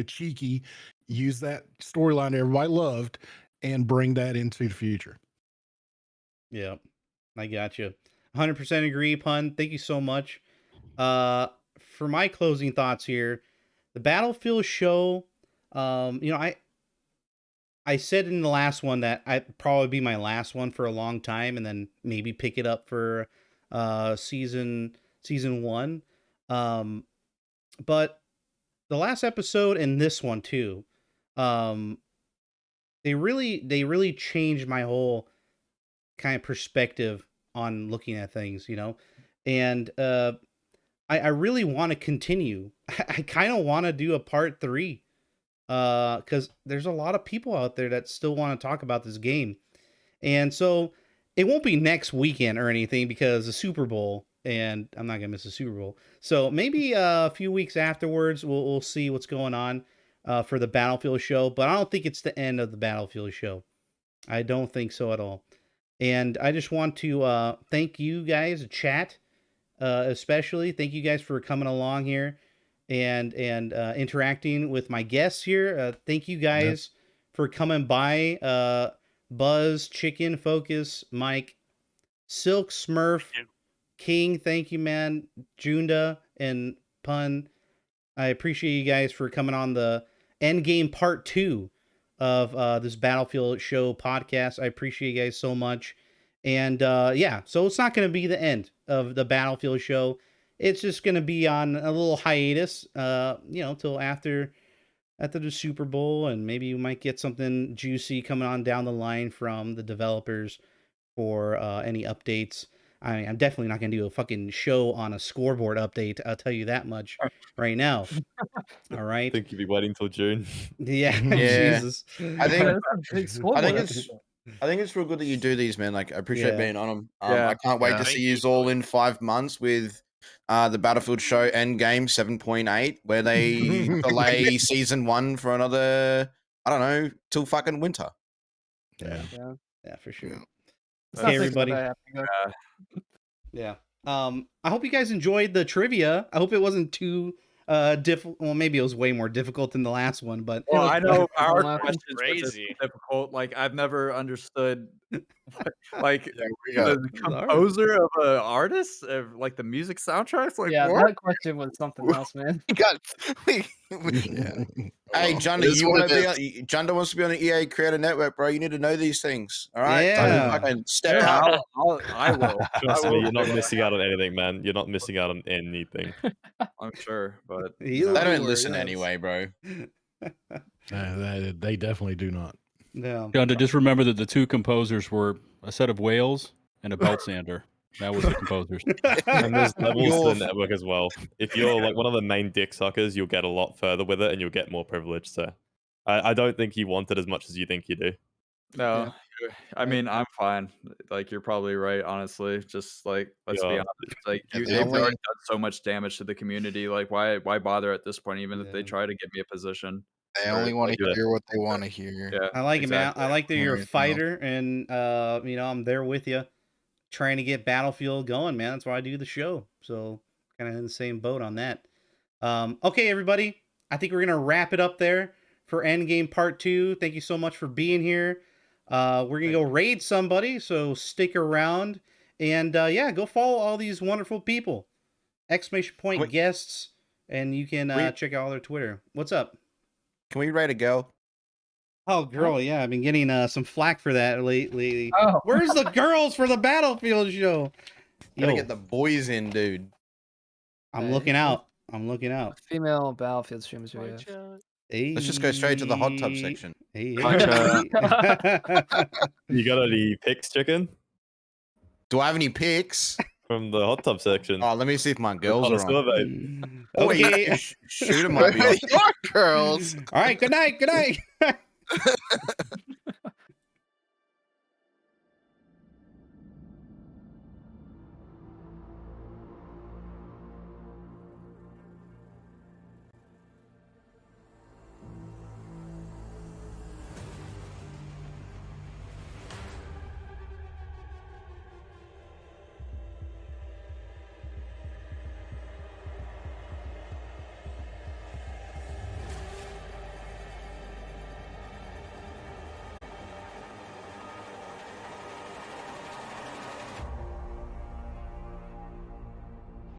Speaker 9: cheeky. Use that storyline everybody loved and bring that into the future.
Speaker 1: Yeah, I got you. 100% agree, Pun. Thank you so much. For my closing thoughts here, the Battlefield show. I said in the last one that I'd probably be my last one for a long time, and then maybe pick it up for season 1. But the last episode and this one too, they really changed my whole kind of perspective on looking at things, and I really want to continue. I kind of want to do a part 3. Because there's a lot of people out there that still want to talk about this game. And so it won't be next weekend or anything because the Super Bowl, and I'm not going to miss the Super Bowl. So maybe a few weeks afterwards, we'll see what's going on for the Battlefield show. But I don't think it's the end of the Battlefield show. I don't think so at all. And I just want to thank you guys, chat, especially. Thank you guys for coming along here and interacting with my guests here. Thank you guys for coming by. Buzz, Chicken, Focus, Mike, Silk, Smurf, King, thank you, man. Junda and Pun. I appreciate you guys for coming on the Endgame Part 2 of this Battlefield show podcast. I appreciate you guys so much. And so it's not going to be the end of the Battlefield show. It's just going to be on a little hiatus, till after the Super Bowl, and maybe you might get something juicy coming on down the line from the developers for any updates. I mean, I'm definitely not going to do a fucking show on a scoreboard update. I'll tell you that much right now. All right.
Speaker 10: I think you'd be waiting till June.
Speaker 1: Yeah.
Speaker 3: Yeah.
Speaker 1: Jesus.
Speaker 3: I think
Speaker 5: That's a big scoreboard
Speaker 3: I think it's real good that you do these, man. Like, I appreciate being on them.
Speaker 8: Yeah.
Speaker 3: I can't wait
Speaker 6: Yeah.
Speaker 3: to
Speaker 6: Thank
Speaker 3: see you all in 5 months with the Battlefield show Endgame 7.8, where they delay season 1 for another, I don't know, till fucking winter.
Speaker 1: Yeah, for sure.
Speaker 5: It's
Speaker 1: Okay,
Speaker 5: not
Speaker 1: everybody. Yeah. I hope you guys enjoyed the trivia. I hope it wasn't too difficult. Well, maybe it was way more difficult than the last one, but
Speaker 8: Well, I know our
Speaker 5: laughing.
Speaker 8: questions were just
Speaker 7: Crazy.
Speaker 8: difficult. Like, I've never understood, like,
Speaker 3: we got
Speaker 8: the composer of an artist, of, like, the music soundtracks. Like,
Speaker 5: Yeah,
Speaker 8: what?
Speaker 5: that question was something else, man.
Speaker 11: We got
Speaker 3: Yeah. Hey,
Speaker 11: Well,
Speaker 3: Junda,
Speaker 11: it is
Speaker 3: you
Speaker 11: what
Speaker 3: want
Speaker 11: it
Speaker 3: to be on? Junda wants to be on the EA Creator Network, bro. You need to know these things. All right,
Speaker 1: Yeah.
Speaker 3: fucking step
Speaker 8: Yeah,
Speaker 3: out.
Speaker 8: I will.
Speaker 10: Trust
Speaker 8: I
Speaker 10: me,
Speaker 8: will
Speaker 10: you're not
Speaker 8: do that.
Speaker 10: missing out on anything, man. You're not missing out on anything.
Speaker 8: I'm sure, but
Speaker 1: You
Speaker 3: They don't
Speaker 1: were,
Speaker 3: listen
Speaker 1: yes.
Speaker 3: anyway, bro.
Speaker 9: They definitely do not.
Speaker 1: No.
Speaker 2: John, just remember that the two composers were a set of whales and a belt sander. That was the composers.
Speaker 10: And there's levels to
Speaker 3: Your-
Speaker 10: the network as well. If you're like one of the main dick suckers, you'll get a lot further with it and you'll get more privilege. So I don't think you want it as much as you think you do.
Speaker 8: No, I mean I'm fine. Like you're probably right, honestly. Just like let's be
Speaker 10: Yeah.
Speaker 8: honest. Like
Speaker 11: Yeah,
Speaker 8: they've already done so much damage to the community. Like why bother at this point? Even if they
Speaker 1: Yeah.
Speaker 8: try to give me a position,
Speaker 11: They
Speaker 8: or
Speaker 11: only want
Speaker 8: like
Speaker 11: to
Speaker 10: Yeah.
Speaker 11: hear what they want to hear.
Speaker 8: yeah,
Speaker 1: I like it, man.
Speaker 8: exactly.
Speaker 1: I like that you're a
Speaker 11: Anything else?
Speaker 1: fighter, and you know, I'm there with you, trying to get Battlefield going, man. That's why I do the show. So kind of in the same boat on that. Okay, everybody. I think we're gonna wrap it up there for Endgame Part 2. Thank you so much for being here. We're gonna go raid somebody, so stick around. And yeah, go follow all these wonderful people. Exclamation point
Speaker 3: Wait.
Speaker 1: guests, and you can
Speaker 3: Wait.
Speaker 1: check out all their Twitter. What's up?
Speaker 3: Can we rate a girl?
Speaker 1: Oh, girl, yeah, I've been getting some flack for that lately.
Speaker 5: Oh.
Speaker 1: Where's the girls for the Battlefield show?
Speaker 3: Gotta
Speaker 1: Yo,
Speaker 3: get the boys in, dude.
Speaker 1: I'm looking out. I'm looking out.
Speaker 5: Female Battlefield streamers we have.
Speaker 1: Hey,
Speaker 3: Let's just go straight to the hot tub section.
Speaker 1: Hey,
Speaker 4: Gotcha.
Speaker 10: You got any picks, chicken,
Speaker 3: Do I have any pics?
Speaker 10: from the hot tub section?
Speaker 3: Oh, let me see if my
Speaker 10: What
Speaker 3: girls
Speaker 10: kind of
Speaker 3: are on.
Speaker 10: survey?
Speaker 3: Oh, wait,
Speaker 1: Okay.
Speaker 3: Shooter might be on.
Speaker 11: Your girls.
Speaker 1: All right. Good night. Good night.